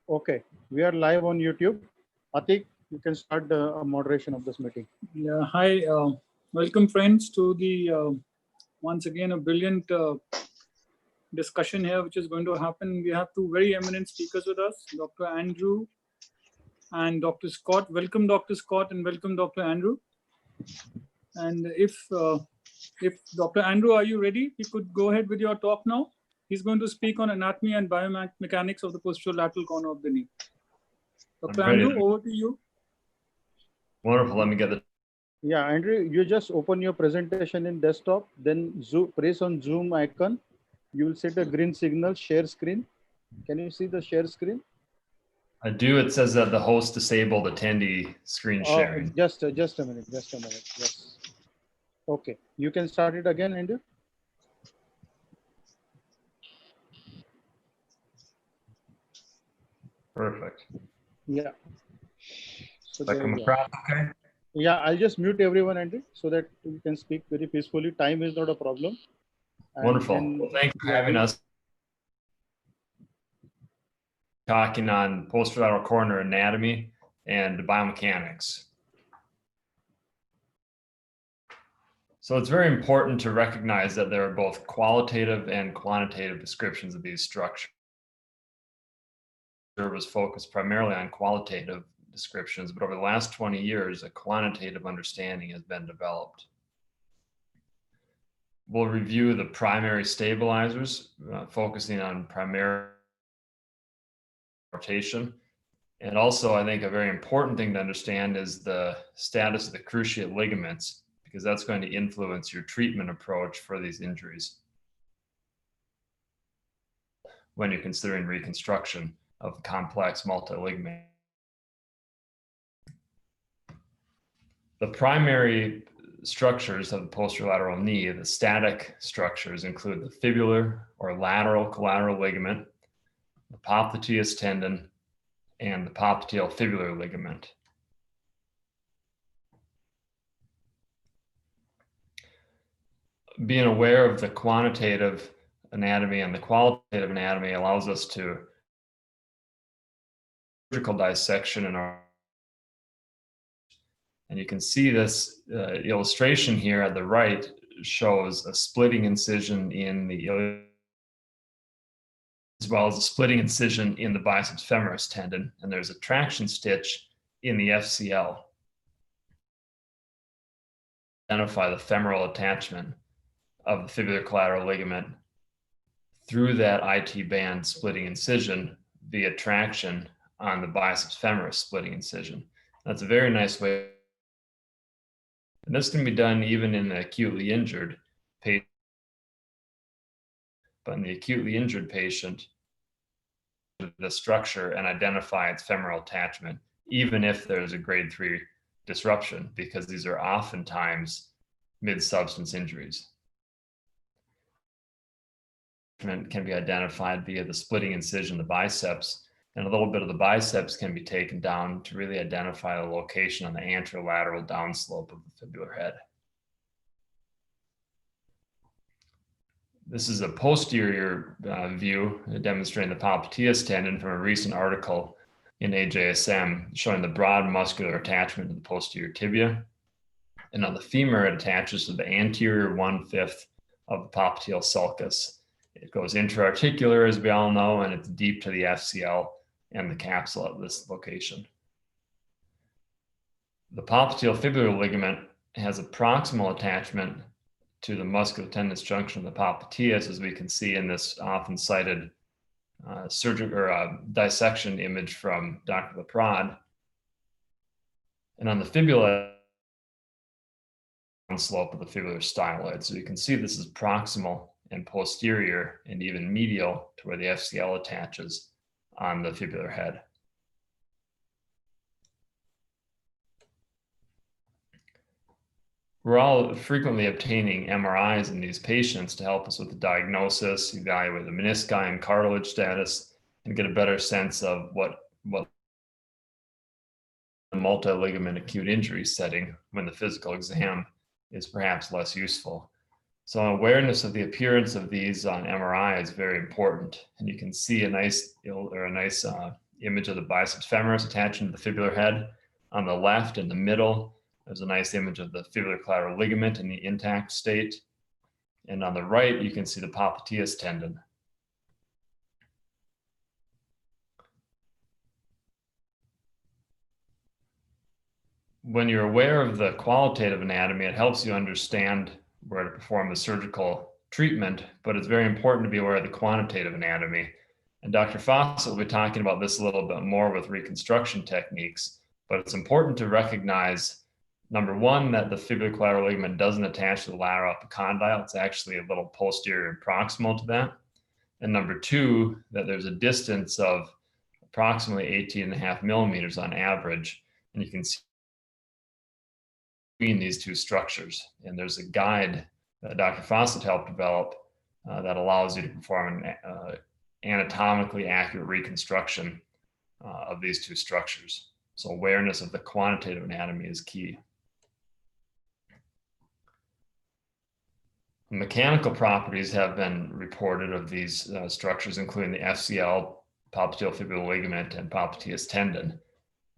Okay, we are live on YouTube. Atik, you can start the moderation of this meeting. Yeah, hi. Welcome, friends, to the once again a brilliant discussion here, which is going to happen. We have two very eminent speakers with us, Dr. Andrew and Dr. Scott. Welcome, Dr. Scott, and welcome, Dr. Andrew. And if Dr. Andrew, are you ready? We could go ahead with your talk now. He's going to speak on anatomy and biomechanics of the posterolateral corner of the knee. Dr. Andrew, over to you. Wonderful. Let me get the. Yeah, Andrew, you just open your presentation in desktop, then press on Zoom icon. You will set a green signal, share screen. Can you see the share screen? I do. It says that the host disabled attendee screen sharing. Just a minute. Yes. Okay, you can start it again, Andrew. Perfect. Yeah. So that come across okay? Yeah, I'll just mute everyone, Andrew, so that you can speak very peacefully. Time is not a problem. Wonderful. Well, thanks for having us. Talking on posterolateral corner anatomy and biomechanics. So it's very important to recognize that there are both qualitative and quantitative descriptions of these structures. Was focused primarily on qualitative descriptions, but over the last 20 years, a quantitative understanding has been developed. We'll review the primary stabilizers, focusing on primary rotation. And also, I think a very important thing to understand is the status of the cruciate ligaments, because that's going to influence your treatment approach for these injuries when you're considering reconstruction of complex multi-ligament. The primary structures of the posterolateral knee, the static structures, include the fibular or lateral collateral ligament, the popliteus tendon, and the popliteal fibular ligament. Being aware of the quantitative anatomy and the qualitative anatomy allows us to surgical dissection in our, and you can see this illustration here at the right shows a splitting incision in the as well as a splitting incision in the biceps femoris tendon, and there's a traction stitch in the FCL. Identify the femoral attachment of the fibular collateral ligament through that IT band splitting incision via traction on the biceps femoris splitting incision. That's a very nice way. And this can be done even in the acutely injured patient. But in the acutely injured patient, the structure and identify its femoral attachment, even if there's a grade 3 disruption, because these are oftentimes mid-substance injuries. Can be identified via the splitting incision, the biceps, and a little bit of the biceps can be taken down to really identify the location on the anterolateral downslope of the fibular head. This is a posterior view demonstrating the popliteus tendon from a recent article in AJSM showing the broad muscular attachment to the posterior tibia. And on the femur, it attaches to the anterior 1/5 of the popliteal sulcus. It goes intra-articular, as we all know, and it's deep to the FCL and the capsule at this location. The popliteal fibular ligament has a proximal attachment to the musculotendinous junction of the popliteus, as we can see in this often cited surgical or dissection image from Dr. Leprade. And on the fibula, slope of the fibular styloid. So you can see this is proximal and posterior and even medial to where the FCL attaches on the fibular head. We're all frequently obtaining MRIs in these patients to help us with the diagnosis, evaluate the menisci and cartilage status, and get a better sense of what the multi-ligament acute injury setting when the physical exam is perhaps less useful. So awareness of the appearance of these on MRI is very important, and you can see a nice image of the biceps femoris attaching to the fibular head. On the left, in the middle, there's a nice image of the fibular collateral ligament in the intact state. And on the right, you can see the popliteus tendon. When you're aware of the qualitative anatomy, it helps you understand where to perform the surgical treatment, but it's very important to be aware of the quantitative anatomy. And Dr. Fawcett will be talking about this a little bit more with reconstruction techniques, but it's important to recognize, number one, that the fibular collateral ligament doesn't attach to the lateral epicondyle. It's actually a little posterior and proximal to that. And number two, that there's a distance of approximately 18.5 millimeters on average. And you can see between these two structures. And there's a guide that Dr. Fawcett helped develop that allows you to perform an anatomically accurate reconstruction of these two structures. So awareness of the quantitative anatomy is key. Mechanical properties have been reported of these structures, including the FCL, popliteal fibular ligament, and popliteus tendon.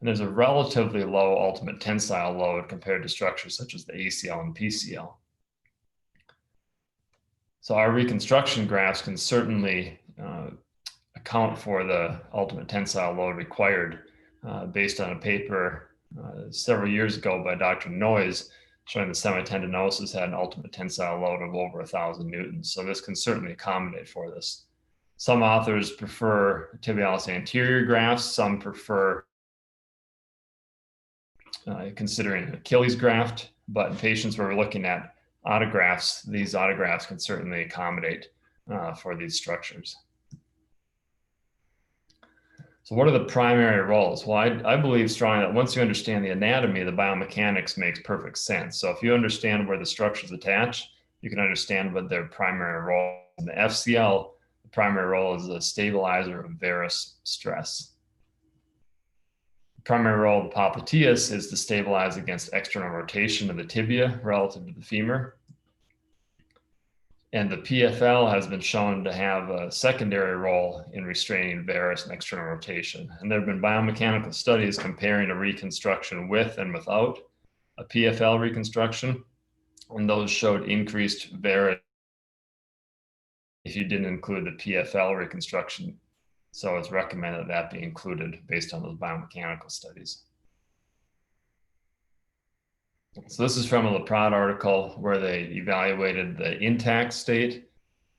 And there's a relatively low ultimate tensile load compared to structures such as the ACL and PCL. So our reconstruction graphs can certainly account for the ultimate tensile load required based on a paper several years ago by Dr. Noyes showing the semitendinosus had an ultimate tensile load of over 1,000 newtons. So this can certainly accommodate for this. Some authors prefer tibialis anterior grafts, some prefer considering an Achilles graft, but in patients where we're looking at autografts, these autografts can certainly accommodate for these structures. So what are the primary roles? Well, I believe strongly that once you understand the anatomy, the biomechanics makes perfect sense. So if you understand where the structures attach, you can understand what their primary role is. In the FCL, the primary role is a stabilizer of varus stress. The primary role of the popliteus is to stabilize against external rotation of the tibia relative to the femur. And the PFL has been shown to have a secondary role in restraining varus and external rotation. And there have been biomechanical studies comparing a reconstruction with and without a PFL reconstruction. And those showed increased varus if you didn't include the PFL reconstruction. So it's recommended that be included based on those biomechanical studies. So this is from a Leprade article where they evaluated the intact state,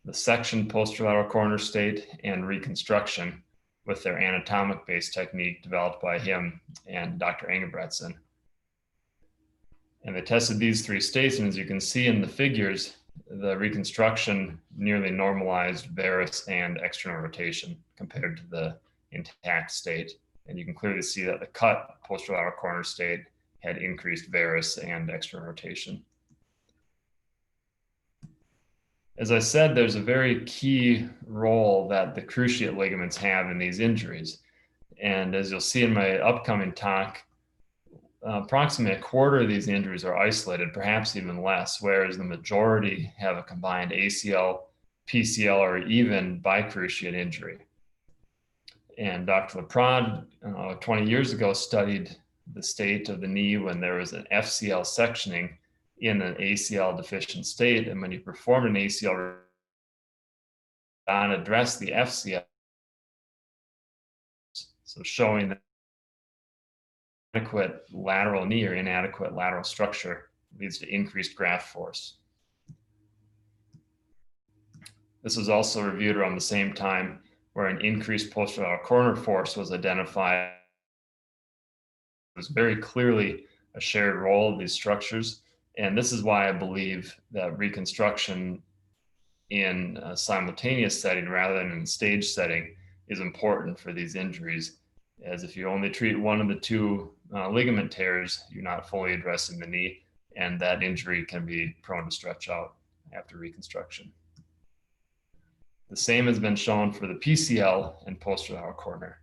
the section posterolateral corner state, and reconstruction with their anatomic-based technique developed by him and Dr. Engebretson. And they tested these three states, and as you can see in the figures, the reconstruction nearly normalized varus and external rotation compared to the intact state. And you can clearly see that the cut posterolateral corner state had increased varus and external rotation. As I said, there's a very key role that the cruciate ligaments have in these injuries. And as you'll see in my upcoming talk, approximately a quarter of these injuries are isolated, perhaps even less, whereas the majority have a combined ACL, PCL, or even bicruciate injury. And Dr. Leprade, 20 years ago, studied the state of the knee when there was an FCL sectioning in an ACL deficient state. And when you perform an ACL and address the FCL, so showing that inadequate lateral knee or inadequate lateral structure leads to increased graft force. This was also reviewed around the same time where an increased posterolateral corner force was identified. It was very clearly a shared role of these structures. And this is why I believe that reconstruction in a simultaneous setting rather than in a stage setting is important for these injuries, as if you only treat one of the two ligament tears, you're not fully addressing the knee, and that injury can be prone to stretch out after reconstruction. The same has been shown for the PCL and posterolateral corner.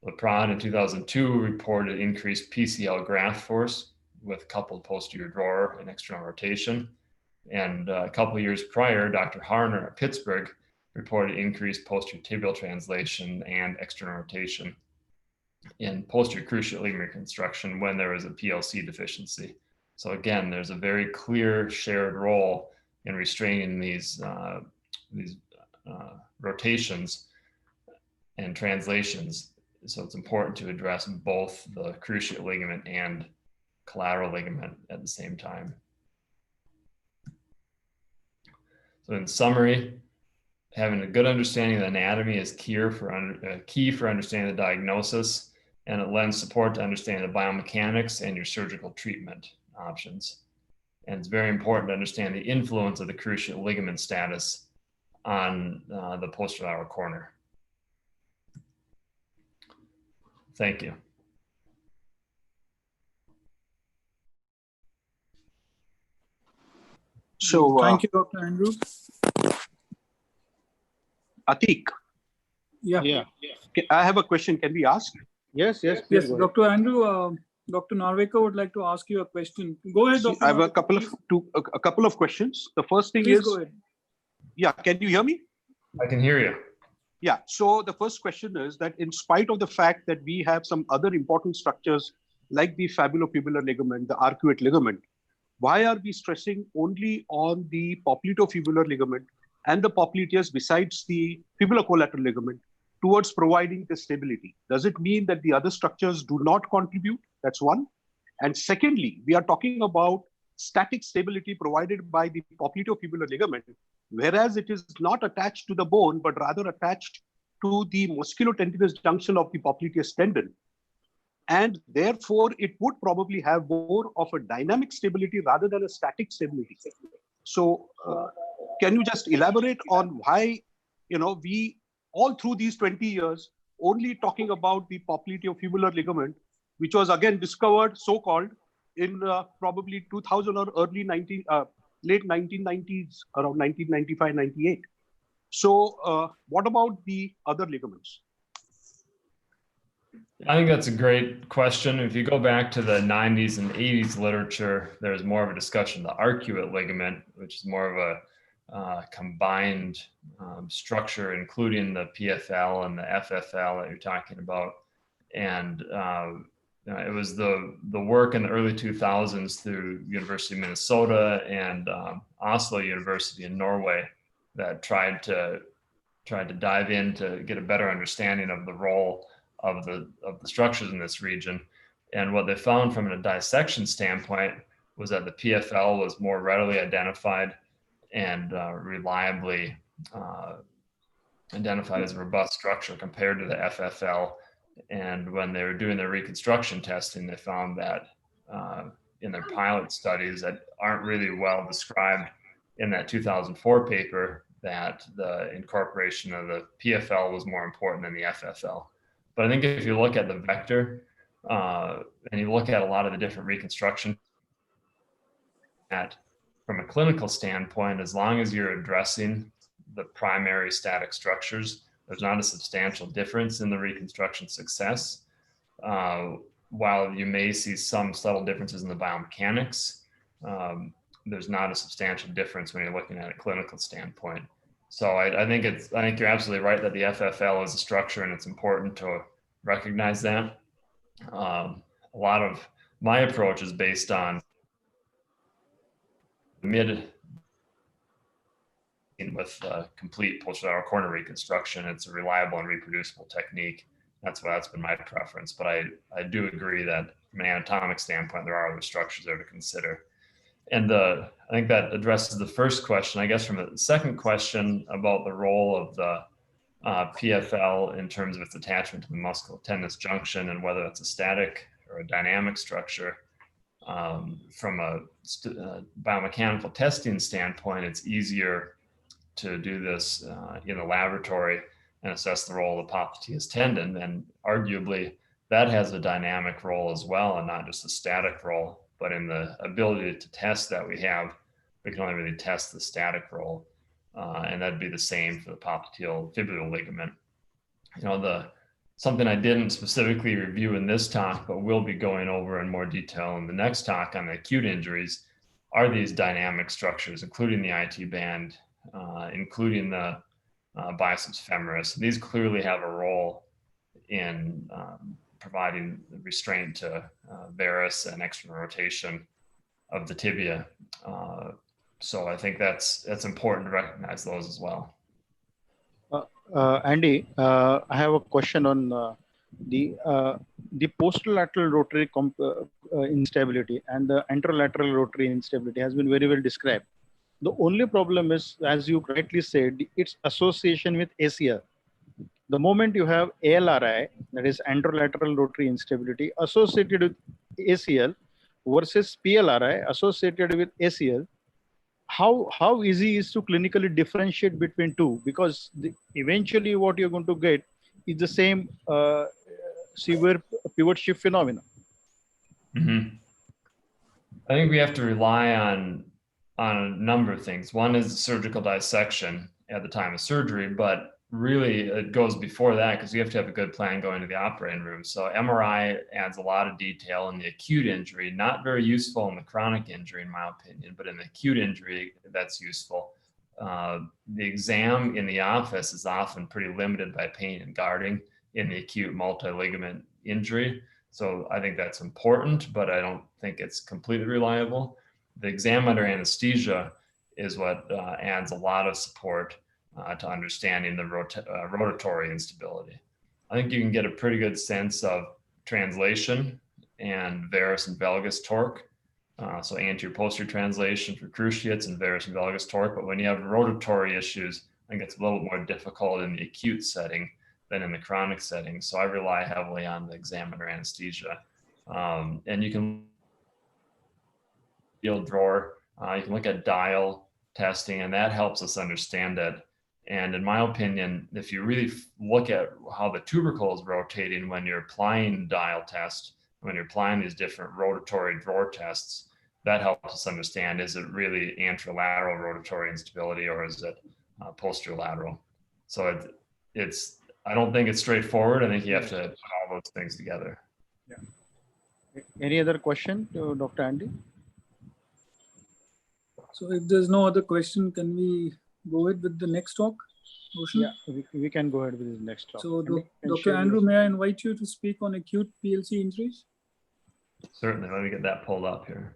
Leprade in 2002 reported increased PCL graft force with coupled posterior drawer and external rotation. And a couple of years prior, Dr. Harner at Pittsburgh reported increased posterior tibial translation and external rotation. in posterior cruciate ligament reconstruction when there was a PLC deficiency. So again, there's a very clear shared role in restraining these rotations and translations. So it's important to address both the cruciate ligament and collateral ligament at the same time. So in summary, having a good understanding of the anatomy is key for understanding the diagnosis, and it lends support to understanding the biomechanics and your surgical treatment options. And it's very important to understand the influence of the cruciate ligament status on the posterolateral corner. Thank you. So thank you, Dr. Andrew. Atik, Yeah. I have a question. Can we ask? Yes, Yes, please go ahead. Dr. Andrew, Dr. Narvekar would like to ask you a question. Go ahead, Dr. I have a Narvekar, couple of questions. The first thing please is, go ahead. yeah, can you hear me? I can hear you. Yeah. So the first question is that in spite of the fact that we have some other important structures like the fabulopubular ligament, the arcuate ligament, why are we stressing only on the popliteofibular ligament and the popliteus besides the fibulocollateral ligament towards providing the stability? Does it mean that the other structures do not contribute? That's one. And secondly, we are talking about static stability provided by the popliteofibular ligament, whereas it is not attached to the bone, but rather attached to the musculotendinous junction of the popliteus tendon. And therefore, it would probably have more of a dynamic stability rather than a static stability. So can you just elaborate on why, we all through these 20 years, only talking about the popliteofibular ligament, which was again discovered, so-called, in probably 2000 or late 1990s, around 1995, 98. So what about the other ligaments? I think that's a great question. If you go back to the 90s and 80s literature, there's more of a discussion of the arcuate ligament, which is more of a combined structure, including the PFL and the FFL that you're talking about. And it was the work in the early 2000s through University of Minnesota and Oslo University in Norway that tried to dive in to get a better understanding of the role of the structures in this region. And what they found from a dissection standpoint was that the PFL was more readily identified and reliably identified as a robust structure compared to the FFL. And when they were doing their reconstruction testing, they found that in their pilot studies that aren't really well described in that 2004 paper, that the incorporation of the PFL was more important than the FFL. But I think if you look at the vector and you look at a lot of the different reconstruction, from a clinical standpoint, as long as you're addressing the primary static structures, there's not a substantial difference in the reconstruction success. While you may see some subtle differences in the biomechanics, there's not a substantial difference when you're looking at a clinical standpoint. So I think you're absolutely right that the FFL is a structure, and it's important to recognize that. A lot of my approach is based on with complete posterolateral corner reconstruction. It's a reliable and reproducible technique. That's been my preference. But I do agree that from an anatomic standpoint, there are other structures there to consider. And I think that addresses the first question. I guess from the second question about the role of the PFL in terms of its attachment to the musculotendinous junction and whether it's a static or a dynamic structure. From a biomechanical testing standpoint, it's easier to do this in the laboratory and assess the role of the popliteus tendon. And arguably, that has a dynamic role as well, and not just a static role. But in the ability to test that we have, we can only really test the static role. And that'd be the same for the popliteofibular ligament. Something I didn't specifically review in this talk, but will be going over in more detail in the next talk on the acute injuries, are these dynamic structures, including the IT band, including the biceps femoris. These clearly have a role in providing restraint to varus and external rotation of the tibia. So I think that's important to recognize those as well. Andy, I have a question on the posterolateral rotary instability and the anterolateral rotary instability has been very well described. The only problem is, as you rightly said, its association with ACL. The moment you have ALRI, that is anterolateral rotary instability, associated with ACL versus PLRI associated with ACL, how easy is to clinically differentiate between two? Because eventually what you're going to get is the same severe pivot shift phenomena. Mm-hmm. I think we have to rely on a number of things. One is surgical dissection at the time of surgery, but really it goes before that because you have to have a good plan going to the operating room. So MRI adds a lot of detail in the acute injury, not very useful in the chronic injury, in my opinion, but in the acute injury, that's useful. The exam in the office is often pretty limited by pain and guarding in the acute multi-ligament injury. So I think that's important, but I don't think it's completely reliable. The exam under anesthesia is what adds a lot of support to understanding the rotatory instability. I think you can get a pretty good sense of translation and varus and valgus torque. So anterior posterior translation for cruciates and varus and valgus torque. But when you have rotatory issues, I think it's a little more difficult in the acute setting than in the chronic setting. So I rely heavily on the exam under anesthesia. And you can field drawer, you can look at dial testing, and that helps us understand it. And in my opinion, if you really look at how the tubercle is rotating when you're applying dial test, when you're applying these different rotatory drawer tests, that helps us understand, is it really anterolateral rotatory instability or is it posterolateral? So I don't think it's straightforward. I think you have to put all those things together. Yeah. Any other question to Dr. Andy? So if there's no other question, can we go ahead with the next talk? Roshan? Yeah, we can go ahead with the next talk. So Dr. Andrew, may I invite you to speak on acute PLC injuries? Certainly, let me get that pulled up here.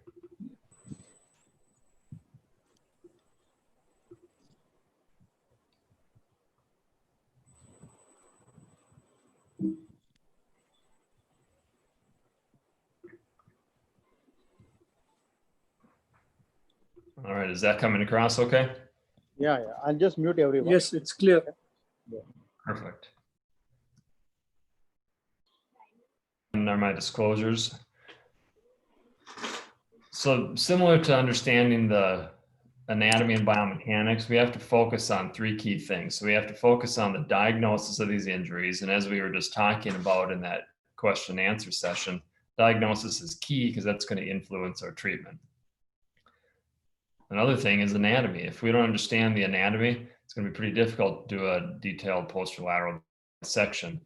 All right, is that coming across okay? Yeah, I'll just mute everyone. Yes, it's clear. Yeah. Perfect. And are my disclosures. So similar to understanding the anatomy and biomechanics, we have to focus on three key things. So we have to focus on the diagnosis of these injuries. And as we were just talking about in that question and answer session, diagnosis is key because that's going to influence our treatment. Another thing is anatomy. If we don't understand the anatomy, it's going to be pretty difficult to do a detailed posterolateral dissection.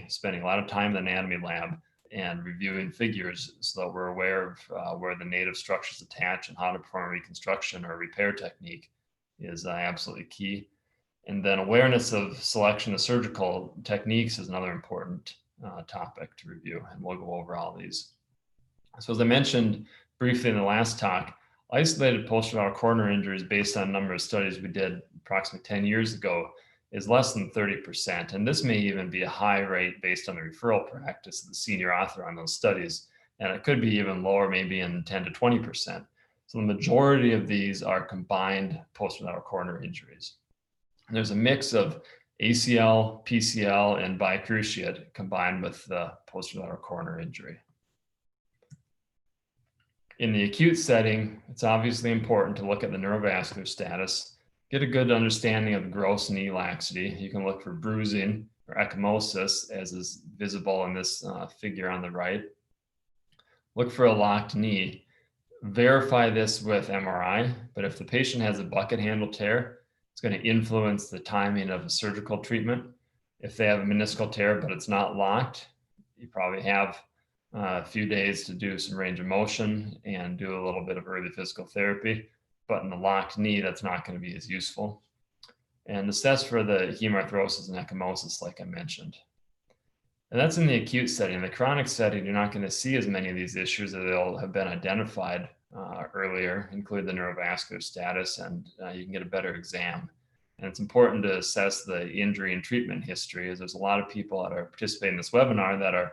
Spending a lot of time in the anatomy lab and reviewing figures so that we're aware of where the native structures attach and how to perform reconstruction or repair technique is absolutely key. And then awareness of selection of surgical techniques is another important topic to review, and we'll go over all these. So as I mentioned briefly in the last talk, isolated posterolateral corner injuries based on a number of studies we did approximately 10 years ago is less than 30%. And this may even be a high rate based on the referral practice of the senior author on those studies. And it could be even lower, maybe in 10 to 20%. So the majority of these are combined posterolateral corner injuries. And there's a mix of ACL, PCL, and bicruciate combined with the posterolateral corner injury. In the acute setting, it's obviously important to look at the neurovascular status, get a good understanding of the gross knee laxity. You can look for bruising or ecchymosis, as is visible in this figure on the right. Look for a locked knee. Verify this with MRI, but if the patient has a bucket handle tear, it's going to influence the timing of a surgical treatment. If they have a meniscal tear, but it's not locked, you probably have a few days to do some range of motion and do a little bit of early physical therapy. But in the locked knee, that's not going to be as useful. And assess for the hemarthrosis and ecchymosis, like I mentioned. And that's in the acute setting. In the chronic setting, you're not going to see as many of these issues that they'll have been identified earlier, including the neurovascular status, and you can get a better exam. And it's important to assess the injury and treatment history, as there's a lot of people that are participating in this webinar that are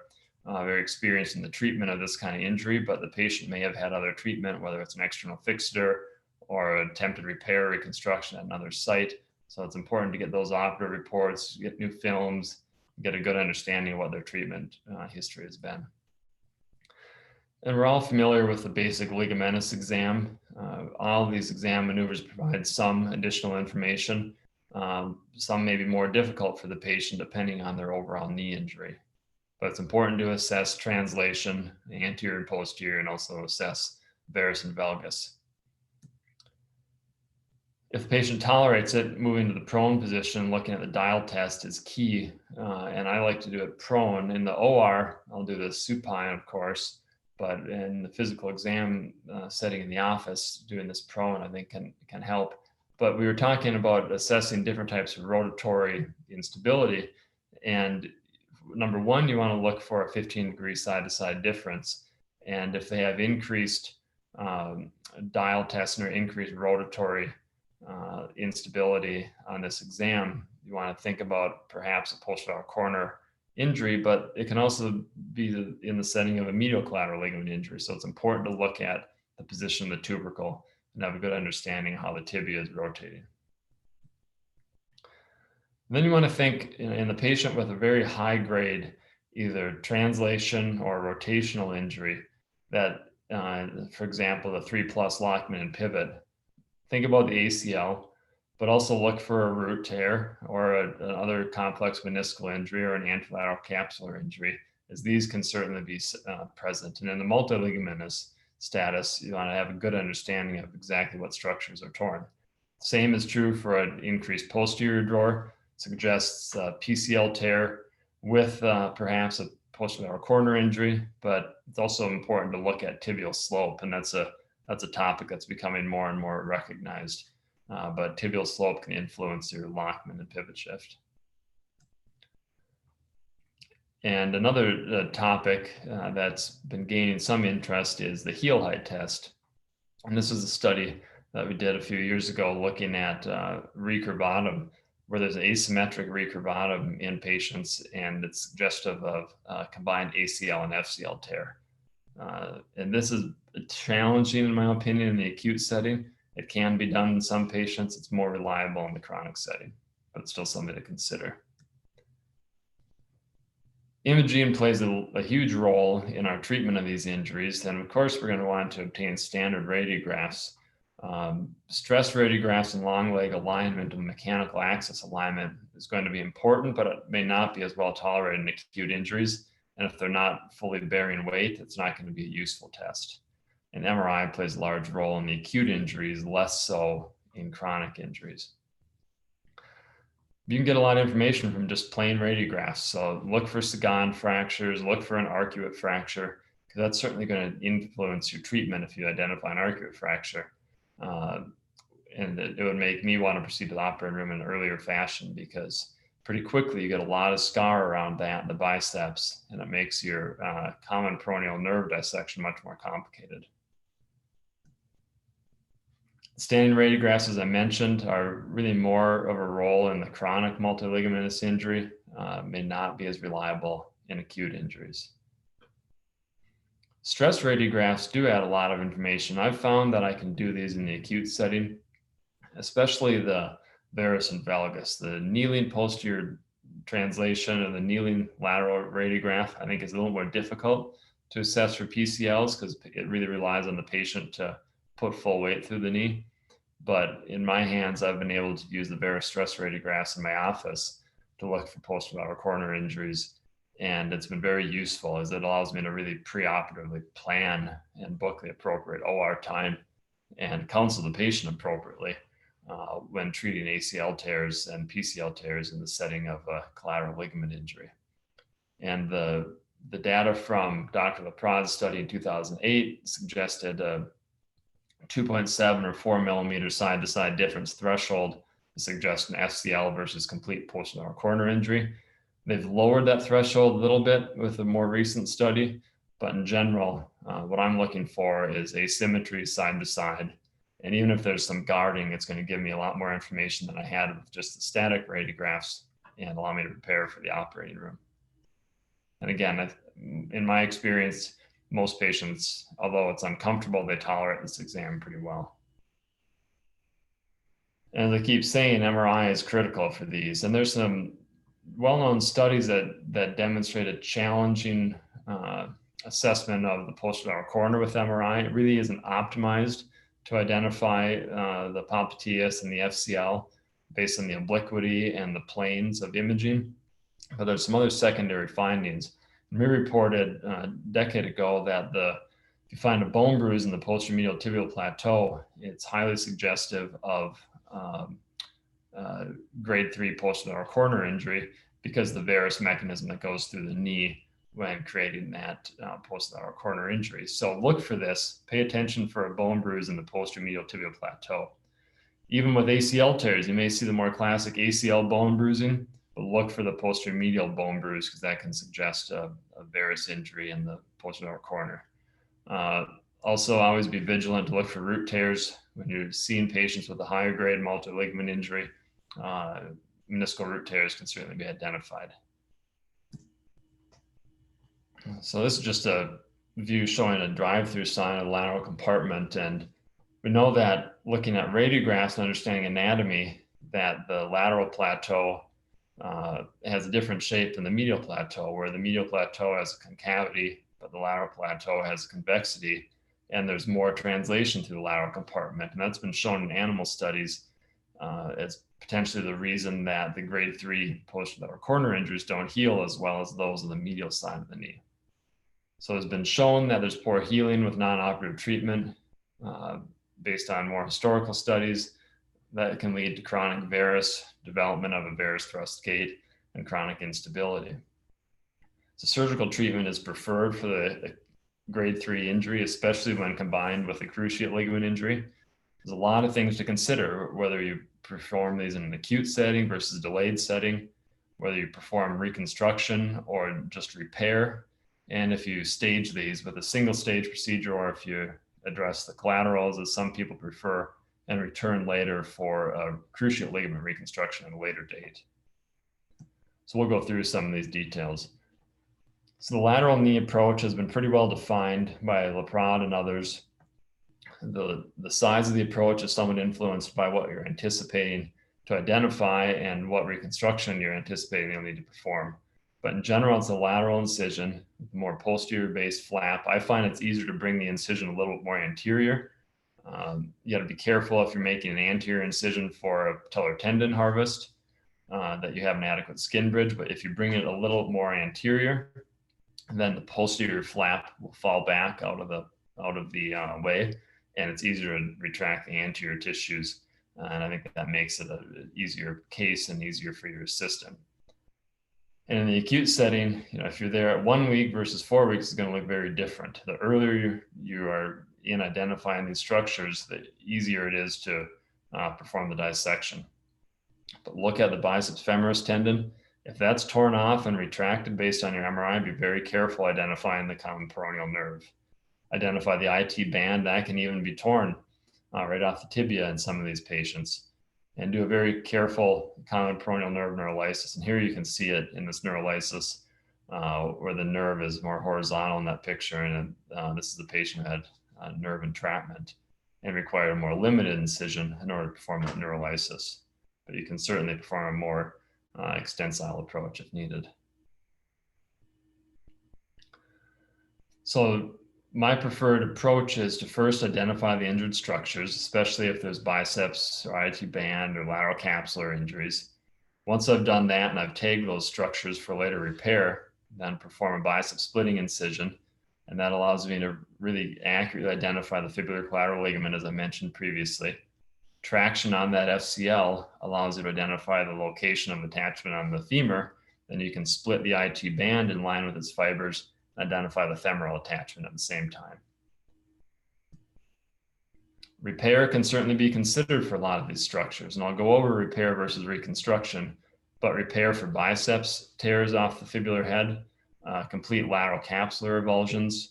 very experienced in the treatment of this kind of injury, but the patient may have had other treatment, whether it's an external fixature or attempted repair or reconstruction at another site. So it's important to get those operative reports, get new films, get a good understanding of what their treatment history has been. And we're all familiar with the basic ligamentous exam. All of these exam maneuvers provide some additional information. Some may be more difficult for the patient depending on their overall knee injury. But it's important to assess translation, anterior and posterior, and also assess varus and valgus. If the patient tolerates it, moving to the prone position, looking at the dial test is key. And I like to do it prone. In the OR, I'll do the supine, of course, but in the physical exam setting in the office, doing this prone, I think can help. But we were talking about assessing different types of rotatory instability. And number one, you want to look for a 15-degree side-to-side difference. And if they have increased dial testing or increased rotatory instability on this exam, you want to think about perhaps a posterolateral corner injury, but it can also be in the setting of a medial collateral ligament injury. So it's important to look at the position of the tubercle and have a good understanding of how the tibia is rotating. Then you want to think in the patient with a very high grade, either translation or rotational injury that, for example, the 3+ Lockman and pivot, think about the ACL, but also look for a root tear or another complex meniscal injury or an anterolateral capsular injury, as these can certainly be present. And in the multiligamentous status, you want to have a good understanding of exactly what structures are torn. Same is true for an increased posterior drawer. Suggests PCL tear with perhaps a posterolateral corner injury, but it's also important to look at tibial slope, and that's a topic that's becoming more and more recognized. But tibial slope can influence your Lockman and pivot shift. And another topic that's been gaining some interest is the heel height test. And this is a study that we did a few years ago looking at recurvatum, where there's an asymmetric recurvatum in patients, and it's suggestive of combined ACL and FCL tear. And this is challenging, in my opinion, in the acute setting. It can be done in some patients. It's more reliable in the chronic setting, but it's still something to consider. Imaging plays a huge role in our treatment of these injuries. And of course, we're going to want to obtain standard radiographs. Stress radiographs and long leg alignment and mechanical axis alignment is going to be important, but it may not be as well tolerated in acute injuries. And if they're not fully bearing weight, it's not going to be a useful test. And MRI plays a large role in the acute injuries, less so in chronic injuries. You can get a lot of information from just plain radiographs. So look for Sagan fractures, look for an arcuate fracture, because that's certainly going to influence your treatment if you identify an arcuate fracture. And it would make me want to proceed to the operating room in an earlier fashion, because pretty quickly you get a lot of scar around that in the biceps, and it makes your common peroneal nerve dissection much more complicated. Standing radiographs, as I mentioned, are really more of a role in the chronic multiligamentous injury, may not be as reliable in acute injuries. Stress radiographs do add a lot of information. I've found that I can do these in the acute setting, especially the varus and valgus. The kneeling posterior translation and the kneeling lateral radiograph, I think, is a little more difficult to assess for PCLs because it really relies on the patient to put full weight through the knee. But in my hands, I've been able to use the varus stress radiographs in my office to look for posterolateral corner injuries. And it's been very useful as it allows me to really preoperatively plan and book the appropriate OR time and counsel the patient appropriately when treating ACL tears and PCL tears in the setting of a collateral ligament injury. And the data from Dr. LaPrad's study in 2008 suggested a 2.7 or 4 millimeter side-to-side difference threshold to suggest an FCL versus complete posterolateral corner injury. They've lowered that threshold a little bit with a more recent study, but in general, what I'm looking for is asymmetry side to side. And even if there's some guarding, it's going to give me a lot more information than I had with just the static radiographs and allow me to prepare for the operating room. And again, in my experience, most patients, although it's uncomfortable, they tolerate this exam pretty well. And as I keep saying, MRI is critical for these. And there's some well-known studies that demonstrate a challenging assessment of the posterolateral corner with MRI. It really isn't optimized to identify the Popliteus and the FCL based on the obliquity and the planes of imaging. But there's some other secondary findings. And we reported a decade ago that if you find a bone bruise in the posterior medial tibial plateau, it's highly suggestive of grade 3 posterolateral corner injury because the varus mechanism that goes through the knee when creating that posterolateral corner injury. So look for this, pay attention for a bone bruise in the posterior medial tibial plateau. Even with ACL tears, you may see the more classic ACL bone bruising, but look for the posterior medial bone bruise because that can suggest a varus injury in the posterolateral corner. Also, always be vigilant to look for root tears when you're seeing patients with a higher grade multi-ligament injury. Meniscal root tears can certainly be identified. So this is just a view showing a drive-through sign of the lateral compartment. And we know that looking at radiographs and understanding anatomy, that the lateral plateau has a different shape than the medial plateau, where the medial plateau has a concavity, but the lateral plateau has convexity, and there's more translation through the lateral compartment. And that's been shown in animal studies as potentially the reason that the grade 3 posterolateral corner injuries don't heal as well as those of the medial side of the knee. So it's been shown that there's poor healing with non-operative treatment based on more historical studies that can lead to chronic varus, development of a varus thrust gate, and chronic instability. So surgical treatment is preferred for the grade 3 injury, especially when combined with a cruciate ligament injury. There's a lot of things to consider, whether you perform these in an acute setting versus delayed setting, whether you perform reconstruction or just repair, and if you stage these with a single stage procedure, or if you address the collaterals as some people prefer and return later for a cruciate ligament reconstruction at a later date. So we'll go through some of these details. So the lateral knee approach has been pretty well defined by Laprade and others. The size of the approach is somewhat influenced by what you're anticipating to identify and what reconstruction you're anticipating you'll need to perform. But in general, it's a lateral incision with a more posterior based flap. I find it's easier to bring the incision a little bit more anterior. You got to be careful if you're making an anterior incision for a patellar tendon harvest that you have an adequate skin bridge. But if you bring it a little more anterior, then the posterior flap will fall back out of the way, and it's easier to retract the anterior tissues. And I think that makes it an easier case and easier for your assistant. And in the acute setting, if you're there at 1 week versus 4 weeks, it's going to look very different. The earlier you are in identifying these structures, the easier it is to perform the dissection. But look at the biceps femoris tendon. If that's torn off and retracted based on your MRI, be very careful identifying the common peroneal nerve. Identify the IT band, that can even be torn right off the tibia in some of these patients. And do a very careful common peroneal nerve neurolysis. And here you can see it in this neurolysis where the nerve is more horizontal in that picture. And this is the patient who had nerve entrapment and required a more limited incision in order to perform that neurolysis. But you can certainly perform a more extensile approach if needed. So my preferred approach is to first identify the injured structures, especially if there's biceps or IT band or lateral capsular injuries. Once I've done that and I've tagged those structures for later repair, then perform a bicep splitting incision. And that allows me to really accurately identify the fibular collateral ligament, as I mentioned previously. Traction on that FCL allows you to identify the location of attachment on the femur. Then you can split the IT band in line with its fibers, identify the femoral attachment at the same time. Repair can certainly be considered for a lot of these structures, and I'll go over repair versus reconstruction. but repair for biceps tears off the fibular head, complete lateral capsular avulsions,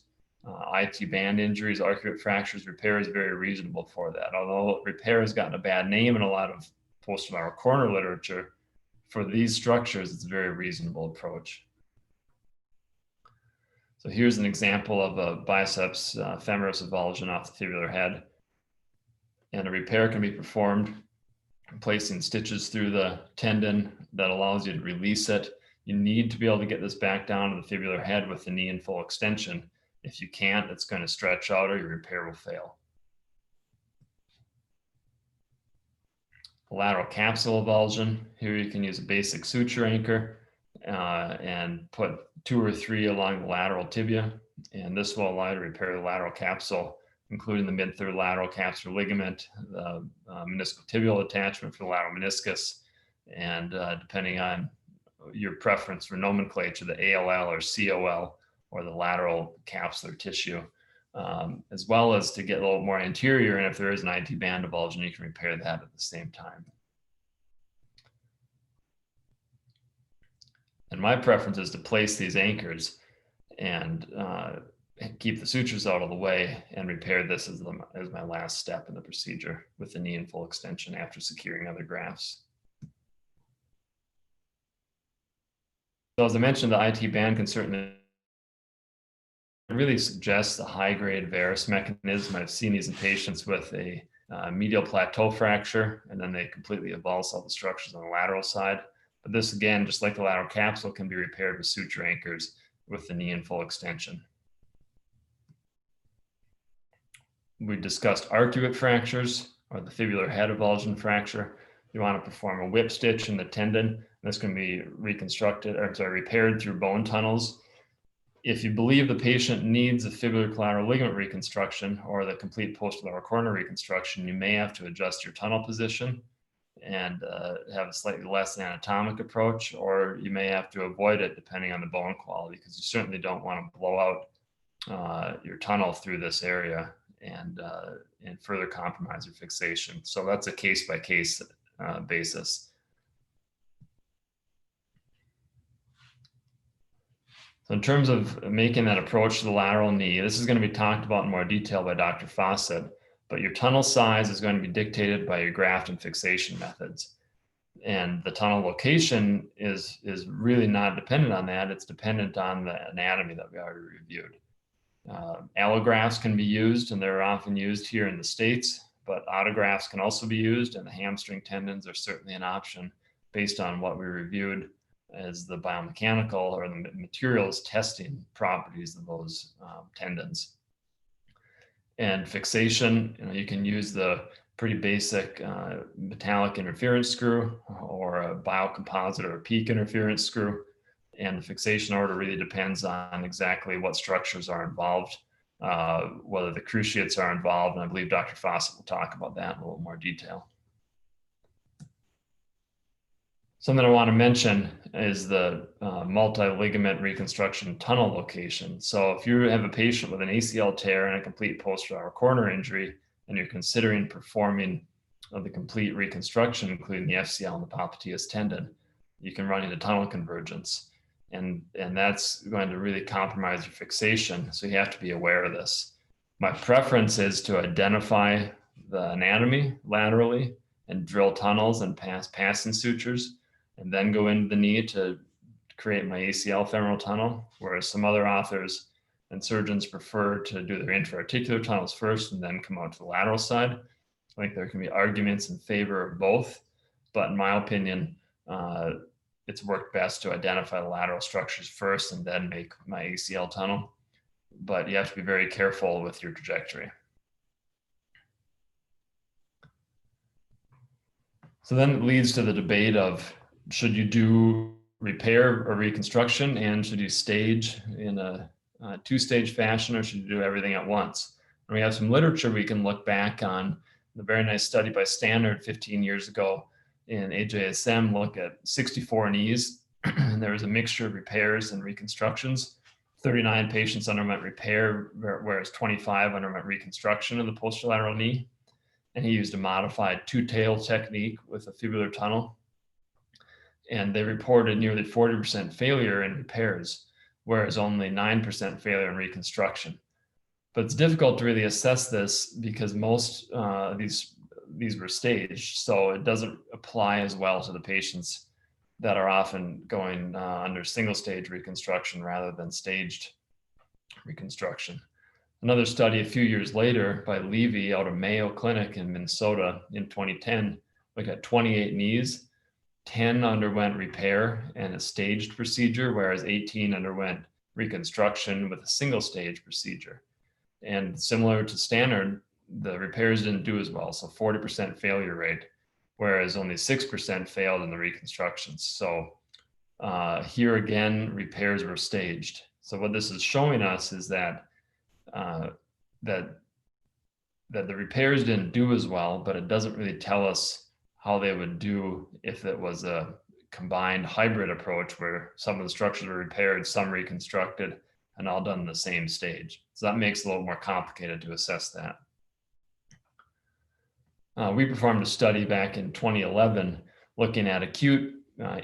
IT band injuries, arcuate fractures, repair is very reasonable for that. Although repair has gotten a bad name in a lot of posterolateral corner literature, for these structures, it's a very reasonable approach. So here's an example of a biceps femoris avulsion off the fibular head. And a repair can be performed placing stitches through the tendon that allows you to release it. You need to be able to get this back down to the fibular head with the knee in full extension. If you can't, it's going to stretch out or your repair will fail. Lateral capsule avulsion. Here you can use a basic suture anchor and put 2 or 3 along the lateral tibia. And this will allow you to repair the lateral capsule, including the mid-third lateral capsular ligament, the meniscotibial attachment for the lateral meniscus, and depending on your preference for nomenclature, the ALL or COL, or the lateral capsular tissue, as well as to get a little more anterior. And if there is an IT band avulsion, you can repair that at the same time. And my preference is to place these anchors and keep the sutures out of the way and repair this as my last step in the procedure with the knee in full extension after securing other grafts. So as I mentioned, the IT band can certainly really suggests a high-grade varus mechanism. I've seen these in patients with a medial plateau fracture, and then they completely avulse all the structures on the lateral side. But this, again, just like the lateral capsule, can be repaired with suture anchors with the knee in full extension. We discussed arcuate fractures, or the fibular head avulsion fracture. You want to perform a whip stitch in the tendon. This can be repaired through bone tunnels. If you believe the patient needs a fibular collateral ligament reconstruction or the complete posterolateral corner reconstruction, you may have to adjust your tunnel position and have a slightly less anatomic approach, or you may have to avoid it depending on the bone quality, because you certainly don't want to blow out your tunnel through this area and further compromise your fixation. So that's a case-by-case basis. So in terms of making that approach to the lateral knee, this is going to be talked about in more detail by Dr. Fawcett, but your tunnel size is going to be dictated by your graft and fixation methods. And the tunnel location is really not dependent on that. It's dependent on the anatomy that we already reviewed. Allografts can be used, and they're often used here in the States, but autografts can also be used, and the hamstring tendons are certainly an option based on what we reviewed as the biomechanical or the materials testing properties of those tendons. And fixation, you can use the pretty basic metallic interference screw or a biocomposite or a PEEK interference screw. And the fixation order really depends on exactly what structures are involved, whether the cruciates are involved. And I believe Dr. Fawcett will talk about that in a little more detail. Something I want to mention is the multi-ligament reconstruction tunnel location. So if you have a patient with an ACL tear and a complete posterolateral corner injury, and you're considering performing the complete reconstruction, including the FCL and the Popliteus tendon, you can run into tunnel convergence. And that's going to really compromise your fixation. So you have to be aware of this. My preference is to identify the anatomy laterally and drill tunnels and pass passing sutures, and then go into the knee to create my ACL femoral tunnel, whereas some other authors and surgeons prefer to do their intra-articular tunnels first and then come out to the lateral side. I think there can be arguments in favor of both, but in my opinion, it's worked best to identify the lateral structures first and then make my ACL tunnel. But you have to be very careful with your trajectory. So then it leads to the debate of, should you do repair or reconstruction, and should you stage in a two-stage fashion, or should you do everything at once? And we have some literature we can look back on. The very nice study by Standard 15 years ago in AJSM looked at 64 knees, and there was a mixture of repairs and reconstructions. 39 patients underwent repair, whereas 25 underwent reconstruction of the posterolateral knee. And he used a modified two-tail technique with a fibular tunnel. and they reported nearly 40% failure in repairs, whereas only 9% failure in reconstruction. But it's difficult to really assess this because most these were staged, so it doesn't apply as well to the patients that are often going under single stage reconstruction rather than staged reconstruction. Another study a few years later by Levy out of Mayo Clinic in Minnesota in 2010 looked at 28 knees. 10 underwent repair and a staged procedure, whereas 18 underwent reconstruction with a single stage procedure. And similar to standard, the repairs didn't do as well, so 40% failure rate, whereas only 6% failed in the reconstructions. So here again, repairs were staged. So what this is showing us is that that the repairs didn't do as well, but it doesn't really tell us how they would do if it was a combined hybrid approach where some of the structures were repaired, some reconstructed, and all done in the same stage. So that makes it a little more complicated to assess that. We performed a study back in 2011 looking at acute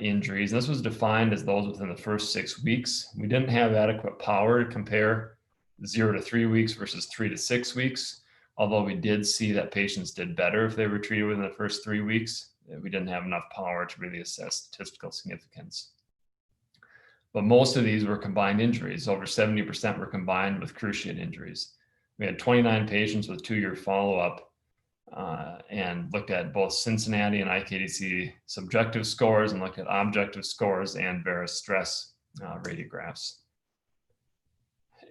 injuries. This was defined as those within the first 6 weeks. We didn't have adequate power to compare 0 to 3 weeks versus 3 to 6 weeks. Although we did see that patients did better if they were treated within the first 3 weeks, we didn't have enough power to really assess statistical significance. But most of these were combined injuries. Over 70% were combined with cruciate injuries. We had 29 patients with 2-year follow-up and looked at both Cincinnati and IKDC subjective scores and looked at objective scores and various stress radiographs.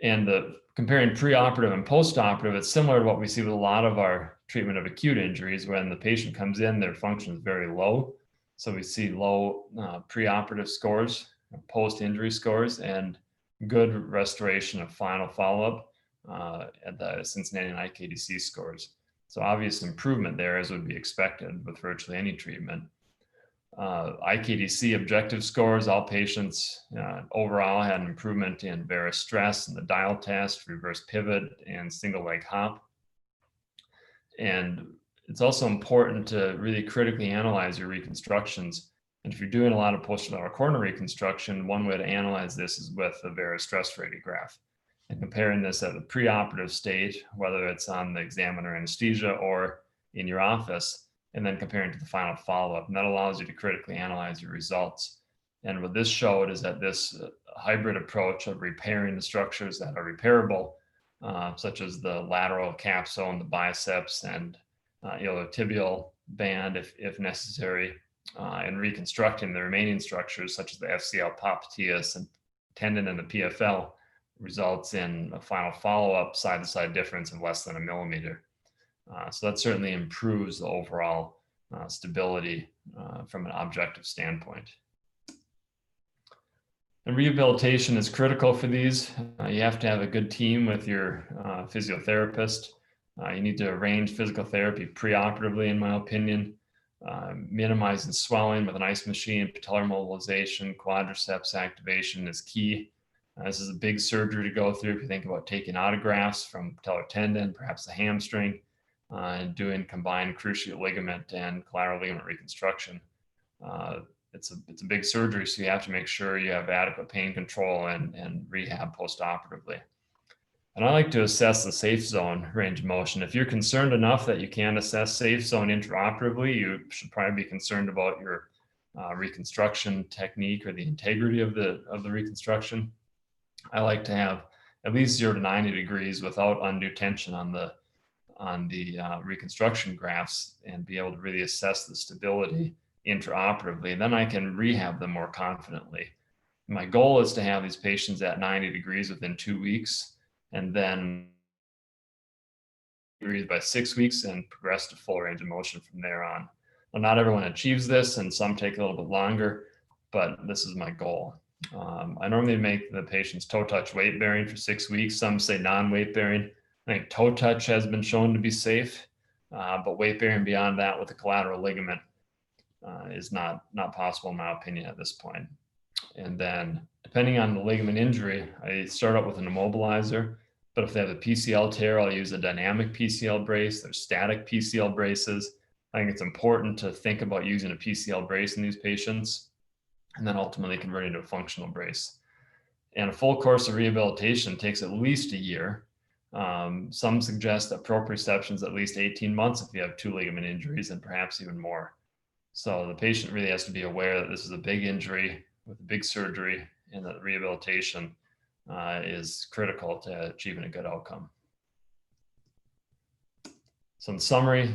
And comparing preoperative and postoperative, it's similar to what we see with a lot of our treatment of acute injuries. When the patient comes in, their function is very low. So we see low preoperative scores, post-injury scores, and good restoration of final follow-up at the Cincinnati and IKDC scores. So obvious improvement there, as would be expected with virtually any treatment. IKDC objective scores, all patients overall had an improvement in varus stress and the dial test, reverse pivot, and single leg hop. And it's also important to really critically analyze your reconstructions. And if you're doing a lot of posterolateral corner reconstruction, one way to analyze this is with a varus stress radiograph and comparing this at the preoperative state, whether it's on the examiner anesthesia or in your office, and then comparing to the final follow-up. And that allows you to critically analyze your results. And what this showed is that this hybrid approach of repairing the structures that are repairable, such as the lateral capsule and the biceps and iliotibial band if necessary, and reconstructing the remaining structures such as the FCL, Popliteus, and tendon and the PFL results in a final follow-up side-to-side difference of less than 1 millimeter. So that certainly improves the overall stability from an objective standpoint. And rehabilitation is critical for these. You have to have a good team with your physiotherapist. You need to arrange physical therapy preoperatively, in my opinion. Minimizing swelling with an ice machine, patellar mobilization, quadriceps activation is key. This is a big surgery to go through if you think about taking autografts from patellar tendon, perhaps the hamstring, and doing combined cruciate ligament and collateral ligament reconstruction. It's a big surgery, so you have to make sure you have adequate pain control and rehab postoperatively. And I like to assess the safe zone range of motion. If you're concerned enough that you can assess safe zone intraoperatively, you should probably be concerned about your reconstruction technique or the integrity of the reconstruction. I like to have at least 0 to 90 degrees without undue tension on the reconstruction grafts and be able to really assess the stability intraoperatively. Then I can rehab them more confidently. My goal is to have these patients at 90 degrees within 2 weeks, and then degrees by 6 weeks and progress to full range of motion from there on. Well, not everyone achieves this, and some take a little bit longer, but this is my goal. I normally make the patients toe touch weight bearing for 6 weeks. Some say non-weight bearing. I think toe touch has been shown to be safe, but weight bearing beyond that with a collateral ligament is not possible in my opinion at this point. And then depending on the ligament injury, I start out with an immobilizer, but if they have a PCL tear, I'll use a dynamic PCL brace. There's static PCL braces. I think it's important to think about using a PCL brace in these patients. and then ultimately converting into a functional brace. And a full course of rehabilitation takes at least a year. Some suggest that proprioception is at least 18 months if you have 2 ligament injuries, and perhaps even more. So the patient really has to be aware that this is a big injury with a big surgery, and that rehabilitation is critical to achieving a good outcome. So in summary,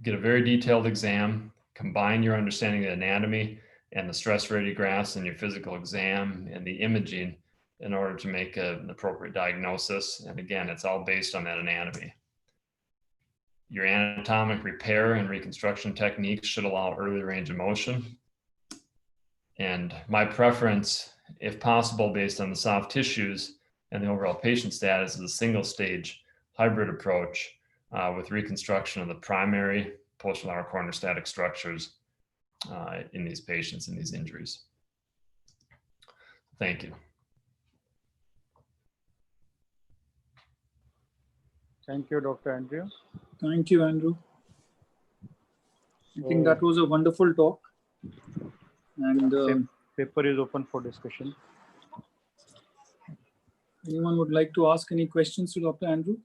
get a very detailed exam, combine your understanding of the anatomy and the stress radiographs and your physical exam and the imaging in order to make an appropriate diagnosis. And again, it's all based on that anatomy. Your anatomic repair and reconstruction techniques should allow early range of motion. And my preference, if possible, based on the soft tissues and the overall patient status, is a single stage hybrid approach with reconstruction of the primary posterolateral cornerstatic structures in these patients, in these injuries. Thank you. Thank you, Dr. Andrew. Thank you, Andrew. I think that was a wonderful talk. And paper is open for discussion. Anyone would like to ask any questions to Dr. Andrew?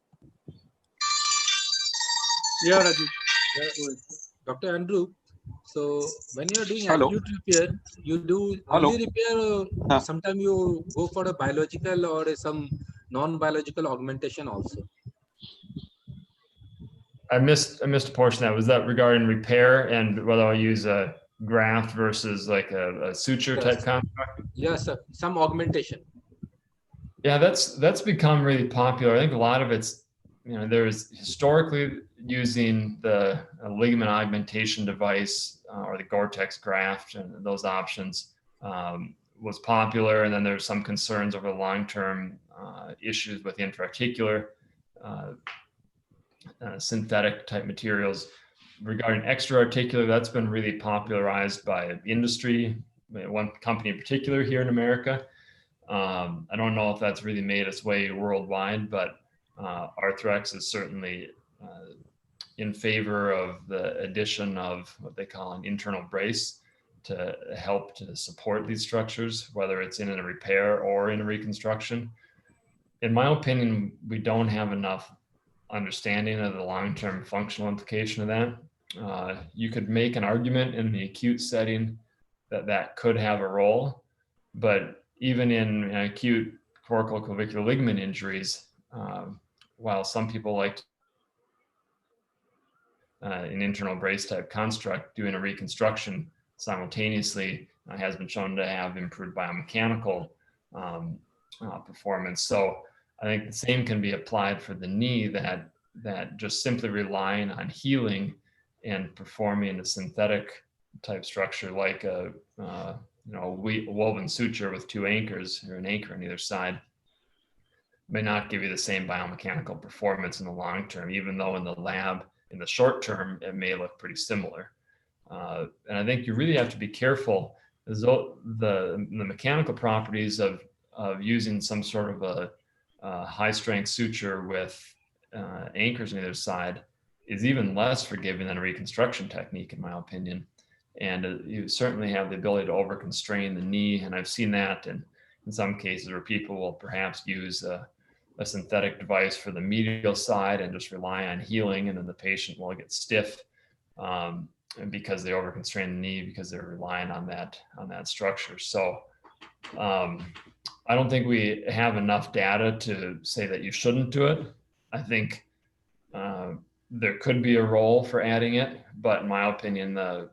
Yeah, Rajiv. Yeah, Dr. Andrew, so when you are doing Hello. acute repair, you do Hello. only repair, or sometimes you go for a biological or some non-biological augmentation also? I missed a portion of that. Was that regarding repair and whether I'll use a graft versus like a suture type construct? Yes, sir. Some augmentation. Yeah, that's become really popular. I think a lot of it's, there's historically using the ligament augmentation device or the Gore-Tex graft, and those options was popular. And then there's some concerns over the long-term issues with intra-articular synthetic type materials. Regarding extra-articular, that's been really popularized by industry, one company in particular here in America. I don't know if that's really made its way worldwide, but Arthrex is certainly in favor of the addition of what they call an internal brace to help to support these structures, whether it's in a repair or in a reconstruction. In my opinion, we don't have enough understanding of the long-term functional implication of that. You could make an argument in the acute setting that could have a role, but even in acute corticoclavicular ligament injuries, while some people like an internal brace type construct, doing a reconstruction simultaneously has been shown to have improved biomechanical performance. So I think the same can be applied for the knee, that just simply relying on healing and performing a synthetic type structure like a woven suture with 2 anchors or an anchor on either side may not give you the same biomechanical performance in the long term, even though in the lab, in the short term, it may look pretty similar. And I think you really have to be careful. The mechanical properties of using some sort of a high strength suture with anchors on either side is even less forgiving than a reconstruction technique, in my opinion. And you certainly have the ability to overconstrain the knee. And I've seen that in some cases where people will perhaps use a synthetic device for the medial side and just rely on healing, and then the patient will get stiff because they overconstrain the knee because they're relying on that structure. So I don't think we have enough data to say that you shouldn't do it. I think there could be a role for adding it, but in my opinion, the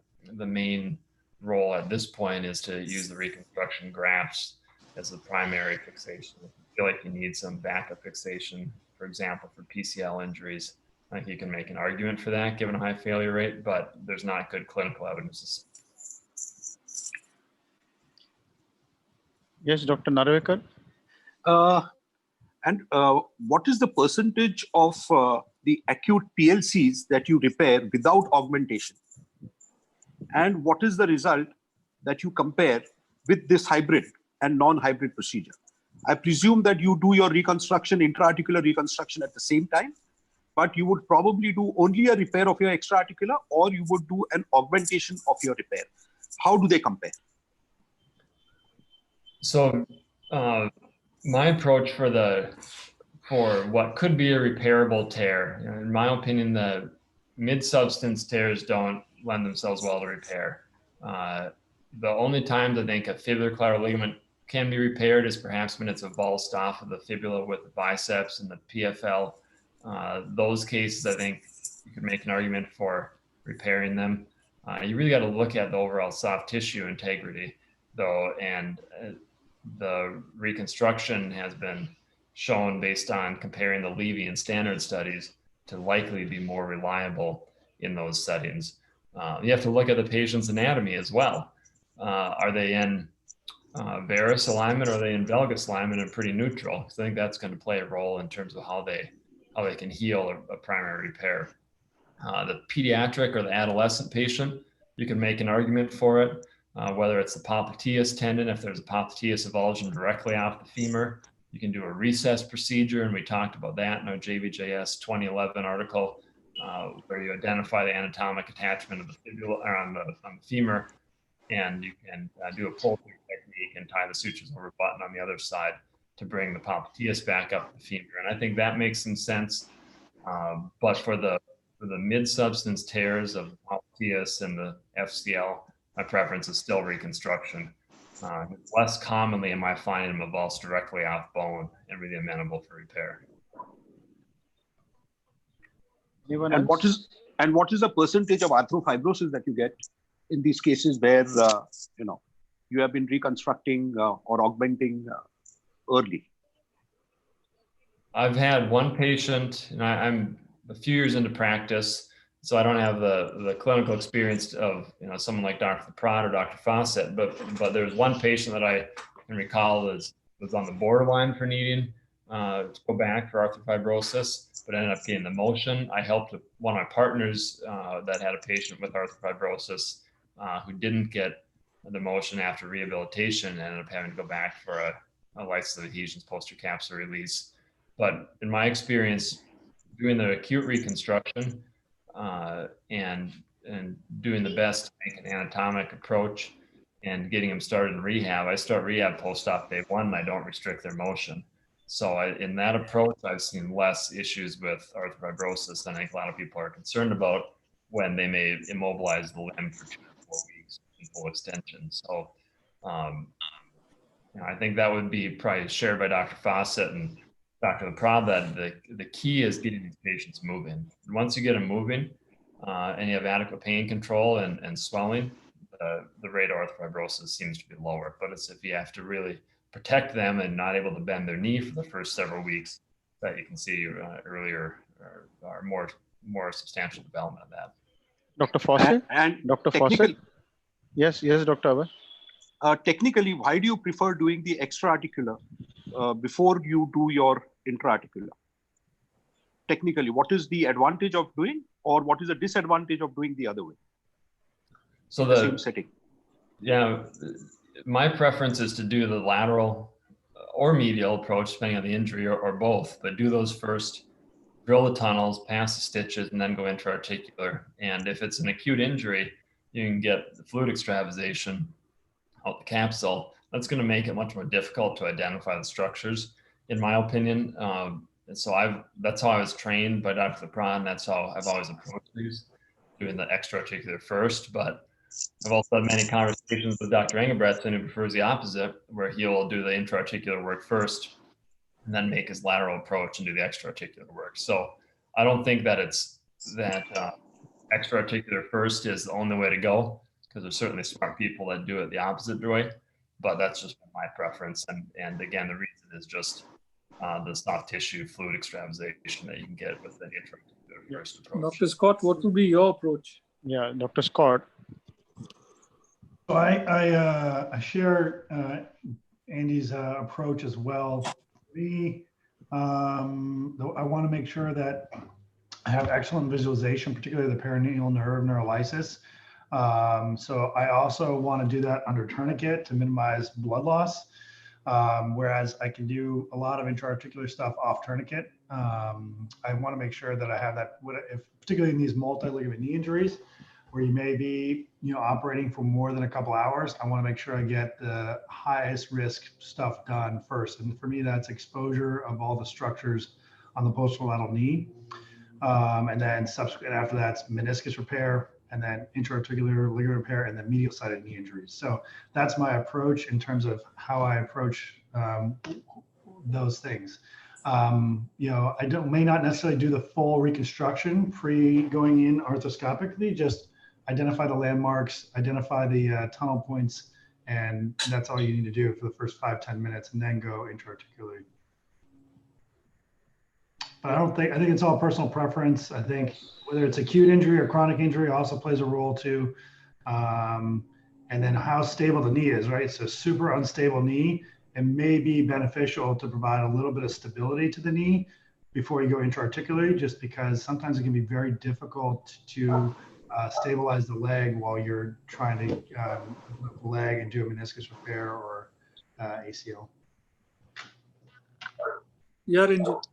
main role at this point is to use the reconstruction grafts as the primary fixation. If you feel like you need some backup fixation, for example, for PCL injuries, I think you can make an argument for that given a high failure rate, but there's not good clinical evidence. Yes, Dr. Narvekar. And what is the percentage of the acute PLCs that you repair without augmentation? And what is the result that you compare with this hybrid and non-hybrid procedure? I presume that you do your reconstruction, intra-articular reconstruction at the same time, but you would probably do only a repair of your extra-articular, or you would do an augmentation of your repair. How do they compare? So my approach for what could be a repairable tear, in my opinion, the mid-substance tears don't lend themselves well to repair. The only times I think a fibular collateral ligament can be repaired is perhaps when it's avulsed off of the fibula with the biceps and the PFL. Those cases, I think you could make an argument for repairing them. You really got to look at the overall soft tissue integrity, though, and the reconstruction has been shown based on comparing the Levy and standard studies to likely be more reliable in those settings. You have to look at the patient's anatomy as well. Are they in varus alignment, or are they in valgus alignment and pretty neutral? So I think that's going to play a role in terms of how they can heal a primary repair. The pediatric or the adolescent patient, you can make an argument for it, whether it's the popliteus tendon, if there's a popliteus avulsion directly off the femur, you can do a recess procedure, and we talked about that in our JVJS 2011 article, where you identify the anatomic attachment of the fibula or on the femur, and you can do a pull through technique and tie the sutures over a button on the other side to bring the popliteus back up the femur. And I think that makes some sense. But for the mid-substance tears of the popliteus and the FCL, my preference is still reconstruction. Less commonly am I finding them avulsed directly off bone and really amenable for repair. And what is the percentage of arthrofibrosis that you get in these cases where you have been reconstructing or augmenting early? I've had one patient, and I'm a few years into practice, so I don't have the clinical experience of someone like Dr. Prad or Dr. Fawcett, but there's one patient that I can recall was on the borderline for needing to go back for arthrofibrosis, but ended up getting the motion. I helped one of my partners that had a patient with arthrofibrosis who didn't get the motion after rehabilitation and ended up having to go back for a lysis of adhesions post-capsular release. But in my experience, doing the acute reconstruction and doing the best to make an anatomic approach and getting them started in rehab. I start rehab post-op day one, and I don't restrict their motion. So in that approach, I've seen less issues with arthrofibrosis than I think a lot of people are concerned about when they may immobilize the limb for 2 to 4 weeks in full extension. So I think that would be probably shared by Dr. Fawcett and Dr. Prad, that the key is getting these patients moving. Once you get them moving and you have adequate pain control and swelling, the rate of arthrofibrosis seems to be lower. But it's if you have to really protect them and not able to bend their knee for the first several weeks that you can see earlier or more substantial development of that. Dr. Fawcett? And Dr. Fawcett? Yes, Dr. Abhay. Technically, why do you prefer doing the extra-articular before you do your intra-articular? Technically, what is the advantage of doing, or what is the disadvantage of doing the other way? So the same setting. Yeah, my preference is to do the lateral or medial approach, depending on the injury, or both, but do those first, drill the tunnels, pass the stitches, and then go intra-articular. And if it's an acute injury, you can get the fluid extravasation out the capsule. That's going to make it much more difficult to identify the structures, in my opinion. And so that's how I was trained by Dr. Prad, and that's how I've always approached these, doing the extra-articular first. But I've also had many conversations with Dr. Engelbretson, who prefers the opposite, where he'll do the intra-articular work first and then make his lateral approach and do the extra-articular work. So I don't think that extra-articular first is the only way to go, because there's certainly smart people that do it the opposite way, but that's just my preference. And again, the reason is just the soft tissue fluid extravasation that you can get with the intra-articular first approach. Dr. Scott, what would be your approach? Yeah, Dr. Scott. So I share Andy's approach as well. I want to make sure that I have excellent visualization, particularly the perineal nerve neurolysis. So I also want to do that under tourniquet to minimize blood loss, whereas I can do a lot of intra-articular stuff off tourniquet. I want to make sure that I have that, particularly in these multi-ligament knee injuries, where you may be, operating for more than a couple hours, I want to make sure I get the highest risk stuff done first. And for me, that's exposure of all the structures on the posterolateral knee. And then subsequent after that's meniscus repair, and then intra-articular ligament repair, and then medial sided knee injuries. So that's my approach in terms of how I approach those things. I may not necessarily do the full reconstruction pre going in arthroscopically, just identify the landmarks, identify the tunnel points, and that's all you need to do for the first 5-10 minutes, and then go intra-articularly. But I think it's all personal preference. I think whether it's acute injury or chronic injury also plays a role too. And then how stable the knee is, right? So super unstable knee, it may be beneficial to provide a little bit of stability to the knee before you go intra-articularly, just because sometimes it can be very difficult to stabilize the leg while you're trying to lift the leg and do a meniscus repair or ACL. Yeah, Ranjit.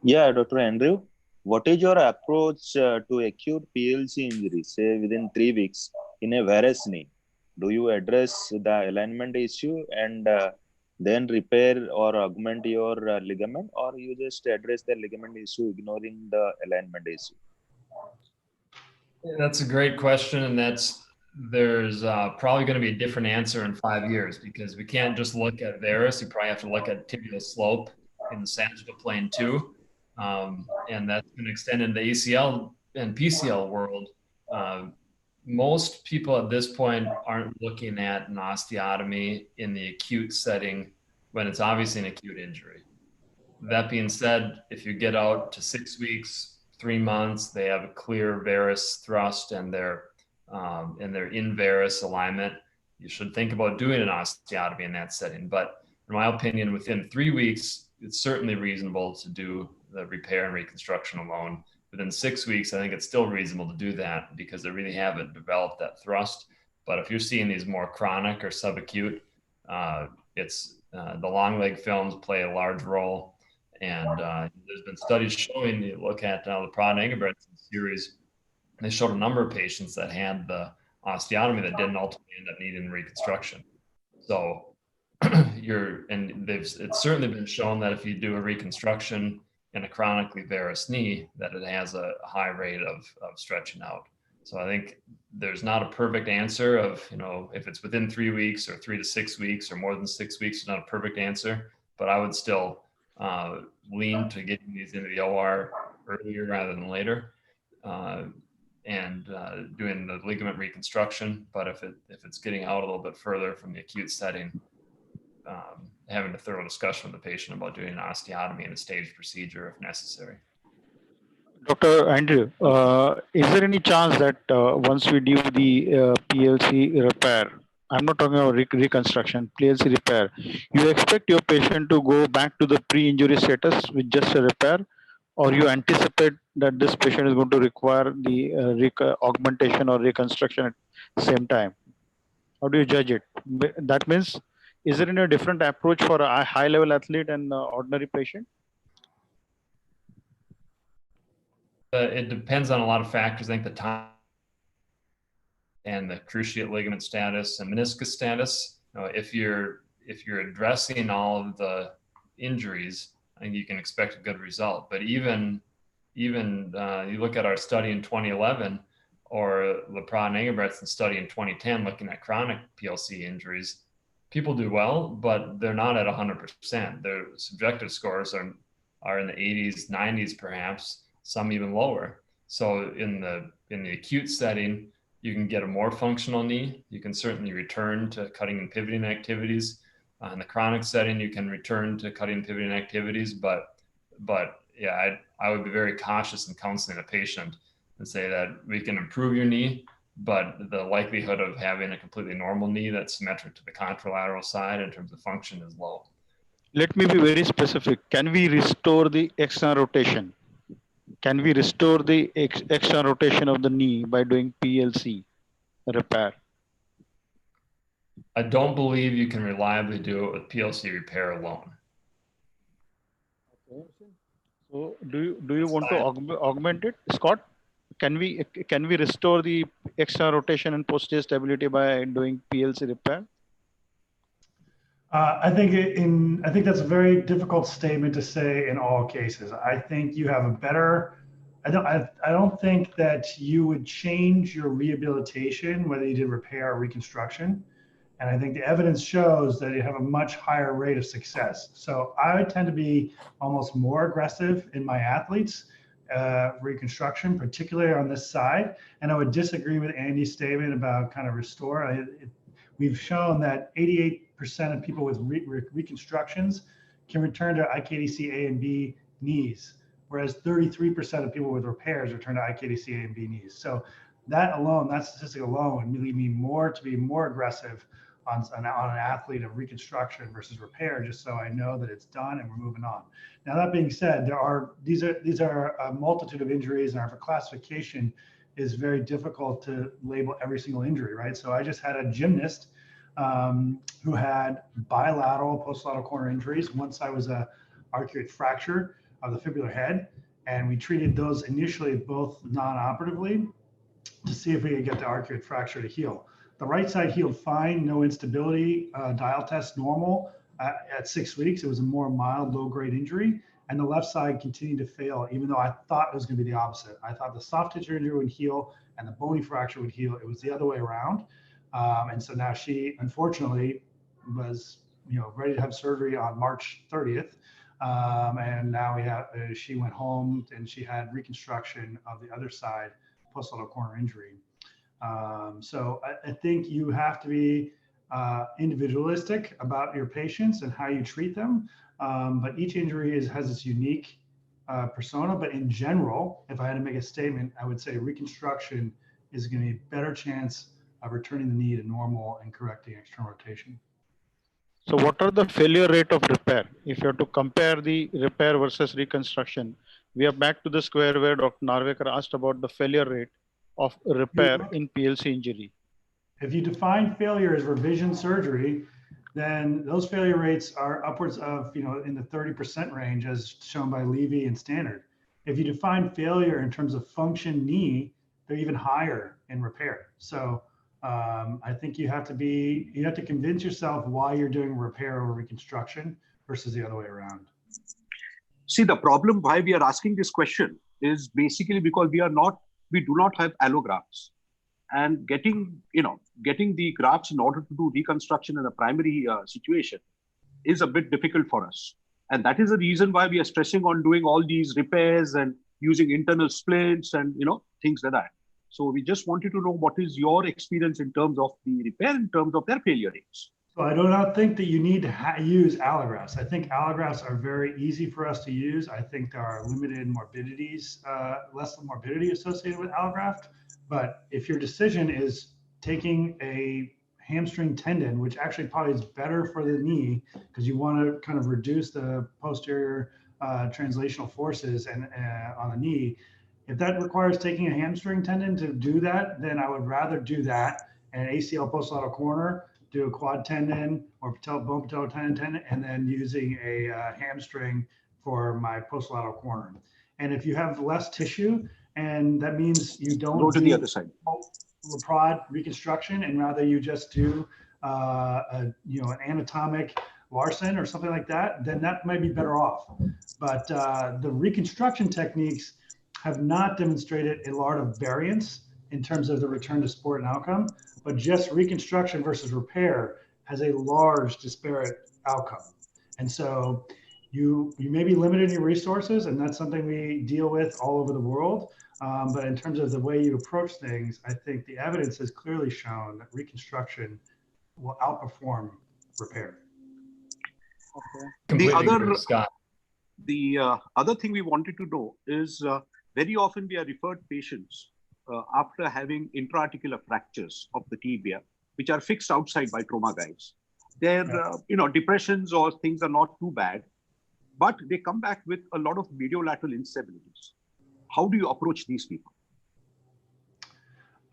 Yeah, Dr. Andrew, what is your approach to acute PLC injuries, say within 3 weeks in a varus knee? Do you address the alignment issue and then repair or augment your ligament, or you just address the ligament issue ignoring the alignment issue? That's a great question, and there's probably going to be a different answer in 5 years, because we can't just look at varus. You probably have to look at tibial slope in the sagittal plane too, and that's going to extend into the ACL and PCL world. Most people at this point aren't looking at an osteotomy in the acute setting when it's obviously an acute injury. That being said, if you get out to 6 weeks, 3 months, they have a clear varus thrust and they're in varus alignment, you should think about doing an osteotomy in that setting. But in my opinion, within 3 weeks, it's certainly reasonable to do the repair and reconstruction alone. Within 6 weeks, I think it's still reasonable to do that because they really haven't developed that thrust. But if you're seeing these more chronic or subacute, the long leg films play a large role. And there's been studies showing, you look at the Prada-Engelbrecht series, they showed a number of patients that had the osteotomy that didn't ultimately end up needing reconstruction. So it's certainly been shown that if you do a reconstruction in a chronically varus knee, that it has a high rate of stretching out. So I think there's not a perfect answer of, if it's within 3 weeks or 3 to 6 weeks or more than 6 weeks, it's not a perfect answer, but I would still lean to getting these into the OR earlier rather than later, and doing the ligament reconstruction. But if it's getting out a little bit further from the acute setting, having a thorough discussion with the patient about doing an osteotomy and a staged procedure if necessary. Dr. Andrew, is there any chance that once we do the PLC repair, I'm not talking about reconstruction, PLC repair, you expect your patient to go back to the pre-injury status with just a repair, or you anticipate that this patient is going to require the augmentation or reconstruction at the same time? How do you judge it? That means, is there any different approach for a high-level athlete and ordinary patient? It depends on a lot of factors. I think the time and the cruciate ligament status and meniscus status. If you're addressing all of the injuries, I think you can expect a good result. But even you look at our study in 2011 or LeProd and Engelbrecht's study in 2010, looking at chronic PLC injuries, people do well, but they're not at 100%. Their subjective scores are in the 80s, 90s, perhaps, some even lower. So in the acute setting, you can get a more functional knee. You can certainly return to cutting and pivoting activities. In the chronic setting, you can return to cutting and pivoting activities. But yeah, I would be very cautious in counseling a patient and say that we can improve your knee, but the likelihood of having a completely normal knee that's symmetric to the contralateral side in terms of function is low. Let me be very specific. Can we restore the external rotation? Can we restore the external rotation of the knee by doing PLC repair? I don't believe you can reliably do it with PLC repair alone. Okay. So do you want to augment it, Scott? can we restore the extra rotation and posterior stability by doing PLC repair? I think that's a very difficult statement to say in all cases. I think you have a better. I don't think that you would change your rehabilitation whether you did repair or reconstruction. And I think the evidence shows that you have a much higher rate of success. So I would tend to be almost more aggressive in my athletes, reconstruction, particularly on this side. And I would disagree with Andy's statement about kind of restore. We've shown that 88% of people with reconstructions can return to IKDC A and B knees, whereas 33% of people with repairs return to IKDC A and B knees. So that alone, that statistic alone would lead me to be more aggressive on an athlete of reconstruction versus repair, just so I know that it's done and we're moving on. Now, that being said, these are a multitude of injuries, and our classification is very difficult to label every single injury, right? So I just had a gymnast who had bilateral posterolateral corner injuries. One side was a arcuate fracture of the fibular head, and we treated those initially both non-operatively to see if we could get the arcuate fracture to heal. The right side healed fine, no instability, dial test normal. At 6 weeks, it was a more mild, low-grade injury, and the left side continued to fail, even though I thought it was going to be the opposite. I thought the soft tissue injury would heal and the bony fracture would heal. It was the other way around. And so now she, unfortunately, was ready to have surgery on March 30th. And now she went home and she had reconstruction of the other side, posterolateral corner injury. So I think you have to be individualistic about your patients and how you treat them. But each injury has its unique persona. But in general, if I had to make a statement, I would say reconstruction is going to be a better chance of returning the knee to normal and correcting external rotation. So what are the failure rate of repair? If you have to compare the repair versus reconstruction, we are back to the square where Dr. Narvekar asked about the failure rate of repair in PLC injury. If you define failure as revision surgery, then those failure rates are upwards of, in the 30% range as shown by Levy and Standard. If you define failure in terms of function knee, they're even higher in repair. So I think you have to convince yourself why you're doing repair or reconstruction versus the other way around. See, the problem why we are asking this question is basically because we do not have allografts, and getting the grafts in order to do reconstruction in a primary situation is a bit difficult for us. And that is the reason why we are stressing on doing all these repairs and using internal splints and things like that. So we just wanted to know what is your experience in terms of the repair, in terms of their failure rates. So I do not think that you need to use allografts. I think allografts are very easy for us to use. I think there are limited morbidities, less morbidity associated with allograft. But if your decision is taking a hamstring tendon, which actually probably is better for the knee because you want to kind of reduce the posterior translational forces on the knee, if that requires taking a hamstring tendon to do that, then I would rather do that and ACL posterolateral corner, do a quad tendon or bone patellar tendon, and then using a hamstring for my posterolateral corner. And if you have less tissue, and that means you don't go to the other side, prod reconstruction, and rather you just do an anatomic Larson or something like that, then that might be better off. But the reconstruction techniques have not demonstrated a lot of variance in terms of the return to sport and outcome, but just reconstruction versus repair has a large disparate outcome. And so you may be limited in your resources, and that's something we deal with all over the world. But in terms of the way you approach things, I think the evidence has clearly shown that reconstruction will outperform repair. Okay. The other thing we wanted to know is very often we are referred patients after having intra-articular fractures of the tibia, which are fixed outside by trauma guides. Their depressions or things are not too bad, but they come back with a lot of mediolateral instabilities. How do you approach these people?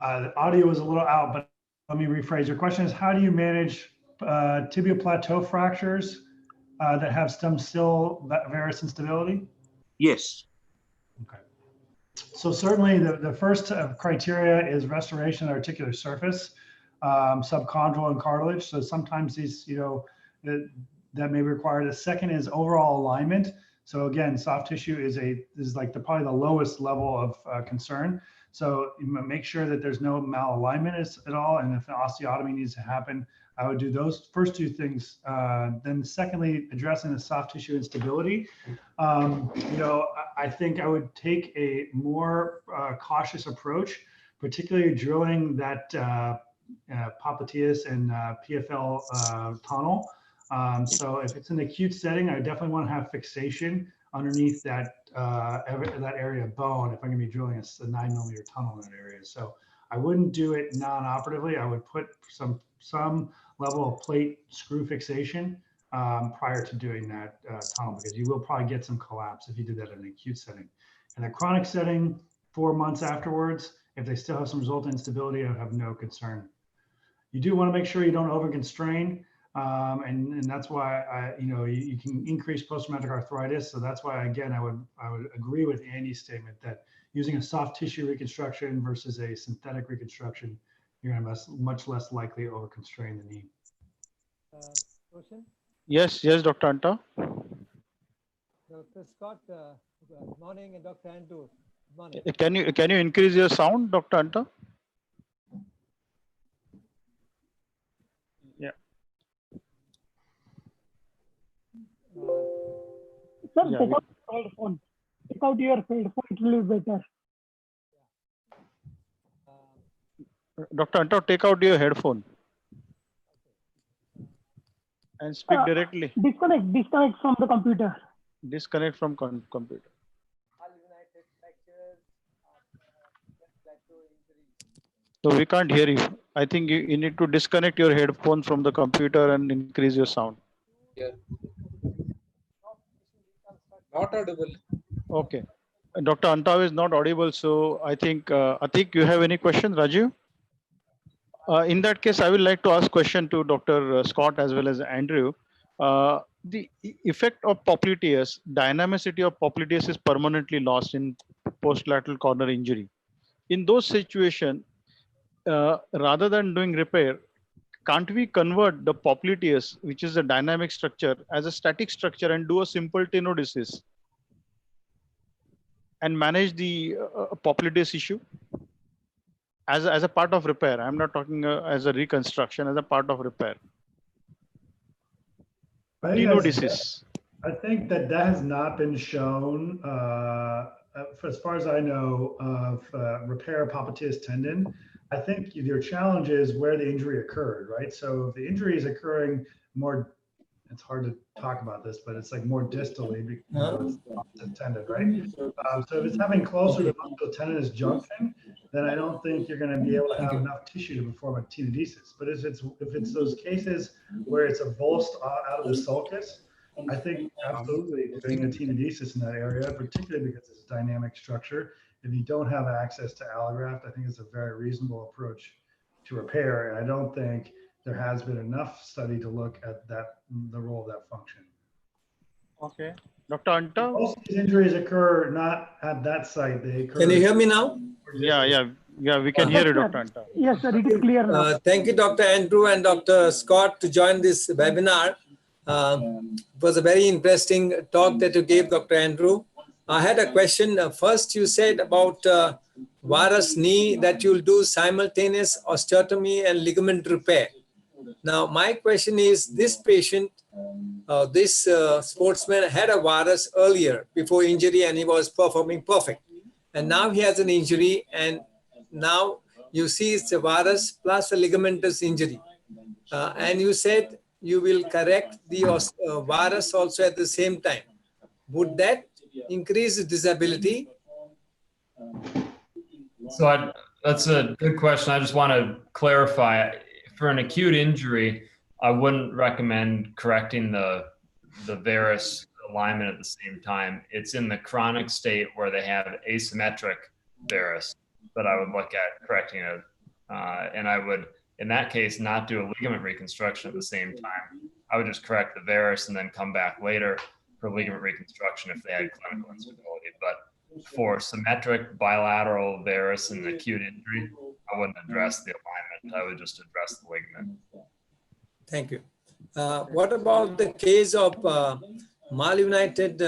The audio is a little out, but let me rephrase. Your question is, how do you manage tibial plateau fractures that have some still varus instability? Yes. Okay. So certainly the first criteria is restoration of articular surface, subchondral and cartilage. So sometimes these, that may be required. The second is overall alignment. So again, soft tissue is like probably the lowest level of concern. So make sure that there's no malalignment at all. And if an osteotomy needs to happen, I would do those first two things. Then secondly, addressing the soft tissue instability. I think I would take a more cautious approach, particularly drilling that Popliteus and PFL tunnel. So if it's an acute setting, I definitely want to have fixation underneath that area of bone if I'm going to be drilling a 9mm tunnel in that area. So I wouldn't do it non-operatively. I would put some level of plate screw fixation prior to doing that tunnel, because you will probably get some collapse if you do that in an acute setting. In a chronic setting, 4 months afterwards, if they still have some resultant instability, I have no concern. You do want to make sure you don't over-constrain. And that's why you can increase post-traumatic arthritis. So that's why, again, I would agree with Andy's statement that using a soft tissue reconstruction versus a synthetic reconstruction, you're going to be much less likely to over-constrain the knee. Roshan? Yes, Dr. Antao. Dr. Scott, good morning, and Dr. Andrew, good morning. Can you increase your sound, Dr. Antao? Yeah. Sir, take out your headphone. Take out your headphone, it will be better. Dr. Antao, take out your headphone and speak directly. Disconnect from the computer. Disconnect from computer. So we can't hear you. I think you need to disconnect your headphone from the computer and increase your sound. Yeah. Not audible. Okay. Dr. Antao is not audible. So I think, you have any questions, Rajiv? In that case, I would like to ask question to Dr. Scott as well as Andrew. The effect of Popliteus, dynamicity of Popliteus is permanently lost in posterolateral corner injury. In those situations, rather than doing repair, can't we convert the Popliteus, which is a dynamic structure, as a static structure and do a simple tenodesis and manage the Popliteus issue as a part of repair? I'm not talking as a reconstruction, as a part of repair. Tenodesis. I think that has not been shown, as far as I know, of repair of Popliteus tendon. I think your challenge is where the injury occurred, right? So if the injury is occurring more, it's hard to talk about this, but it's like more distally because it's tendon, right? So if it's having closer to musculotendinous junction, then I don't think you're going to be able to have enough tissue to perform a tenodesis. But if it's those cases where it's a bulge out of the sulcus, I think absolutely doing a tenodesis in that area, particularly because it's a dynamic structure. If you don't have access to allograft, I think it's a very reasonable approach to repair. And I don't think there has been enough study to look at the role of that function. Okay. Dr. Antao? Most of these injuries occur not at that site. They occur. Can you hear me now? Yeah, we can hear you, Dr. Antao. Yes, sir, it is clear now. Thank you, Dr. Andrew and Dr. Scott, to join this webinar. It was a very interesting talk that you gave, Dr. Andrew. I had a question. First, you said about varus knee that you'll do simultaneous osteotomy and ligament repair. Now, my question is, this patient, this sportsman had a varus earlier before injury and he was performing perfect. And now he has an injury and now you see it's a varus plus a ligamentous injury. And you said you will correct the varus also at the same time. Would that increase disability? So that's a good question. I just want to clarify. For an acute injury, I wouldn't recommend correcting the varus alignment at the same time. It's in the chronic state where they have asymmetric varus that I would look at correcting it. And I would, in that case, not do a ligament reconstruction at the same time. I would just correct the varus and then come back later for ligament reconstruction if they had clinical instability. But for symmetric bilateral varus and acute injury, I wouldn't address the alignment. I would just address the ligament. Thank you. What about the case of malunited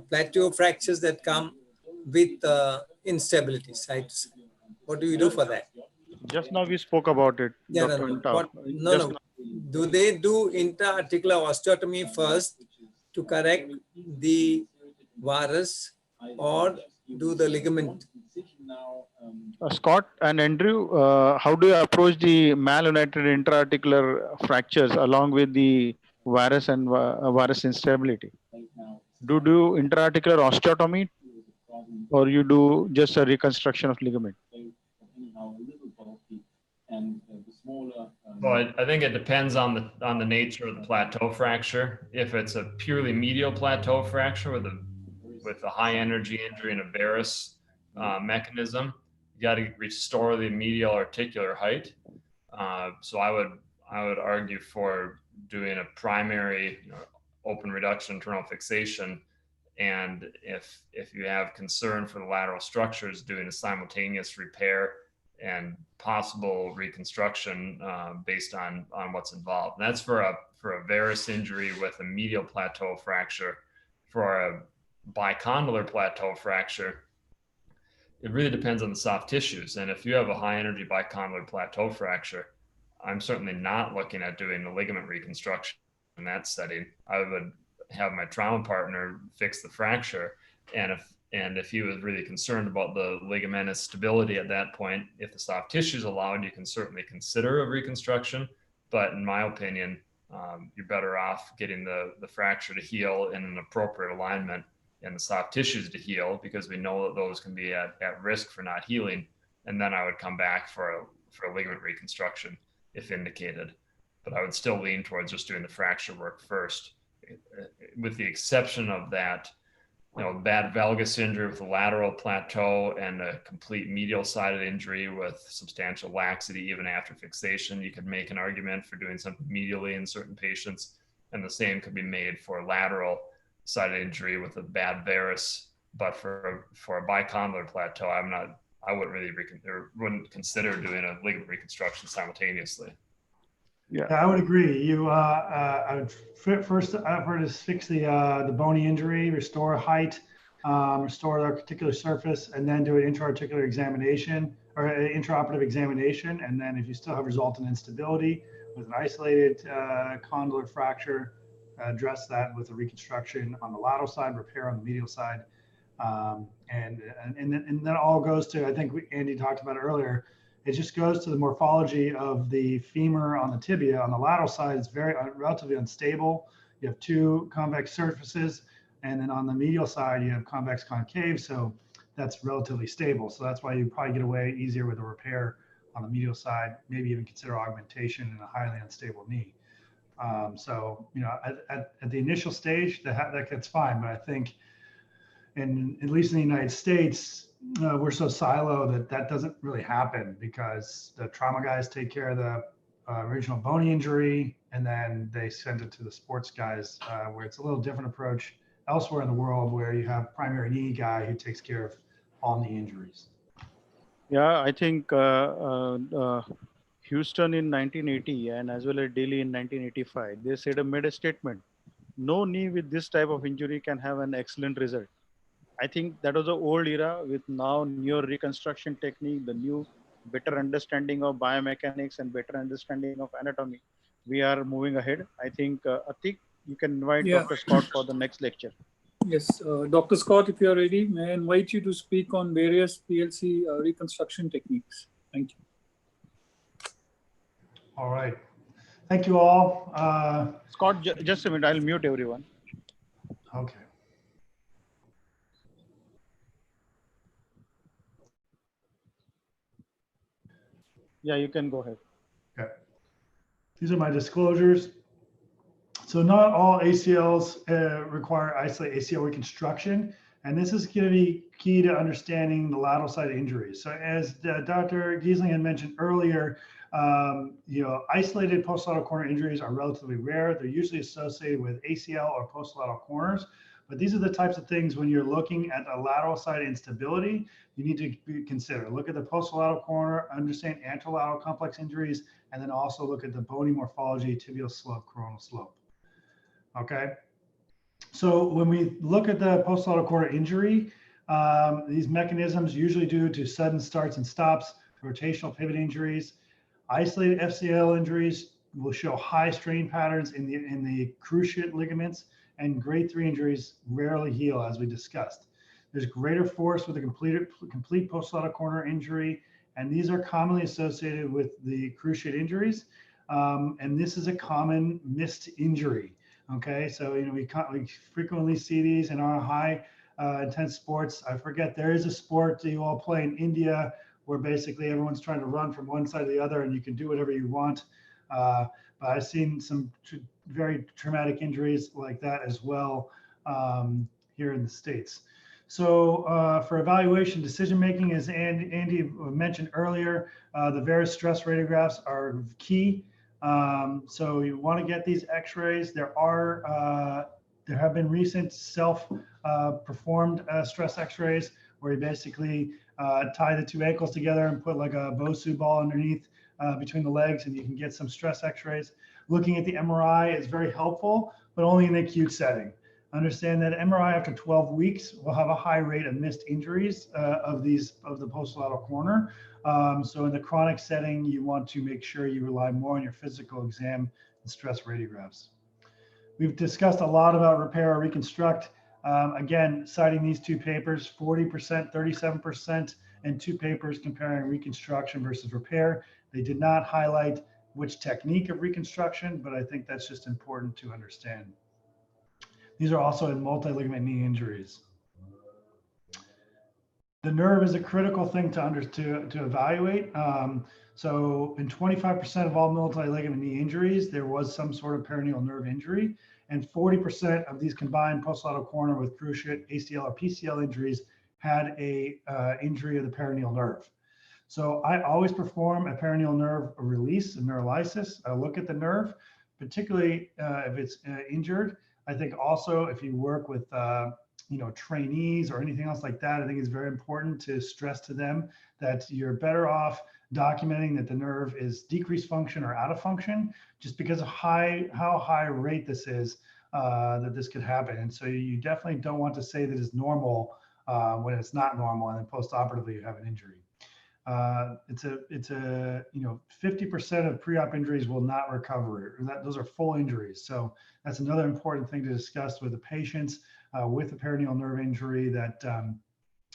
plateau fractures that come with instability sites? What do you do for that? Just now we spoke about it, Yeah, Dr. Antao. no. Do they do intra-articular osteotomy first to correct the varus, or do the ligament? Scott and Andrew, how do you approach the malunited intra-articular fractures along with the varus and varus instability? Do you do intra-articular osteotomy, or you do just a reconstruction of ligament? Well, I think it depends on the nature of the plateau fracture. If it's a purely medial plateau fracture with a high energy injury and a varus mechanism, you got to restore the medial articular height. So I would argue for doing a primary open reduction internal fixation, and if you have concern for the lateral structures, doing a simultaneous repair and possible reconstruction based on what's involved. And that's for a varus injury with a medial plateau fracture. For a bicondylar plateau fracture, it really depends on the soft tissues. And if you have a high energy bicondylar plateau fracture, I'm certainly not looking at doing the ligament reconstruction in that setting. I would have my trauma partner fix the fracture. And if he was really concerned about the ligamentous stability at that point, if the soft tissue is allowed, you can certainly consider a reconstruction. But in my opinion, you're better off getting the fracture to heal in an appropriate alignment and the soft tissues to heal, because we know that those can be at risk for not healing. And then I would come back for a ligament reconstruction if indicated. But I would still lean towards just doing the fracture work first, with the exception of that bad valgus injury with a lateral plateau and a complete medial sided injury with substantial laxity even after fixation. You could make an argument for doing something medially in certain patients, and the same could be made for lateral sided injury with a bad varus. But for a bicondylar plateau, I wouldn't consider doing a ligament reconstruction simultaneously. Yeah, I would agree. I would first effort is fix the bony injury, restore height, restore the articular surface, and then do an intra-articular examination or an intraoperative examination. And then if you still have resultant instability with an isolated condylar fracture, address that with a reconstruction on the lateral side, repair on the medial side. And that all goes to, I think Andy talked about it earlier, it just goes to the morphology of the femur on the tibia. On the lateral side, it's relatively unstable. You have two convex surfaces, and then on the medial side, you have convex concave. So that's relatively stable. So that's why you probably get away easier with a repair on the medial side, maybe even consider augmentation in a highly unstable knee. So, at the initial stage, that gets fine. But I think, at least in the United States, we're so siloed that doesn't really happen, because the trauma guys take care of the original bony injury, and then they send it to the sports guys, where it's a little different approach elsewhere in the world, where you have primary knee guy who takes care of all knee injuries. Yeah, I think Houston in 1980 and as well as Delhi in 1985, they made a statement: no knee with this type of injury can have an excellent result. I think that was the old era. With now newer reconstruction technique, the new better understanding of biomechanics and better understanding of anatomy, we are moving ahead. I think, Atik, you can invite Dr. Scott for the next lecture. Yes, Dr. Scott, if you are ready, may I invite you to speak on various PLC reconstruction techniques. Thank you. All right. Thank you all. Scott, just a minute, I'll mute everyone. Okay. Yeah, you can go ahead. Okay. These are my disclosures. So not all ACLs require isolated ACL reconstruction, and this is going to be key to understanding the lateral side injuries. So as Dr. Giesling had mentioned earlier, isolated posterolateral corner injuries are relatively rare. They're usually associated with ACL or posterolateral corners, But these are the types of things when you're looking at the lateral side instability, you need to consider. Look at the posterolateral corner, understand anterolateral complex injuries, and then also look at the bony morphology, tibial slope, coronal slope. Okay. So when we look at the posterolateral corner injury, these mechanisms usually due to sudden starts and stops, rotational pivot injuries, isolated FCL injuries will show high strain patterns in the cruciate ligaments, and grade 3 injuries rarely heal, as we discussed. There's greater force with a complete posterolateral corner injury, and these are commonly associated with the cruciate injuries. And this is a common missed injury. Okay, so we frequently see these in our high intense sports. I forget, there is a sport that you all play in India where basically everyone's trying to run from one side to the other and you can do whatever you want. But I've seen some very traumatic injuries like that as well here in the States. So for evaluation decision-making, as Andy mentioned earlier, the various stress radiographs are key. So you want to get these x-rays. There have been recent self-performed stress x-rays where you basically tie the two ankles together and put like a Bosu ball underneath between the legs, and you can get some stress x-rays. Looking at the MRI is very helpful, but only in the acute setting. Understand that MRI after 12 weeks will have a high rate of missed injuries of the posterolateral corner. So in the chronic setting, you want to make sure you rely more on your physical exam and stress radiographs. We've discussed a lot about repair or reconstruct. Again, citing these two papers, 40%, 37%, and two papers comparing reconstruction versus repair. They did not highlight which technique of reconstruction, but I think that's just important to understand. These are also in multi-ligament knee injuries. The nerve is a critical thing to evaluate. So in 25% of all multi-ligament knee injuries, there was some sort of peroneal nerve injury, and 40% of these combined posterolateral corner with cruciate ACL or PCL injuries had a injury of the peroneal nerve. So I always perform a peroneal nerve release, a neurolysis. I look at the nerve, particularly if it's injured. I think also if you work with trainees or anything else like that, I think it's very important to stress to them that you're better off documenting that the nerve is decreased function or out of function, just because of how high rate this is, that this could happen. And so you definitely don't want to say that it's normal when it's not normal, and then post-operatively you have an injury. It's a 50% of pre-op injuries will not recover. Those are full injuries. So that's another important thing to discuss with the patients with a peroneal nerve injury, that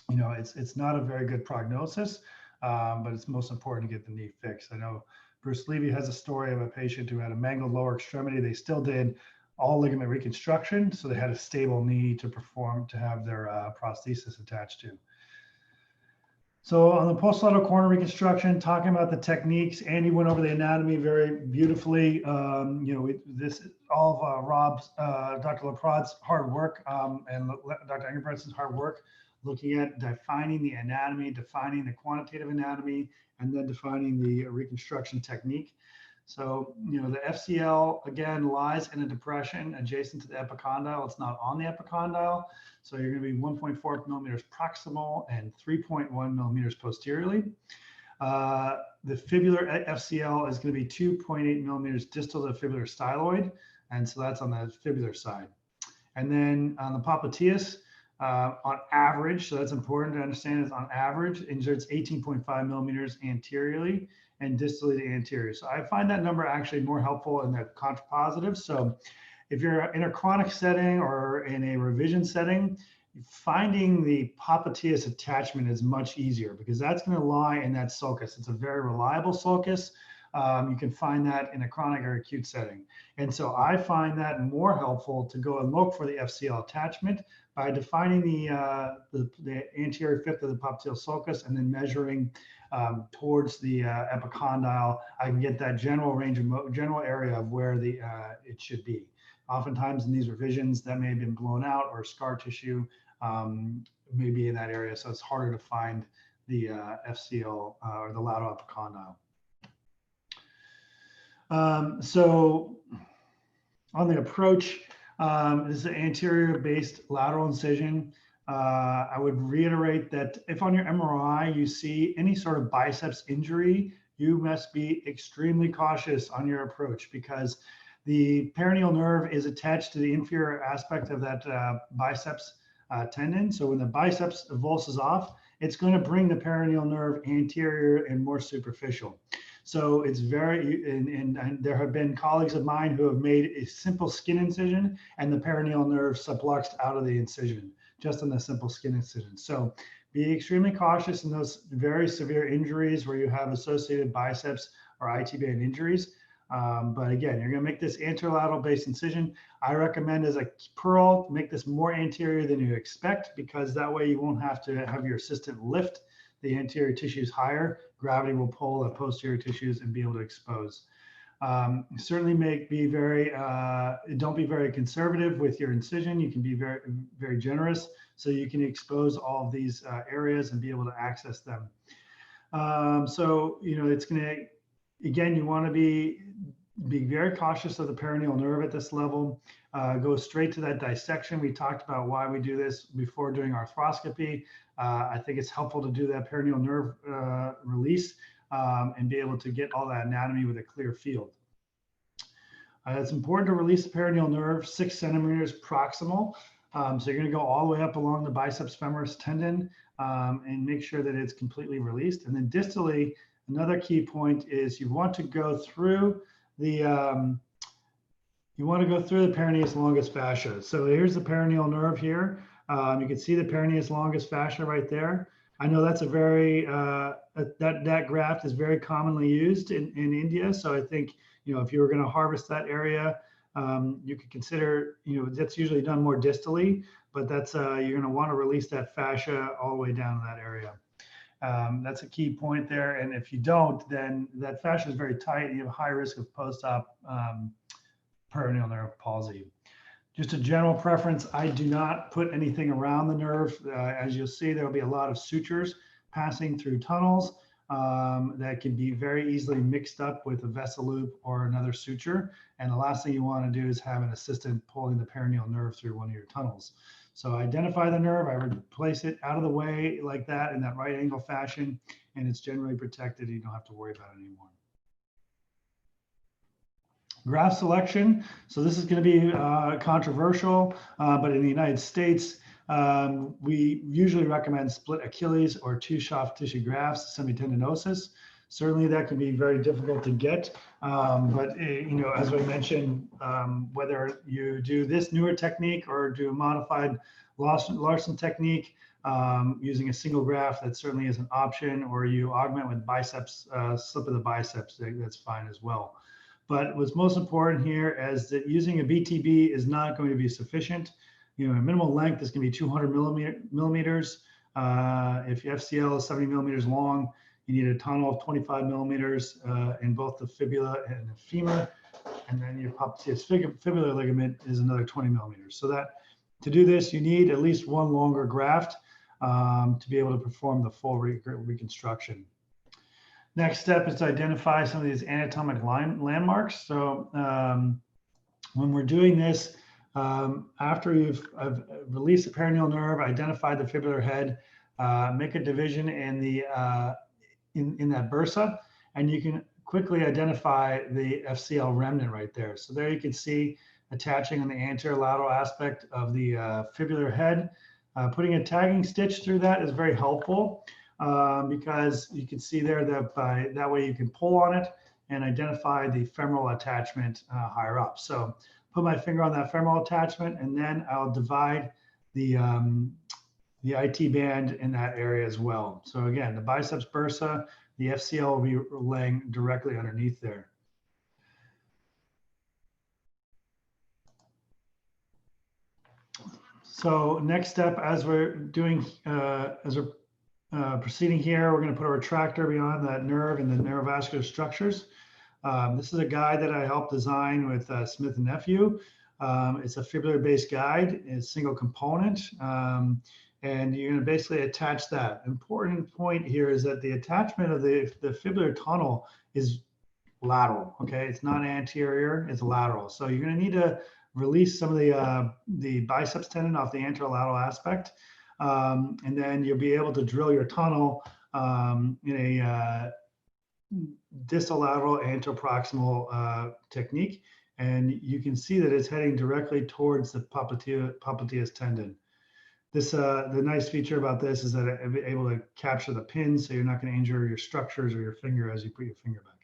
it's not a very good prognosis, but it's most important to get the knee fixed. I know Bruce Levy has a story of a patient who had a mangled lower extremity. They still did all ligament reconstruction, so they had a stable knee to have their prosthesis attached to. So on the posterolateral corner reconstruction, talking about the techniques, Andy went over the anatomy very beautifully. This all of Dr. LaPrad's hard work and Dr. Engelbrect's hard work, looking at defining the anatomy, defining the quantitative anatomy, and then defining the reconstruction technique. So, the FCL, again, lies in a depression adjacent to the epicondyle. It's not on the epicondyle. So you're going to be 1.4 millimeters proximal and 3.1 millimeters posteriorly. The fibular FCL is going to be 2.8 millimeters distal to the fibular styloid. And so that's on the fibular side. And then on the popliteus, on average, so that's important to understand, is on average, inserts 18.5 millimeters anteriorly and distally to anterior. So I find that number actually more helpful in the contrapositive. So if you're in a chronic setting or in a revision setting, finding the popliteus attachment is much easier because that's going to lie in that sulcus. It's a very reliable sulcus. You can find that in a chronic or acute setting. And so I find that more helpful to go and look for the FCL attachment by defining the anterior fifth of the popliteal sulcus and then measuring towards the epicondyle. I can get that general range of general area of where it should be. Oftentimes in these revisions, that may have been blown out, or scar tissue may be in that area, so it's harder to find the FCL or the lateral epicondyle. So on the approach, This is an anterior-based lateral incision. I would reiterate that if on your MRI you see any sort of biceps injury, you must be extremely cautious on your approach, because the peroneal nerve is attached to the inferior aspect of that biceps tendon. So when the biceps avulses off, it's going to bring the peroneal nerve anterior and more superficial. So it's very, and there have been colleagues of mine who have made a simple skin incision and the peroneal nerve subluxed out of the incision, just on the simple skin incision. So be extremely cautious in those very severe injuries where you have associated biceps or IT band injuries. But again, you're going to make this anterolateral based incision. I recommend as a pearl, make this more anterior than you expect, because that way you won't have to have your assistant lift the anterior tissues higher. Gravity will pull the posterior tissues and be able to expose. Certainly don't be very conservative with your incision. You can be very, very generous, so you can expose all of these areas and be able to access them. So, you know, it's going to, again, you want to be very cautious of the peroneal nerve at this level. Go straight to that dissection. We talked about why we do this before doing arthroscopy. I think it's helpful to do that peroneal nerve release and be able to get all that anatomy with a clear field. It's important to release the peroneal nerve 6 centimeters proximal. So you're going to go all the way up along the biceps femoris tendon and make sure that it's completely released. And then distally, another key point is you want to go through the peroneus longus fascia. So here's the peroneal nerve here. You can see the peroneus longus fascia right there. I know that's a very that graft is very commonly used in India. So I think, you know, if you were going to harvest that area, you could consider, you know, that's usually done more distally, but that's you're going to want to release that fascia all the way down to that area. That's a key point there. And if you don't, then that fascia is very tight. You have a high risk of post-op peroneal nerve palsy. Just a general preference, I do not put anything around the nerve. As you'll see, there will be a lot of sutures passing through tunnels that can be very easily mixed up with a vessel loop or another suture. And the last thing you want to do is have an assistant pulling the peroneal nerve through one of your tunnels. So identify the nerve, I would place it out of the way like that in that right angle fashion, and it's generally protected. You don't have to worry about it anymore. Graft selection. So this is going to be controversial, but in the United States, we usually recommend split Achilles or 2 soft tissue grafts, semitendinosus. Certainly that can be very difficult to get, but you know, as I mentioned, whether you do this newer technique or do a modified Larson technique using a single graft, that certainly is an option, or you augment with biceps, slip of the biceps, that's fine as well. But what's most important here is that using a BTB is not going to be sufficient. You know, a minimal length is going to be 200 millimeters. If your FCL is 70 millimeters long, you need a tunnel of 25 millimeters in both the fibula and the femur, and then your popliteus fibular ligament is another 20 millimeters. So that to do this, you need at least one longer graft to be able to perform the full reconstruction. Next step is to identify some of these anatomic landmarks. So when we're doing this, after you've released the peroneal nerve, identified the fibular head, make a division in the in that bursa, and you can quickly identify the FCL remnant right there. So there you can see attaching on the anterolateral aspect of the fibular head. Putting a tagging stitch through that is very helpful because you can see there that that way you can pull on it and identify the femoral attachment higher up. So put my finger on that femoral attachment, and then I'll divide the IT band in that area as well. So again, the biceps bursa, the FCL will be laying directly underneath there. So next step, as we're doing, proceeding here, we're going to put a retractor beyond that nerve and the neurovascular structures. This is a guide that I helped design with Smith and Nephew. It's a fibular-based guide. It's single component. And you're going to basically attach that. Important point here is that the attachment of the fibular tunnel is lateral, okay? It's not anterior, it's lateral. So you're going to need to release some of the biceps tendon off the anterolateral aspect. And then you'll be able to drill your tunnel in a distolateral anteroproximal technique. And you can see that it's heading directly towards the popliteus tendon. This, the nice feature about this is that it's able to capture the pin, so you're not going to injure your structures or your finger as you put your finger back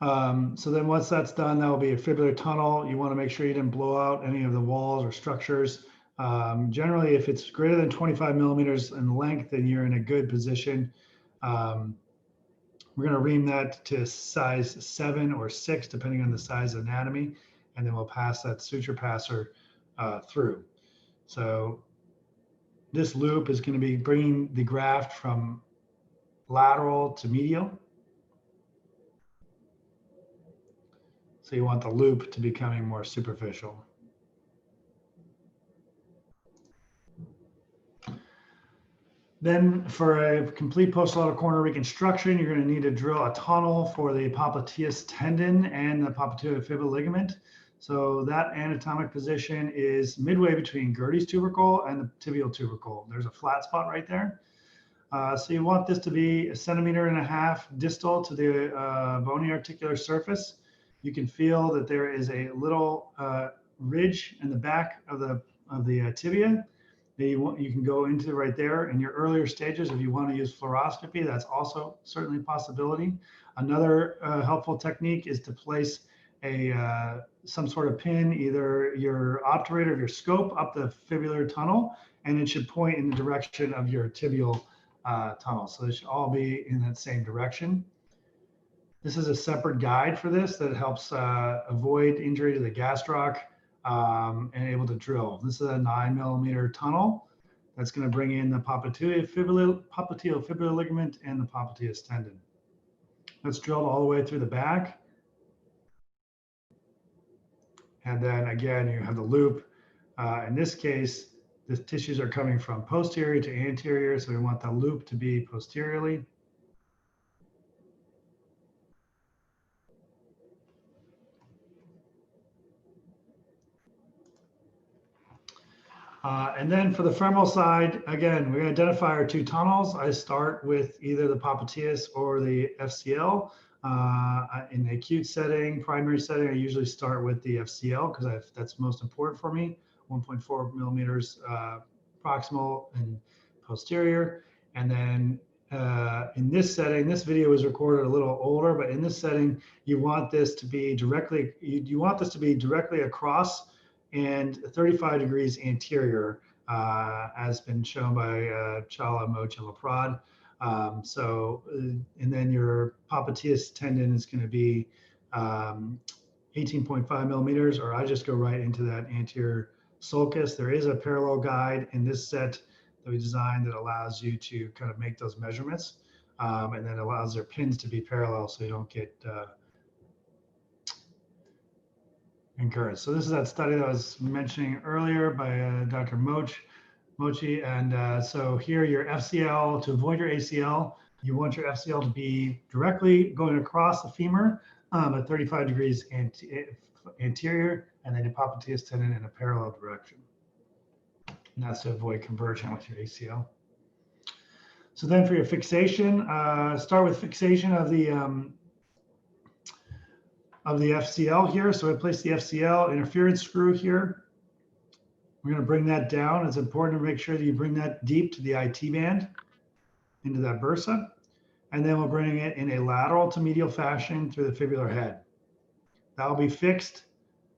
there. So then once that's done, that will be a fibular tunnel. You want to make sure you didn't blow out any of the walls or structures. Generally, if it's greater than 25 millimeters in length, then you're in a good position. We're going to ream that to size 7 or 6, depending on the size of anatomy, and then we'll pass that suture passer through. So this loop is going to be bringing the graft from lateral to medial. So you want the loop to becoming more superficial. Then for a complete posterolateral corner reconstruction, you're going to need to drill a tunnel for the popliteus tendon and the popliteofibular ligament. So that anatomic position is midway between Gerdy's tubercle and the tibial tubercle. There's a flat spot right there. So you want this to be 1.5 centimeters distal to the bony articular surface. You can feel that there is a little ridge in the back of the tibia. You can go into right there in your earlier stages. If you want to use fluoroscopy, that's also certainly a possibility. Another helpful technique is to place some sort of pin, either your obturator or your scope, up the fibular tunnel, and it should point in the direction of your tibial tunnel. So they should all be in that same direction. This is a separate guide for this that helps avoid injury to the gastroc. And able to drill. This is a 9 millimeter tunnel that's going to bring in the popliteofibular ligament and the popliteus tendon. That's drilled all the way through the back. And then again, you have the loop. In this case, the tissues are coming from posterior to anterior, so we want the loop to be posteriorly. And then for the femoral side, again, we're going to identify our 2 tunnels. I start with either the popliteus or the FCL. In the acute setting, primary setting, I usually start with the FCL because that's most important for me, 1.4 millimeters proximal and posterior. And then in this setting, this video was recorded a little older, but in this setting, you want this to be directly, you want this to be directly across and 35 degrees anterior, as been shown by Chawla, Moch, and Laprade. And then your popliteus tendon is going to be 18.5 millimeters, or I just go right into that anterior sulcus. There is a parallel guide in this set that we designed that allows you to kind of make those measurements, and then allows their pins to be parallel so you don't get incurred. So this is that study that I was mentioning earlier by Dr. Mochi. And so here your FCL, to avoid your ACL, you want your FCL to be directly going across the femur at 35 degrees anterior, and then your popliteus tendon in a parallel direction. And that's to avoid conversion with your ACL. So then for your fixation, start with fixation of the FCL here. So I place the FCL interference screw here. We're going to bring that down. It's important to make sure that you bring that deep to the IT band into that bursa. And then we'll bring it in a lateral to medial fashion through the fibular head. That will be fixed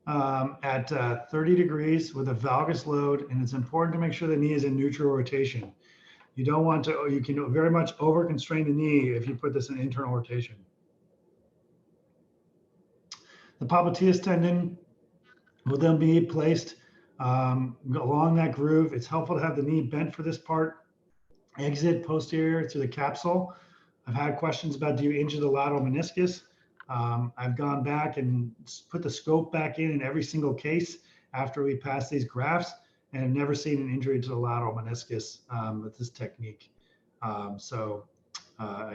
at 30 degrees with a valgus load. And it's important to make sure the knee is in neutral rotation. You don't want to, you can very much over constrain the knee if you put this in internal rotation. The popliteus tendon will then be placed along that groove. It's helpful to have the knee bent for this part. Exit posterior through the capsule. I've had questions about, do you injure the lateral meniscus? I've gone back and put the scope back in every single case after we pass these grafts, and I've never seen an injury to the lateral meniscus with this technique. I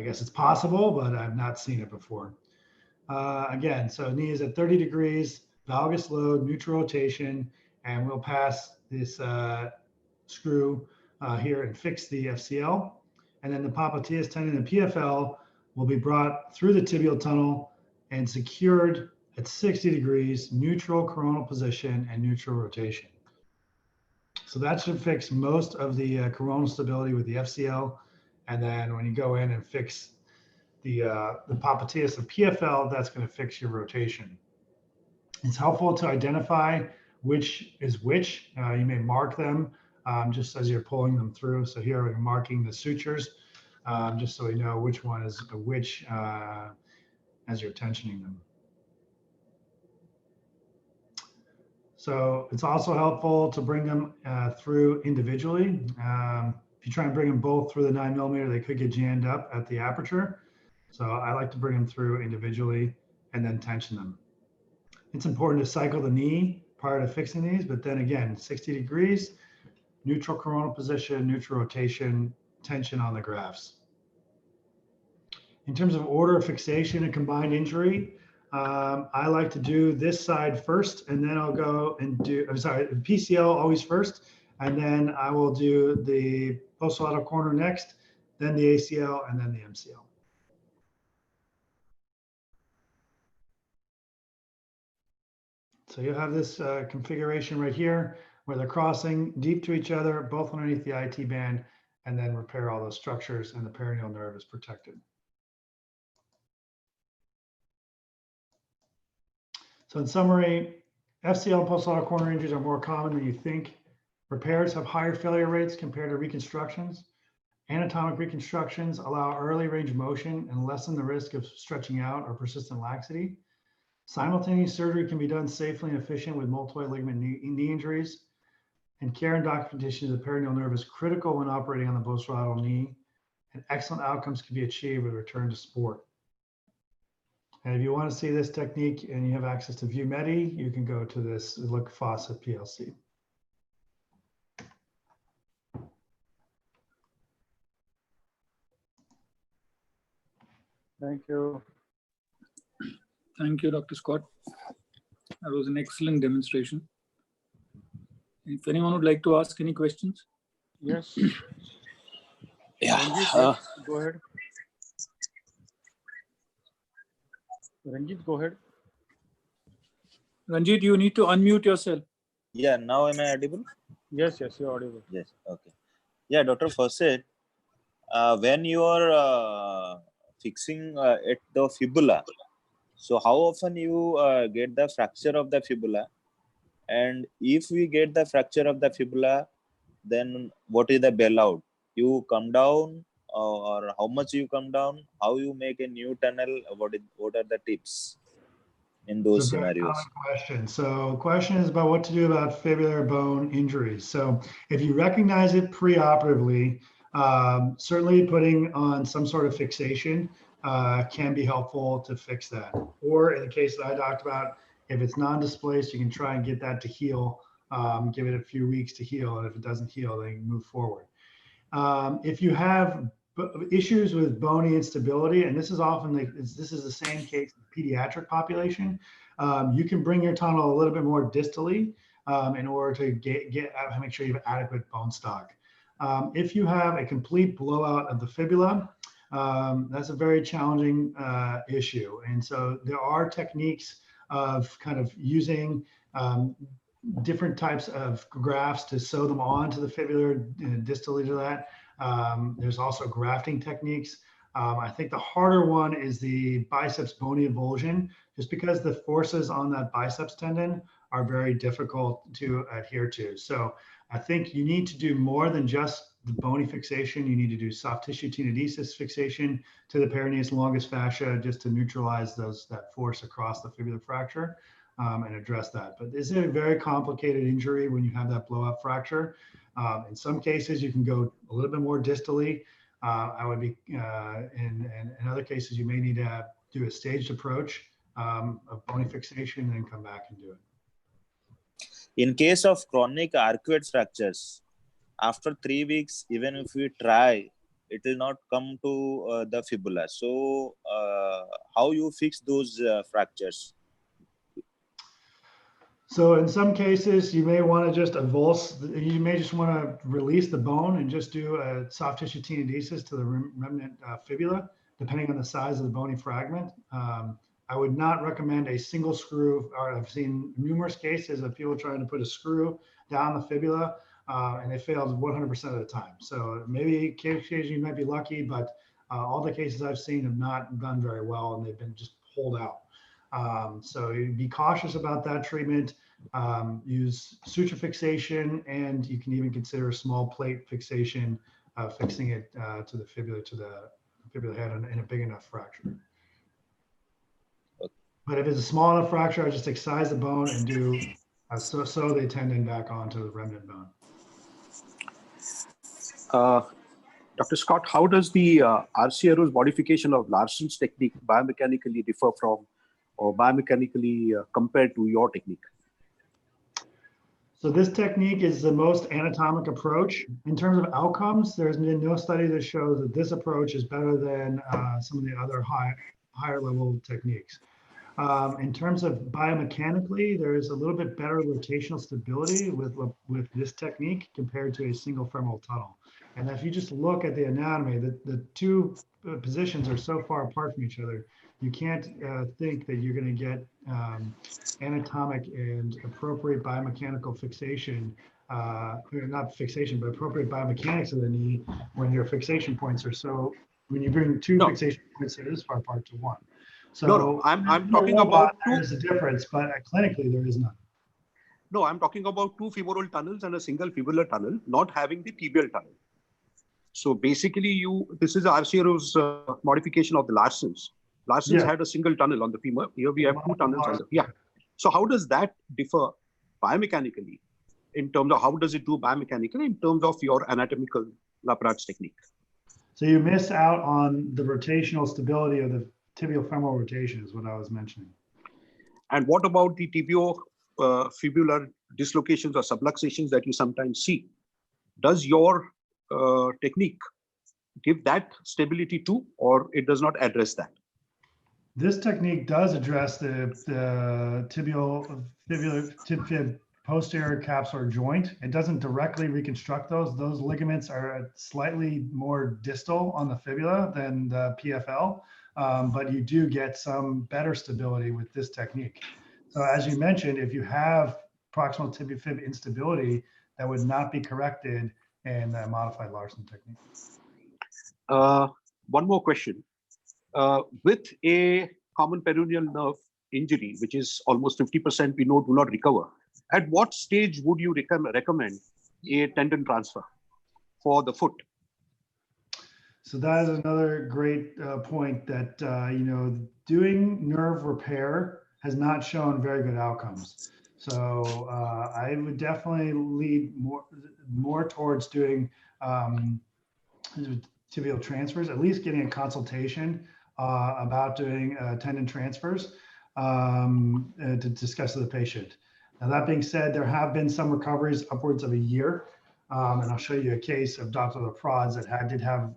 guess it's possible, but I've not seen it before. Again, so knee is at 30 degrees, valgus load, neutral rotation, and we'll pass this screw here and fix the FCL. And then the popliteus tendon and PFL will be brought through the tibial tunnel and secured at 60 degrees, neutral coronal position and neutral rotation. So that should fix most of the coronal stability with the FCL. And then when you go in and fix the popliteus and PFL, that's going to fix your rotation. It's helpful to identify which is which. You may mark them just as you're pulling them through. So here we're marking the sutures, just so we know which one is which as you're tensioning them. So it's also helpful to bring them through individually. If you try and bring them both through the 9mm, they could get jammed up at the aperture. So I like to bring them through individually and then tension them. It's important to cycle the knee prior to fixing these, but then again, 60 degrees, neutral coronal position, neutral rotation, tension on the grafts. In terms of order of fixation and combined injury, I like to do this side first, and then I'll go and do, I'm sorry, PCL always first, and then I will do the posterolateral corner next, then the ACL, and then the MCL. So you have this configuration right here where they're crossing deep to each other, both underneath the IT band, and then repair all those structures, and the perineal nerve is protected. So in summary, FCL and posterolateral corner injuries are more common than you think. Repairs have higher failure rates compared to reconstructions. Anatomic reconstructions allow early range of motion and lessen the risk of stretching out or persistent laxity. Simultaneous surgery can be done safely and efficient with multiple ligament knee injuries. And care and documentation of the perineal nerve is critical when operating on the posterolateral knee, and excellent outcomes can be achieved with return to sport. And if you want to see this technique and you have access to ViewMedi, you can go to this Look Faucet PLC. Thank you. Thank you, Dr. Scott. That was an excellent demonstration. If anyone would like to ask any questions. Yes. Yeah. Ranjit, go ahead. Ranjit, go ahead. Ranjit, you need to unmute yourself. Yeah, now am I audible? Yes, yes, you're audible. Yes, okay. Yeah, Dr. Fawcett, when you are fixing at the fibula, so how often you get the fracture of the fibula? And if we get the fracture of the fibula, then what is the bailout? You come down, or how much you come down? How you make a new tunnel? What are the tips in those scenarios? Question. So question is about what to do about fibular bone injuries. So if you recognize it preoperatively, certainly putting on some sort of fixation can be helpful to fix that. Or in the case that I talked about, if it's non-displaced, you can try and get that to heal, give it a few weeks to heal. And if it doesn't heal, then you can move forward. If you have issues with bony instability, and this is often this is the same case in the pediatric population, you can bring your tunnel a little bit more distally in order to make sure you have adequate bone stock. If you have a complete blowout of the fibula, that's a very challenging issue. And so there are techniques of kind of using different types of grafts to sew them onto the fibula distally to that. There's also grafting techniques. I think the harder one is the biceps bony avulsion, just because the forces on that biceps tendon are very difficult to adhere to. So I think you need to do more than just the bony fixation. You need to do soft tissue tenodesis fixation to the peroneus longus fascia just to neutralize that force across the fibular fracture and address that. But this is a very complicated injury when you have that blowout fracture. In some cases, you can go a little bit more distally. I would be, in other cases, you may need to do a staged approach of bony fixation and then come back and do it. In case of chronic arcuate fractures, after 3 weeks, even if we try, it will not come to the fibula. So how you fix those fractures? So in some cases, you may want to just avulse, you may just want to release the bone and just do a soft tissue tenodesis to the remnant fibula, depending on the size of the bony fragment. I would not recommend a single screw, or I've seen numerous cases of people trying to put a screw down the fibula, and they failed 100% of the time. So maybe occasionally you might be lucky, but all the cases I've seen have not done very well, and they've been just pulled out. So be cautious about that treatment. Use suture fixation, and you can even consider a small plate fixation, fixing it to the fibula head in a big enough fracture. But if it's a small enough fracture, I just excise the bone and do sew the tendon back onto the remnant bone. Dr. Scott, how does the RCRO's modification of Larson's technique biomechanically differ from, or biomechanically compared to your technique? So this technique is the most anatomic approach. In terms of outcomes, there's been no study that shows that this approach is better than some of the other higher level techniques. In terms of biomechanically, there's a little bit better rotational stability with this technique compared to a single femoral tunnel. And if you just look at the anatomy, the two positions are so far apart from each other, you can't think that you're going to get anatomic and appropriate biomechanical fixation, not fixation, but appropriate biomechanics of the knee when your fixation points are so, when you bring two fixation points that are this far apart to one. So I'm talking about there's a difference, but clinically there is none. No, I'm talking about two femoral tunnels and a single fibular tunnel, not having the tibial tunnel. So basically, this is RCRO's modification of the Larson's. Larson's had a single tunnel on the femur. Here we have two tunnels on the So how does that differ biomechanically in terms of how does it do biomechanically in terms of your anatomical Laprade technique? So you miss out on the rotational stability of the tibial femoral rotation is what I was mentioning. And what about the tibio-fibular dislocations or subluxations that you sometimes see? Does your technique give that stability too, or it does not address that? This technique does address the tibial tib-fib posterior capsular joint. It doesn't directly reconstruct those. Those ligaments are slightly more distal on the fibula than the PFL, but you do get some better stability with this technique. So as you mentioned, if you have proximal tibia-fib instability, that would not be corrected in the modified Larson technique. One more question. With a common peroneal nerve injury, which is almost 50% we know do not recover, at what stage would you recommend a tendon transfer for the foot? So that is another great point that, doing nerve repair has not shown very good outcomes. So I would definitely lead more towards doing tibial transfers, at least getting a consultation about doing tendon transfers to discuss with the patient. Now, that being said, there have been some recoveries upwards of a year. And I'll show you a case of Dr. Laprade that did have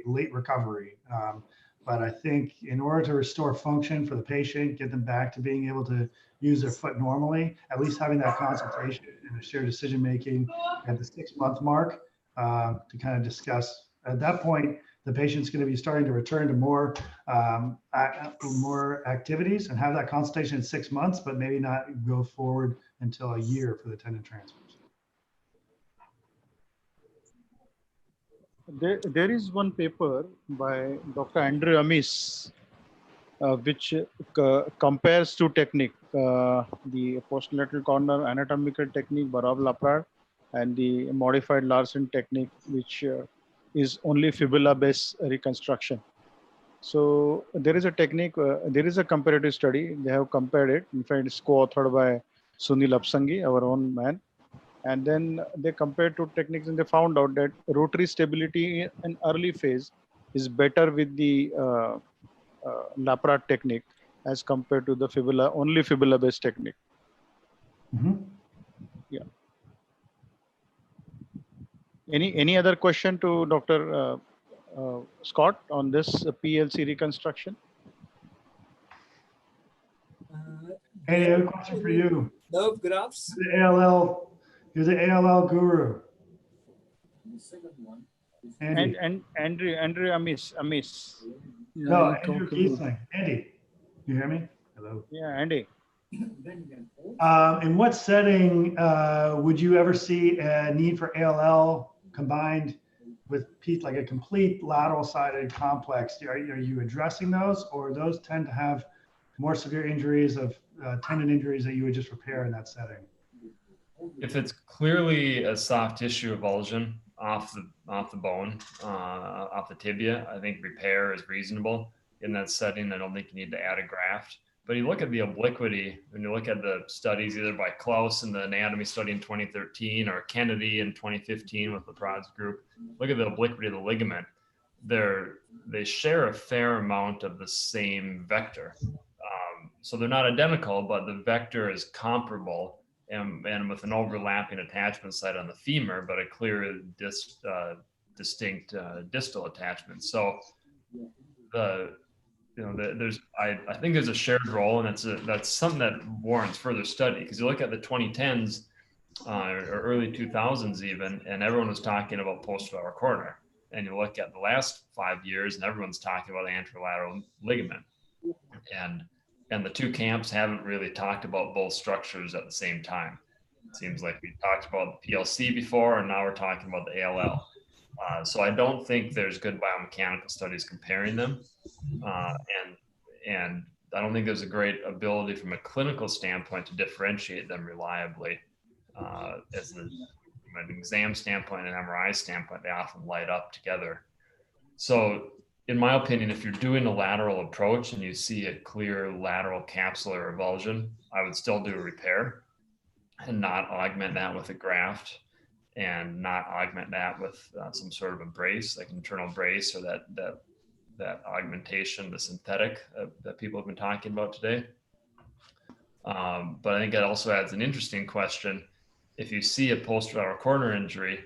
late recovery. But I think in order to restore function for the patient, get them back to being able to use their foot normally, at least having that consultation and a shared decision-making at the 6-month mark to kind of discuss. At that point, the patient's going to be starting to return to more activities and have that consultation in 6 months, but maybe not go forward until a year for the tendon transfers. There is one paper by Dr. Andrew Amis, which compares two technique, the posterolateral corner anatomical technique by Rob Laprade and the modified Larson technique, which is only fibula-based reconstruction. So there is a technique, there is a comparative study. They have compared it. In fact, it's co-authored by Sunil Apsangi, our own man. And then they compared two techniques and they found out that rotary stability in early phase is better with the Laprade technique as compared to the only fibula-based technique. Mm-hmm. Yeah. Any other question to Dr. Scott on this PLC reconstruction? Hey, I have a question for you. Nerve graphs? You're the ALL guru. Andy. And Andrew Amis. No, Andrew Kiesling. Andy, you hear me? Hello. Yeah, Andy. In what setting would you ever see a need for ALL combined with like a complete lateral sided complex? Are you addressing those, or those tend to have more severe injuries of tendon injuries that you would just repair in that setting? If it's clearly a soft tissue avulsion off the bone, off the tibia, I think repair is reasonable in that setting. I don't think you need to add a graft. But you look at the obliquity, when you look at the studies either by Klaus in the anatomy study in 2013 or Kennedy in 2015 with Leprad's group, look at the obliquity of the ligament. They share a fair amount of the same vector. So they're not identical, but the vector is comparable and with an overlapping attachment site on the femur, but a clear distinct distal attachment. So I think there's a shared role, and that's something that warrants further study, because you look at the 2010s or early 2000s even, and everyone was talking about posterolateral corner, and you look at the last 5 years, and everyone's talking about anterolateral ligament, and the two camps haven't really talked about both structures at the same time. It seems like we talked about the PLC before, and now we're talking about the ALL. So I don't think there's good biomechanical studies comparing them. And I don't think there's a great ability from a clinical standpoint to differentiate them reliably. From an exam standpoint and MRI standpoint, they often light up together. So in my opinion, if you're doing a lateral approach and you see a clear lateral capsular avulsion, I would still do a repair and not augment that with a graft, and not augment that with some sort of a brace, like internal brace, or that augmentation, the synthetic that people have been talking about today. But I think it also adds an interesting question. If you see a posterolateral corner injury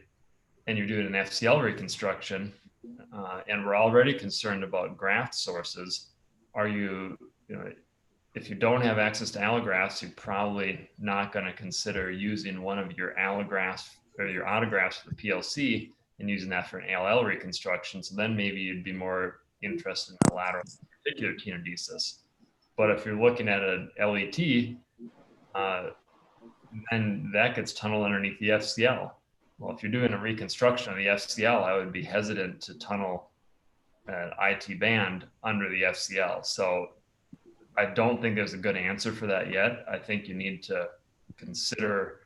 and you're doing an FCL reconstruction, and we're already concerned about graft sources, if you don't have access to allografts, you're probably not going to consider using one of your allografts or your autografts for the PLC and using that for an ALL reconstruction. So then maybe you'd be more interested in a lateral particular tenodesis. But if you're looking at an LET, then that gets tunneled underneath the FCL. Well, if you're doing a reconstruction of the FCL, I would be hesitant to tunnel an IT band under the FCL. So I don't think there's a good answer for that yet. I think you need to consider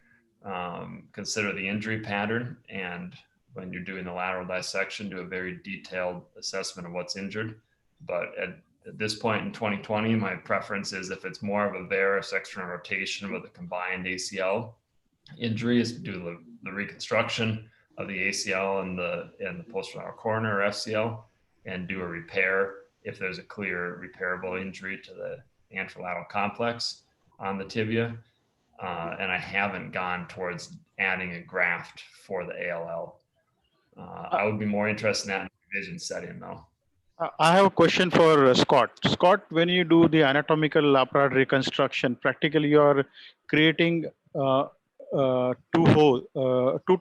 the injury pattern, and when you're doing the lateral dissection, do a very detailed assessment of what's injured. But at this point in 2020, my preference is, if it's more of a varus external rotation with a combined ACL injury, is to do the reconstruction of the ACL and the posterolateral corner or FCL, and do a repair if there's a clear repairable injury to the anterolateral complex on the tibia. And I haven't gone towards adding a graft for the ALL. I would be more interested in that in the revision setting, though. I have a question for Scott. Scott, when you do the anatomical Laprade reconstruction, practically you are creating two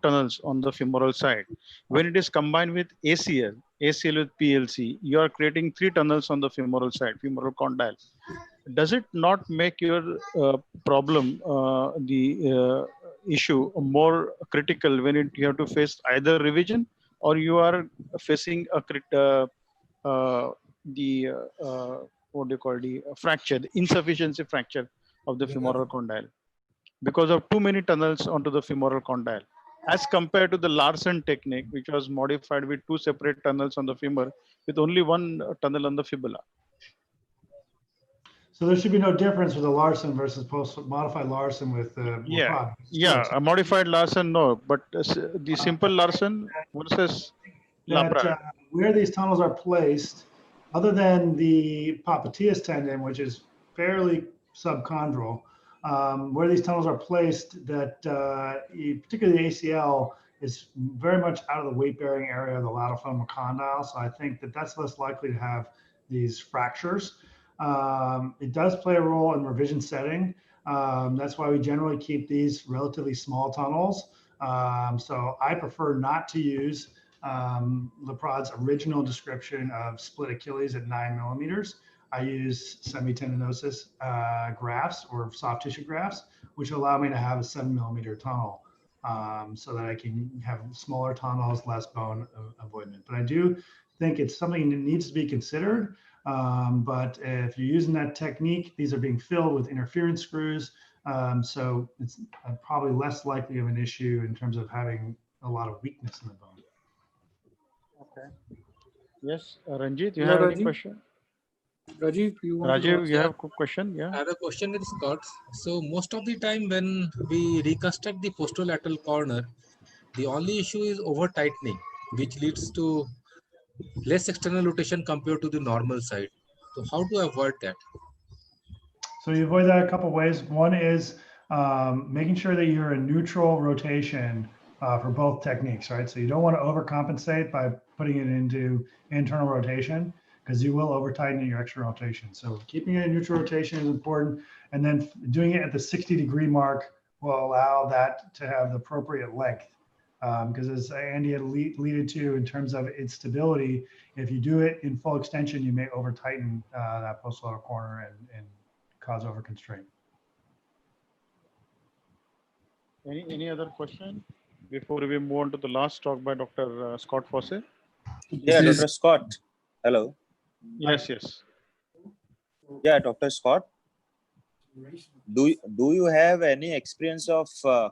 tunnels on the femoral side. When it is combined with ACL with PLC, you are creating 3 tunnels on the femoral side, femoral condyle. Does it not make your problem, the issue, more critical when you have to face either revision, or you are facing the fracture, the insufficiency fracture of the femoral condyle because of too many tunnels onto the femoral condyle, as compared to the Larsen technique, which was modified with 2 separate tunnels on the femur with only 1 tunnel on the fibula? So there should be no difference with the Larsen versus modified Larsen with a modified Larsen, no, but the simple Larsen versus Laprade. Where these tunnels are placed, other than the Popliteus tendon, which is fairly subchondral, where these tunnels are placed, that particularly the ACL is very much out of the weight-bearing area of the lateral femoral condyle. So I think that that's less likely to have these fractures. It does play a role in revision setting. That's why we generally keep these relatively small tunnels. So I prefer not to use Leprod's original description of split Achilles at 9 millimeters. I use semitendinosus grafts or soft tissue grafts, which allow me to have a 7 millimeter tunnel, so that I can have smaller tunnels, less bone avoidment. But I do think it's something that needs to be considered. But if you're using that technique, these are being filled with interference screws. So it's probably less likely of an issue in terms of having a lot of weakness in the bone. Okay. Yes, Ranjit, you have any question? Rajiv, you have a question? Yeah. I have a question with Scott. So most of the time when we reconstruct the posterolateral corner, the only issue is over tightening, which leads to less external rotation compared to the normal side. So how to avoid that? So you avoid that a couple of ways. One is making sure that you're in neutral rotation for both techniques, right? So you don't want to overcompensate by putting it into internal rotation, because you will over tighten in your external rotation. So keeping it in neutral rotation is important. And then doing it at the 60-degree mark will allow that to have the appropriate length. Because as Andy had alluded to in terms of its stability, if you do it in full extension, you may over tighten that posterolateral corner and cause over constraint. Any other question before we move on to the last talk by Dr. Scott Fossey? Yeah, Dr. Scott. Hello. Yes, yes. Yeah, Dr. Scott. Do you have any experience of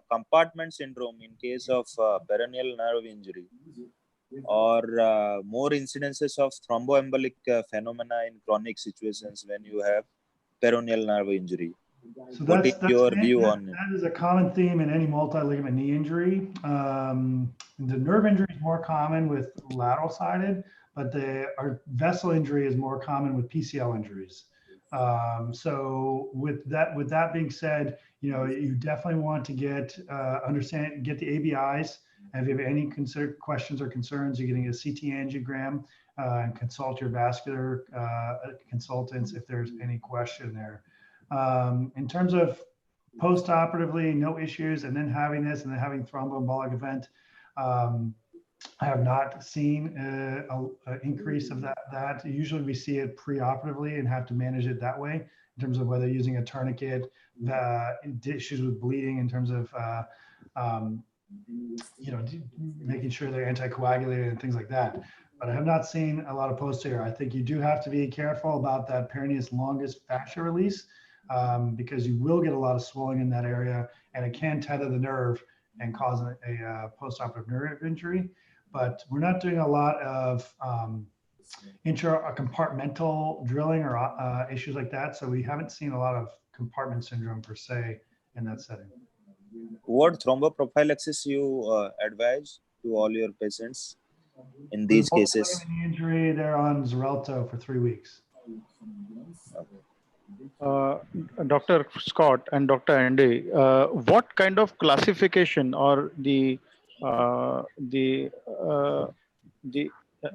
compartment syndrome in case of peroneal nerve injury, or more incidences of thromboembolic phenomena in chronic situations when you have peroneal nerve injury? So what is your view on it? That is a common theme in any multi-ligament knee injury. The nerve injury is more common with lateral sided, but our vessel injury is more common with PCL injuries. So with that being said, you definitely want to get the ABIs. And if you have any questions or concerns, you're getting a CT angiogram and consult your vascular consultants if there's any question there. In terms of post-operatively, no issues, and then having this and then having thromboembolic event, I have not seen an increase of that. Usually we see it pre-operatively and have to manage it that way in terms of whether using a tourniquet, issues with bleeding in terms of making sure they're anticoagulated and things like that. But I have not seen a lot of posterior. I think you do have to be careful about that peroneus longus fascia release, because you will get a lot of swelling in that area, and it can tether the nerve and cause a postoperative nerve injury. But we're not doing a lot of intra-compartmental drilling or issues like that. So we haven't seen a lot of compartment syndrome per se in that setting. What thromboprophylaxis you advise to all your patients in these cases? Injury, they're on Xarelto for 3 weeks. Dr. Scott and Dr. Andy, what kind of classification or the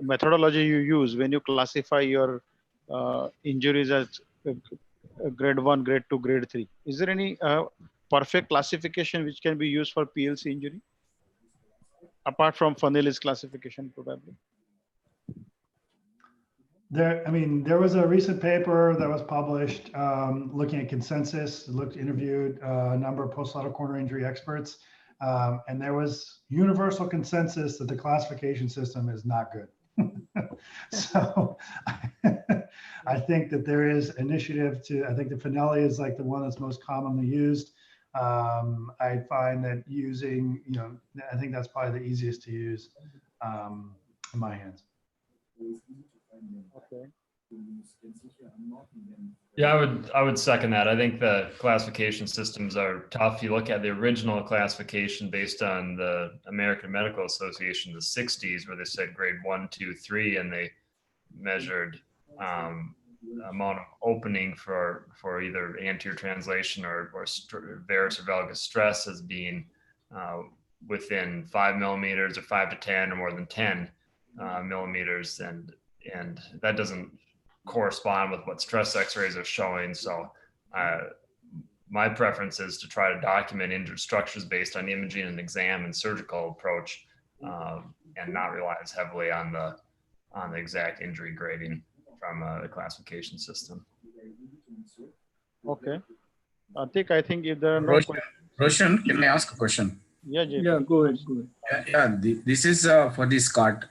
methodology you use when you classify your injuries as grade 1, grade 2, grade 3? Is there any perfect classification which can be used for PLC injury, apart from Panelists classification probably? There was a recent paper that was published looking at consensus, interviewed a number of post-lateral corner injury experts, and there was universal consensus that the classification system is not good. So I think that there is initiative I think the Finelli is like the one that's most commonly used. I find that using, I think that's probably the easiest to use in my hands. Okay. Yeah, I would second that. I think the classification systems are tough. You look at the original classification based on the American Medical Association, the 60s, where they said grade 1, 2, 3, and they measured amount of opening for either anterior translation or varus or valgus stress as being within 5 millimeters or 5 to 10 or more than 10 millimeters, and that doesn't correspond with what stress x-rays are showing. So my preference is to try to document injured structures based on imaging and exam and surgical approach, and not rely as heavily on the exact injury grading from the classification system. Okay. I think if there are no questions. Roshan, can I ask a question? Yeah, Jay. Yeah, go ahead. This is for the Scott.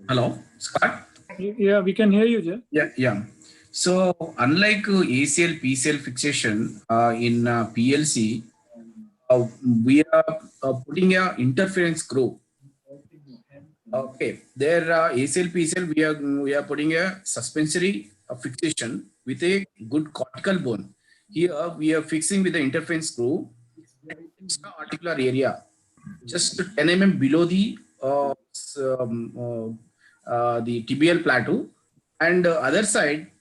Hello, Scott? Yeah, we can hear you, Jay. Yeah. So unlike ACL, PCL fixation in PLC, we are putting an interference screw. Okay, there ACL, PCL, we are putting a suspensory fixation with a good cortical bone. Here we are fixing with the interference screw articular area, just 10 mm below the tibial plateau, and other side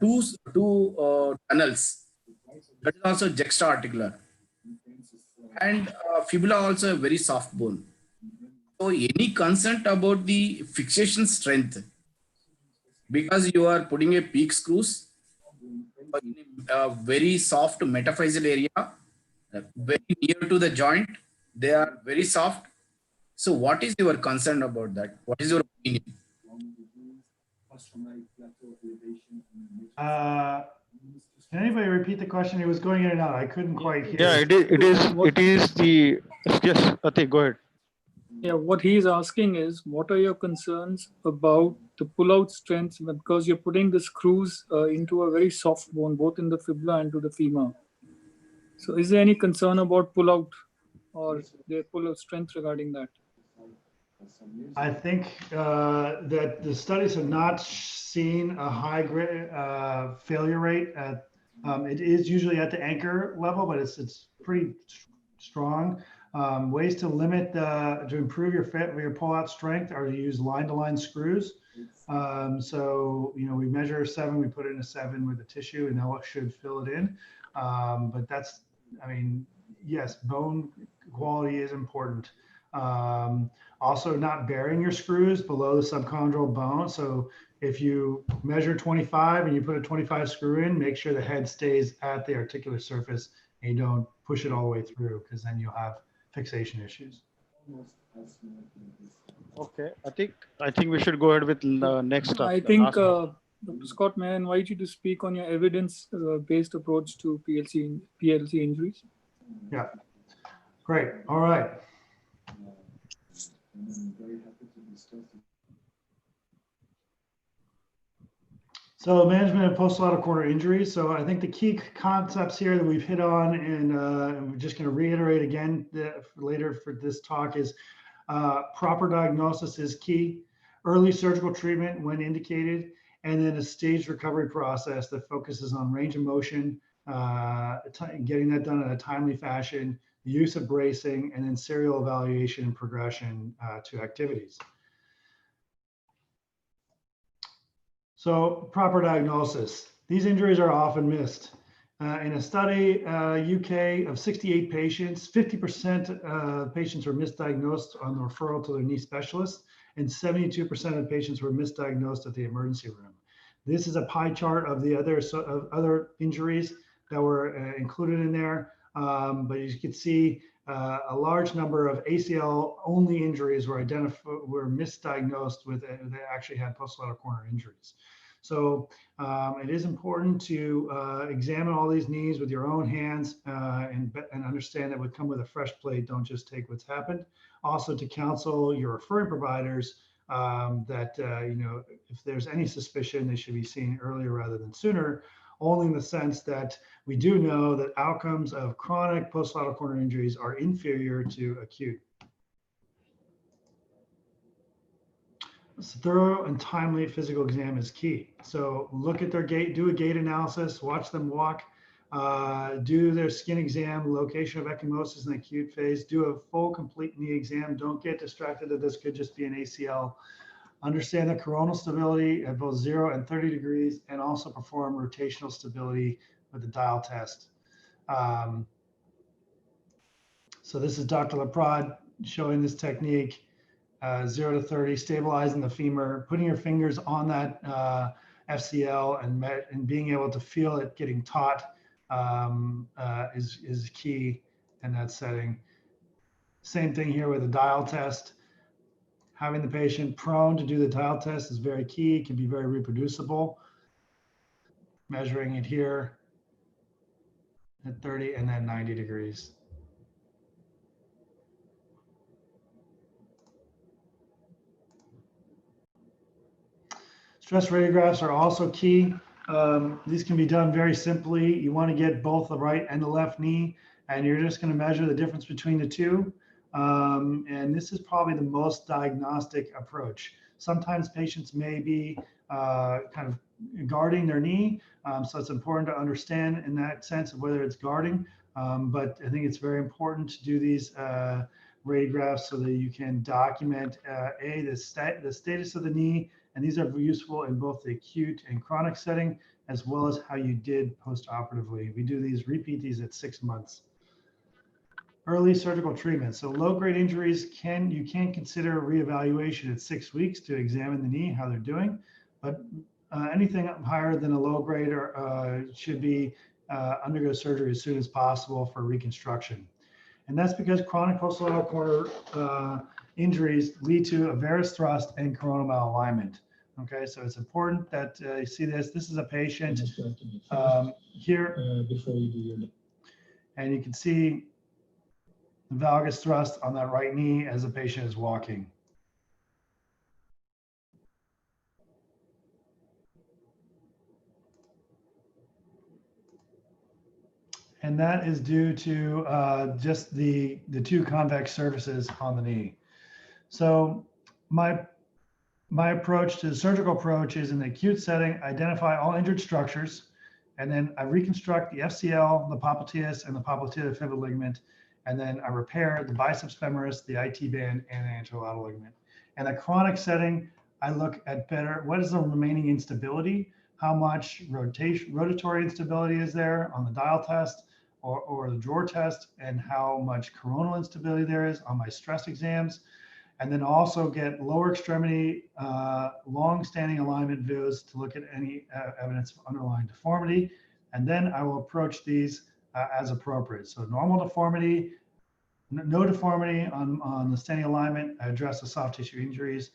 two tunnels. That is also juxta articular, and fibula also a very soft bone. So any concern about the fixation strength, because you are putting a peak screws in a very soft metaphyseal area, very near to the joint, they are very soft. So what is your concern about that? What is your opinion? Can anybody repeat the question? It was going in and out. I couldn't quite hear. Yeah, it is the, yes, Atik, go ahead. Yeah, what he's asking is, what are your concerns about the pull-out strength, because you're putting the screws into a very soft bone, both in the fibula and to the femur. So is there any concern about pull-out or their pull-out strength regarding that? I think that the studies have not seen a high failure rate. It is usually at the anchor level, but it's pretty strong. Ways to limit to improve your pull-out strength are to use line-to-line screws. So we measure 7, we put in a 7 with a tissue, and that should fill it in. But that's, yes, bone quality is important. Also, not burying your screws below the subchondral bone. So if you measure 25 and you put a 25 screw in, make sure the head stays at the articular surface and you don't push it all the way through, because then you'll have fixation issues. Okay, I think we should go ahead with next. I think, Dr. Scott, may I invite you to speak on your evidence-based approach to PLC injuries? Yeah, great. All right. So management of posterolateral corner injuries. So I think the key concepts here that we've hit on, and we're just going to reiterate again later for this talk, is proper diagnosis is key, early surgical treatment when indicated, and then a staged recovery process that focuses on range of motion, getting that done in a timely fashion, the use of bracing, and then serial evaluation and progression to activities. So proper diagnosis. These injuries are often missed. In a study, UK, of 68 patients, 50% of patients were misdiagnosed on the referral to their knee specialist, and 72% of patients were misdiagnosed at the emergency room. This is a pie chart of the other injuries that were included in there. But as you can see, a large number of ACL-only injuries were misdiagnosed with, they actually had posterolateral corner injuries. So it is important to examine all these knees with your own hands and understand that would come with a fresh plate. Don't just take what's happened. Also to counsel your referring providers that if there's any suspicion, they should be seen earlier rather than sooner. Only in the sense that we do know that outcomes of chronic posterolateral corner injuries are inferior to acute. So thorough and timely physical exam is key. So look at their gait, do a gait analysis, watch them walk, do their skin exam, location of ecchymosis in the acute phase, do a full complete knee exam. Don't get distracted that this could just be an ACL. Understand the coronal stability at both 0 and 30 degrees, and also perform rotational stability with the dial test. So this is Dr. Laprade showing this technique, 0 to 30, stabilizing the femur, putting your fingers on that FCL and being able to feel it getting taut is key in that setting. Same thing here with a dial test. Having the patient prone to do the dial test is very key. It can be very reproducible. Measuring it here at 30 and then 90 degrees. Stress radiographs are also key. These can be done very simply. You want to get both the right and the left knee, and you're just going to measure the difference between the two. And this is probably the most diagnostic approach. Sometimes patients may be kind of guarding their knee, so it's important to understand in that sense of whether it's guarding. But I think it's very important to do these radiographs so that you can document the status of the knee, and these are useful in both the acute and chronic setting, as well as how you did post-operatively. We do these, repeat these at 6 months. Early surgical treatment. So low-grade injuries, you can consider reevaluation at 6 weeks to examine the knee, how they're doing, but anything higher than a low grade should be undergo surgery as soon as possible for reconstruction. And that's because chronic posterolateral corner injuries lead to a varus thrust and coronal malalignment. Okay, so it's important that you see this. This is a patient here, and you can see the valgus thrust on that right knee as the patient is walking. And that is due to just the two convex surfaces on the knee. So my approach to the surgical approach is in the acute setting, identify all injured structures, and then I reconstruct the FCL, the popliteus, and the popliteal fibula ligament, and then I repair the biceps femoris, the IT band, and the anterolateral ligament. In a chronic setting, I look at what is the remaining instability, how much rotatory instability is there on the dial test or the drawer test, and how much coronal instability there is on my stress exams. And then also get lower extremity, long-standing alignment views to look at any evidence of underlying deformity. And then I will approach these as appropriate. So normal deformity, no deformity on the standing alignment, I address the soft tissue injuries.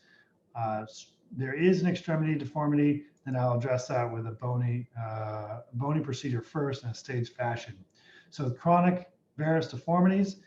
There is an extremity deformity, then I'll address that with a bony procedure first in a staged fashion. So with chronic varus deformities,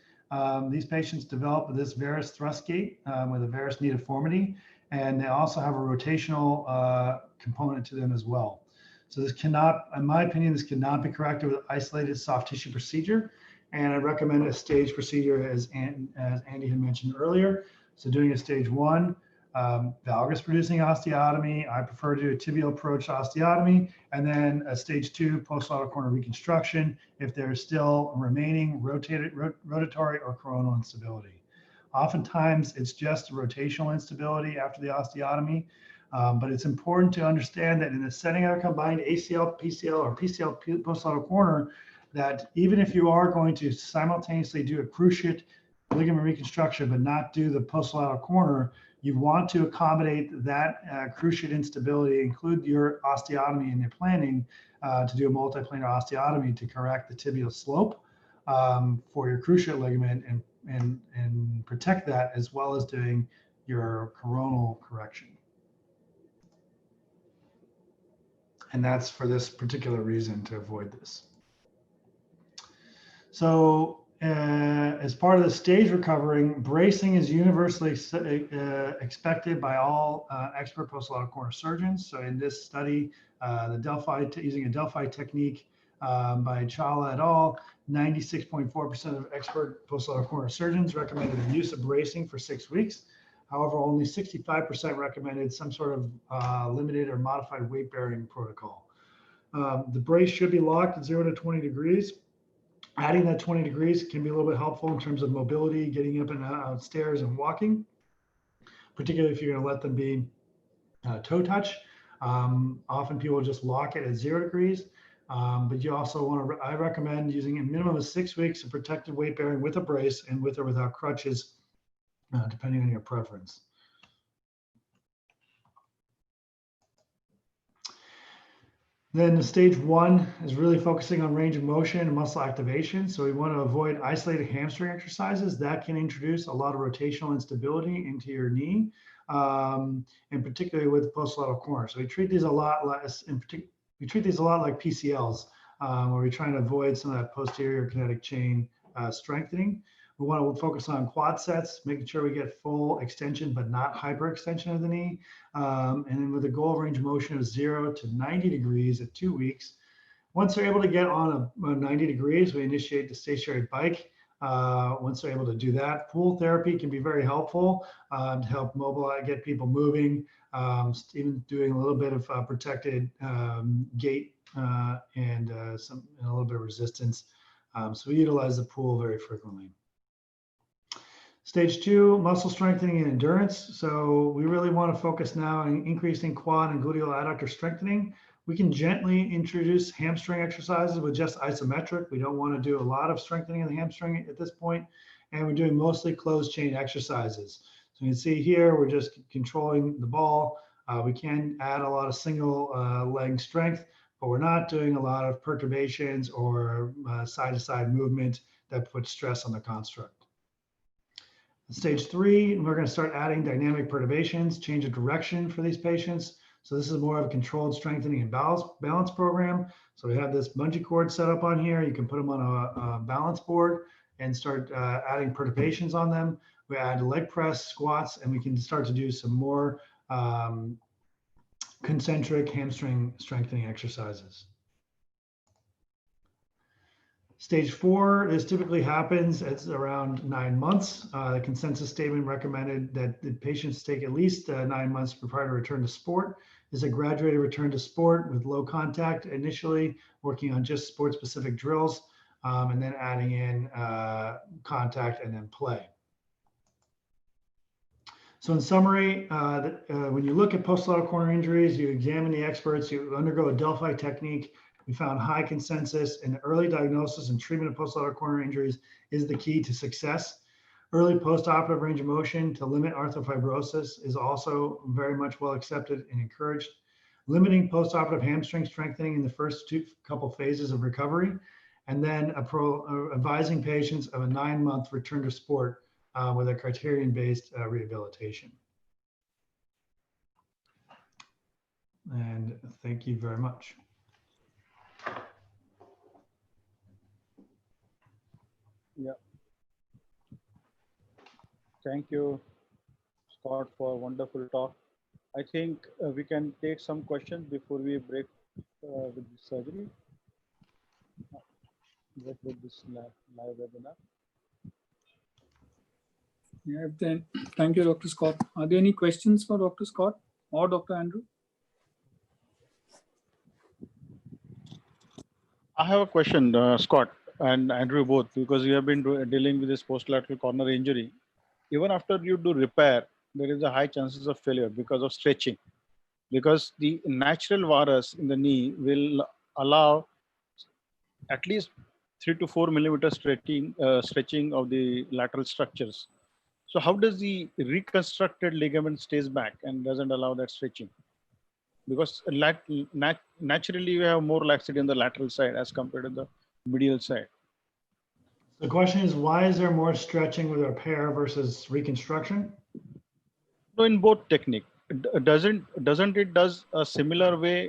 these patients develop this varus thrust gait with a varus knee deformity, and they also have a rotational component to them as well. So this cannot, in my opinion, this cannot be corrected with isolated soft tissue procedure, and I recommend a staged procedure as Andy had mentioned earlier. So doing a stage 1, valgus producing osteotomy. I prefer to do a tibial approach osteotomy, and then a stage 2 posterolateral corner reconstruction if there's still remaining rotatory or coronal instability. Oftentimes it's just rotational instability after the osteotomy, but it's important to understand that in the setting of a combined ACL, PCL, or PCL posterolateral corner, that even if you are going to simultaneously do a cruciate ligament reconstruction but not do the posterolateral corner, you want to accommodate that cruciate instability, include your osteotomy in your planning to do a multiplanar osteotomy to correct the tibial slope for your cruciate ligament and protect that, as well as doing your coronal correction. And that's for this particular reason, to avoid this. So as part of the stage recovering, bracing is universally expected by all expert posterolateral corner surgeons. So in this study, using a Delphi technique by Chawla et al., 96.4% of expert posterolateral corner surgeons recommended the use of bracing for 6 weeks. However, only 65% recommended some sort of limited or modified weight-bearing protocol. The brace should be locked at 0 to 20 degrees. Adding that 20 degrees can be a little bit helpful in terms of mobility, getting up and out stairs and walking, particularly if you're going to let them be toe touch. Often people just lock it at 0 degrees. But you also want to, I recommend using a minimum of 6 weeks of protected weight bearing with a brace and with or without crutches, depending on your preference. Then the stage 1 is really focusing on range of motion and muscle activation. So we want to avoid isolated hamstring exercises that can introduce a lot of rotational instability into your knee, and particularly with the posterolateral corner. So we treat these a lot less, we treat these a lot like PCLs, where we're trying to avoid some of that posterior kinetic chain strengthening. We want to focus on quad sets, making sure we get full extension, but not hyperextension of the knee. And then with a goal range of motion of 0 to 90 degrees at 2 weeks. Once they're able to get on a 90 degrees, we initiate the stationary bike. Once they're able to do that, pool therapy can be very helpful to help mobilize, get people moving, even doing a little bit of protected gait and a little bit of resistance. So we utilize the pool very frequently. Stage 2, muscle strengthening and endurance. So we really want to focus now on increasing quad and gluteal adductor strengthening. We can gently introduce hamstring exercises with just isometric. We don't want to do a lot of strengthening of the hamstring at this point. And we're doing mostly closed chain exercises. So you can see here, we're just controlling the ball. We can add a lot of single leg strength, but we're not doing a lot of perturbations or side-to-side movement that puts stress on the construct. Stage 3, we're going to start adding dynamic perturbations, change of direction for these patients. So this is more of a controlled strengthening and balance program. So we have this bungee cord set up on here. You can put them on a balance board and start adding perturbations on them. We add leg press, squats, and we can start to do some more concentric hamstring strengthening exercises. Stage 4, this typically happens at around 9 months. The consensus statement recommended that the patients take at least 9 months prior to return to sport. This is a graduated return to sport with low contact, initially working on just sport-specific drills, and then adding in contact and then play. So in summary, when you look at posterolateral corner injuries, you examine the experts, you undergo a Delphi technique. We found high consensus in early diagnosis and treatment of posterolateral corner injuries is the key to success. Early postoperative range of motion to limit arthrofibrosis is also very much well accepted and encouraged. Limiting postoperative hamstring strengthening in the first couple phases of recovery, and then advising patients of a 9-month return to sport with a criterion-based rehabilitation. And thank you very much. Yeah. Thank you, Scott, for a wonderful talk. I think we can take some questions before we break with the surgery. Break with this live webinar. Yeah, then, thank you, Dr. Scott. Are there any questions for Dr. Scott or Dr. Andrew? I have a question, Scott and Andrew both, because you have been dealing with this posterolateral corner injury. Even after you do repair, there is a high chances of failure because of stretching, because the natural varus in the knee will allow at least 3 to 4 millimeter stretching of the lateral structures. So how does the reconstructed ligament stays back and doesn't allow that stretching? Because naturally we have more laxity on the lateral side as compared to the medial side. The question is, why is there more stretching with repair versus reconstruction? So in both technique, doesn't it does a similar way?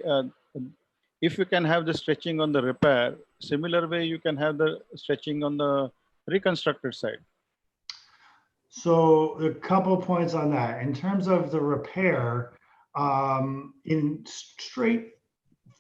If you can have the stretching on the repair, similar way you can have the stretching on the reconstructed side. So a couple of points on that. In terms of the repair, in straight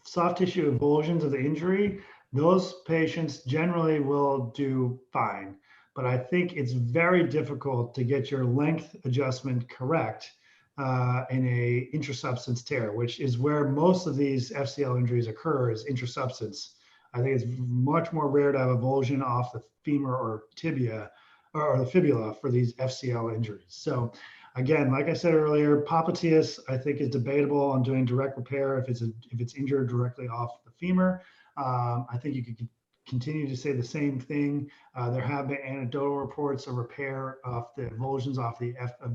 soft tissue avulsions of the injury, those patients generally will do fine. But I think it's very difficult to get your length adjustment correct in a intrasubstance tear, which is where most of these FCL injuries occur, is intrasubstance. I think it's much more rare to have avulsion off the femur or tibia or the fibula for these FCL injuries. So again, like I said earlier, Popliteus I think is debatable on doing direct repair if it's injured directly off the femur. I think you could continue to say the same thing. There have been anecdotal reports of repair of the avulsions of the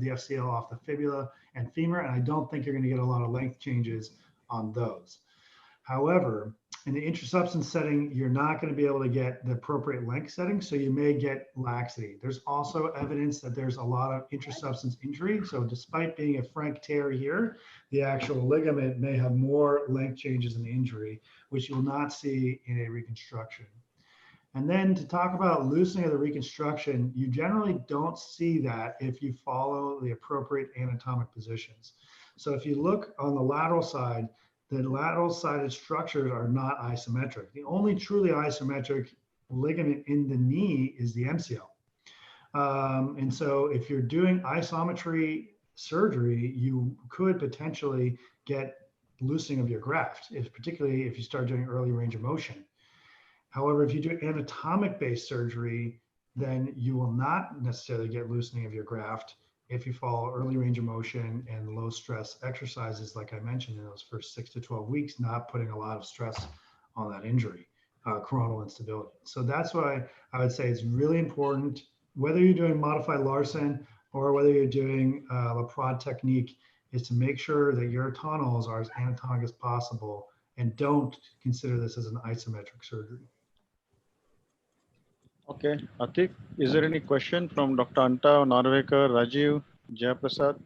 FCL off the fibula and femur, and I don't think you're going to get a lot of length changes on those. However, in the intrasubstance setting, you're not going to be able to get the appropriate length setting, so you may get laxity. There's also evidence that there's a lot of intrasubstance injury. So despite being a frank tear here, the actual ligament may have more length changes in the injury, which you will not see in a reconstruction. And then to talk about loosening of the reconstruction, you generally don't see that if you follow the appropriate anatomic positions. So if you look on the lateral side, the lateral sided structures are not isometric. The only truly isometric ligament in the knee is the MCL. And so if you're doing isometry surgery, you could potentially get loosening of your graft, particularly if you start doing early range of motion. However, if you do anatomic based surgery, then you will not necessarily get loosening of your graft if you follow early range of motion and low stress exercises, like I mentioned, in those first 6 to 12 weeks, not putting a lot of stress on that injury, coronal instability. So that's why I would say it's really important, whether you're doing modified Larsen or whether you're doing Laprade technique, is to make sure that your tunnels are as anatomic as possible and don't consider this as an isometric surgery. Okay, Atik, is there any question from Dr. Antao, Narvekar, Rajiv, Jayaprasad?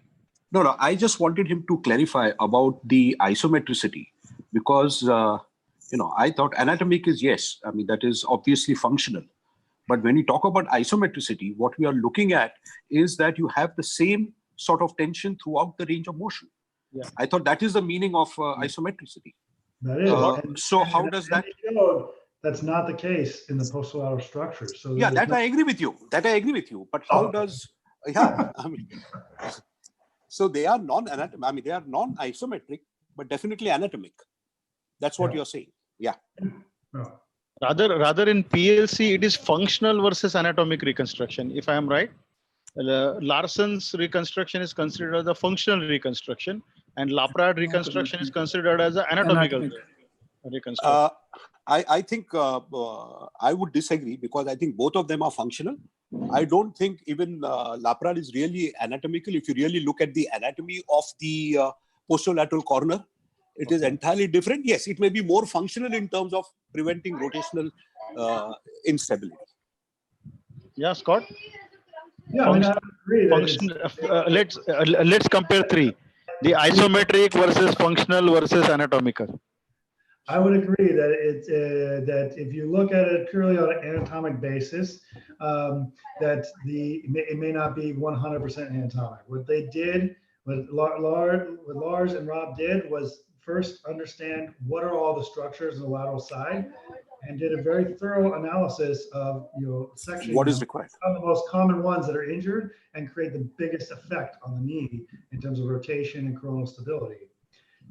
No, I just wanted him to clarify about the isometricity, because, I thought anatomic is yes. I mean, that is obviously functional. But when you talk about isometricity, what we are looking at is that you have the same sort of tension throughout the range of motion. Yeah. I thought that is the meaning of isometricity. That is. So how does that? That's not the case in the posterolateral structure. So yeah, that I agree with you. But how does? Yeah, I mean, so they are non-anatomic. I mean, they are non-isometric, but definitely anatomic. That's what you're saying. Yeah. No. Rather in PLC, it is functional versus anatomic reconstruction. If I am right, Larson's reconstruction is considered as a functional reconstruction, and Laprade reconstruction is considered as an anatomical reconstruction. I think I would disagree, because I think both of them are functional. I don't think even Laprade is really anatomical. If you really look at the anatomy of the posterolateral corner, it is entirely different. Yes, it may be more functional in terms of preventing rotational instability. Yeah, Scott? Yeah, I mean, I agree that let's compare three. The isometric versus functional versus anatomical. I would agree that it's that if you look at it purely on an anatomic basis, that it may not be 100% anatomic. What they did, what Lars and Rob did, was first understand what are all the structures on the lateral side, and did a very thorough analysis of sections. What is required? On the most common ones that are injured, and create the biggest effect on the knee in terms of rotation and coronal stability.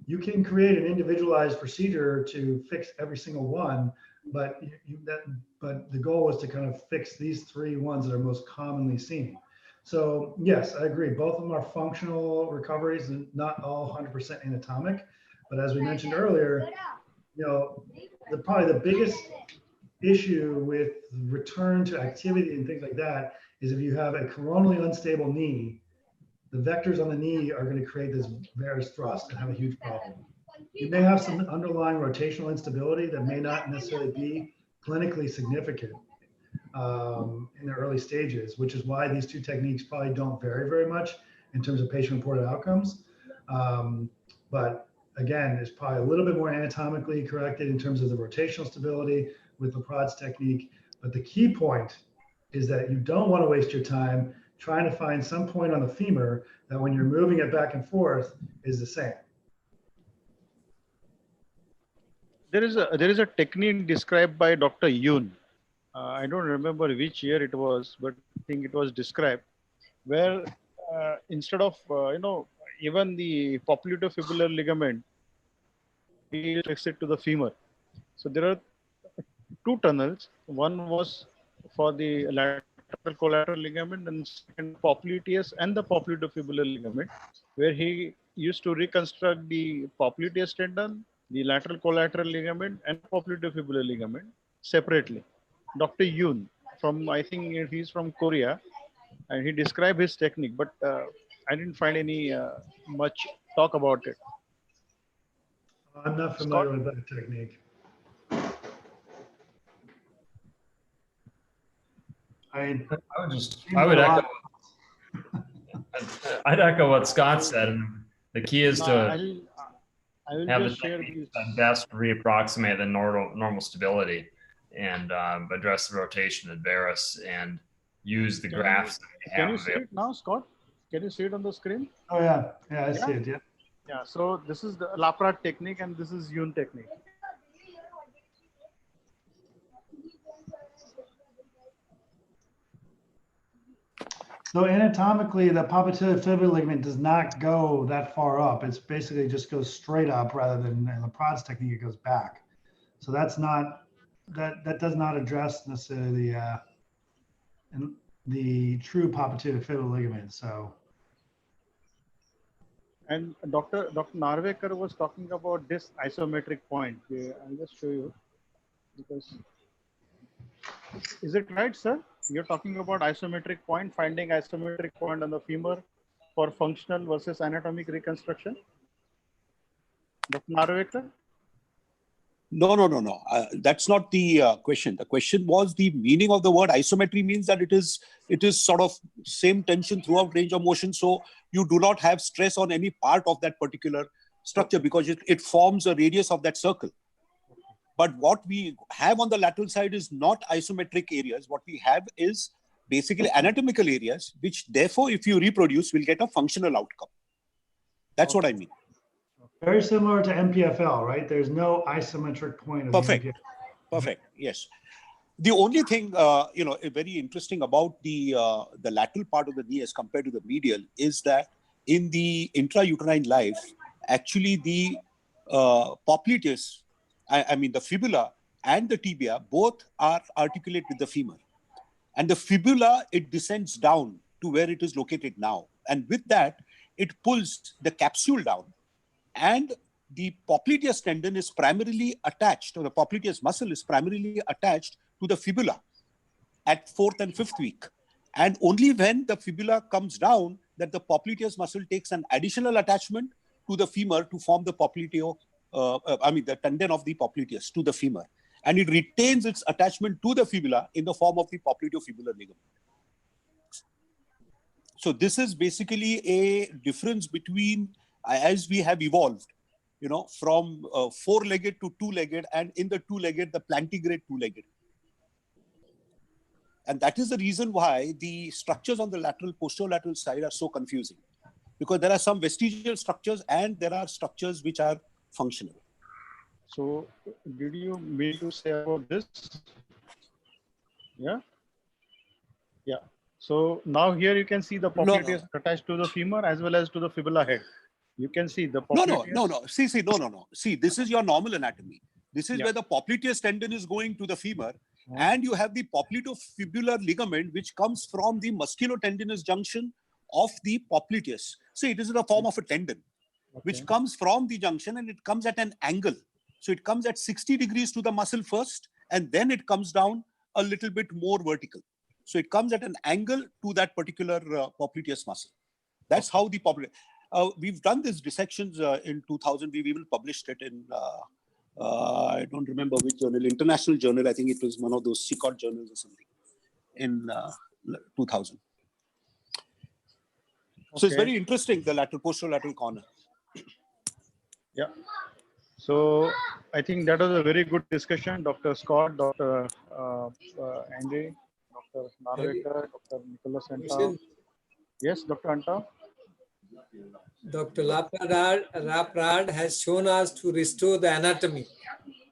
You can create an individualized procedure to fix every single one, but the goal was to kind of fix these three ones that are most commonly seen. So yes, I agree. Both of them are functional recoveries and not all 100% anatomic. But as we mentioned earlier, probably the biggest issue with return to activity and things like that is if you have a coronally unstable knee, the vectors on the knee are going to create this varus thrust and have a huge problem. You may have some underlying rotational instability that may not necessarily be clinically significant in the early stages, which is why these two techniques probably don't vary very much in terms of patient-reported outcomes. But again, it's probably a little bit more anatomically corrected in terms of the rotational stability with Laprade's technique. But the key point is that you don't want to waste your time trying to find some point on the femur that when you're moving it back and forth is the same. There is a technique described by Dr. Yoon. I don't remember which year it was, but I think it was described, where instead of even the popliteofibular ligament, we fix it to the femur. So there are two tunnels. One was for the lateral collateral ligament, and second popliteus and the popliteofibular ligament, where he used to reconstruct the popliteus tendon, the lateral collateral ligament and popliteofibular ligament separately. Dr. Yoon from, I think he's from Korea, and he described his technique, but I didn't find any much talk about it. I'm not familiar with that technique. I'd echo what Scott said. And the key is to I will have just the share technique these. that best reapproximate the normal stability and address the rotation and varus and use the graphs that we have. Can you see it now, Scott? Can you see it on the screen? Oh yeah, I see it. Yeah. Yeah. So this is the Laprade technique, and this is Yoon technique. So anatomically, the popliteofibular ligament does not go that far up. It's basically just goes straight up rather than in Laprade's technique, it goes back. So that's not, that does not address necessarily the true popliteofibular ligament. So. And Dr. Narvekar was talking about this isometric point. I'll just show you, because is it right, sir? You're talking about isometric point, finding isometric point on the femur for functional versus anatomic reconstruction. Dr. Narvekar? No. That's not the question. The question was the meaning of the word isometry means that it is sort of same tension throughout range of motion. So you do not have stress on any part of that particular structure because it forms a radius of that circle. But what we have on the lateral side is not isometric areas. What we have is basically anatomical areas, which therefore, if you reproduce, will get a functional outcome. That's what I mean. Very similar to MPFL, right? There's no isometric point of Perfect. MPFL. Perfect. Yes. The only thing, very interesting about the lateral part of the knee as compared to the medial is that in the intrauterine life, actually the popliteus, I mean the fibula and the tibia, both are articulate with the femur. And the fibula, it descends down to where it is located now. And with that, it pulls the capsule down. And the popliteus tendon is primarily attached, or the popliteus muscle is primarily attached to the fibula at 4th and 5th week. And only when the fibula comes down that the popliteus muscle takes an additional attachment to the femur to form the the tendon of the popliteus to the femur. And it retains its attachment to the fibula in the form of the popliteofibular ligament. So this is basically a difference between, as we have evolved, from 4-legged to 2-legged, and in the 2-legged, the plantigrade 2-legged. And that is the reason why the structures on the posterolateral side are so confusing, because there are some vestigial structures and there are structures which are functional. So did you mean to say about this? Yeah. Yeah. So now here you can see the popliteus attached to the femur as well as to the fibula head. You can see the popliteus. No. See, this is your normal anatomy. This is where the popliteus tendon is going to the femur, and you have the popliteofibular ligament, which comes from the musculotendinous junction of the popliteus. So it is in the form of a tendon, which comes from the junction, and it comes at an angle. So it comes at 60 degrees to the muscle first, and then it comes down a little bit more vertical. So it comes at an angle to that particular popliteus muscle. That's how the popliteus. We've done these dissections in 2000. We've even published it in, I don't remember which journal, international journal. I think it was one of those CCOT journals or something in 2000. So it's very interesting, the posterolateral corner. Yeah. So I think that was a very good discussion. Dr. Scott, Dr. Andy, Dr. Narvekar, Dr. Nicholas Antao. Yes, Dr. Antao? Dr. Laprade has shown us to restore the anatomy.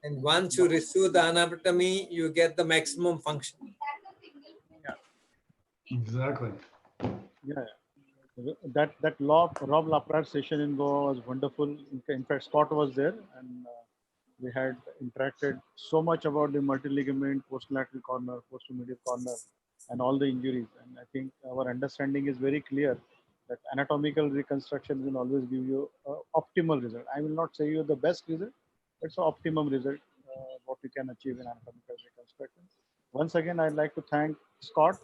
And once you restore the anatomy, you get the maximum function. Yeah. Exactly. Yeah. That Rob Laprade session in Goa was wonderful. In fact, Scott was there, and we had interacted so much about the multiligament, posterolateral corner, posteromedial corner, and all the injuries. And I think our understanding is very clear that anatomical reconstruction will always give you optimal result. I will not say you the best result, It's an optimum result what we can achieve in anatomical reconstruction. Once again, I'd like to thank Scott,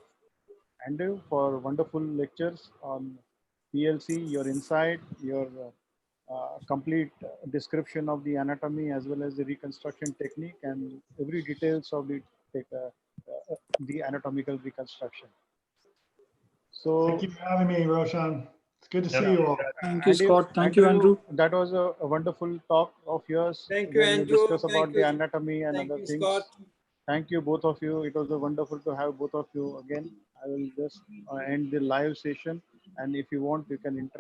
Andrew for wonderful lectures on PLC, your insight, your complete description of the anatomy as well as the reconstruction technique and every details of the anatomical reconstruction. So Thank you for having me, Roshan. It's good to see you all. Thank you, Scott. Thank you, Andrew. That was a wonderful talk of yours. Thank you, when you Andrew. discuss about the anatomy and Thank other you, things. Scott. Thank you, both of you. It was wonderful to have both of you again. I will just end the live session, and if you want, you can interact.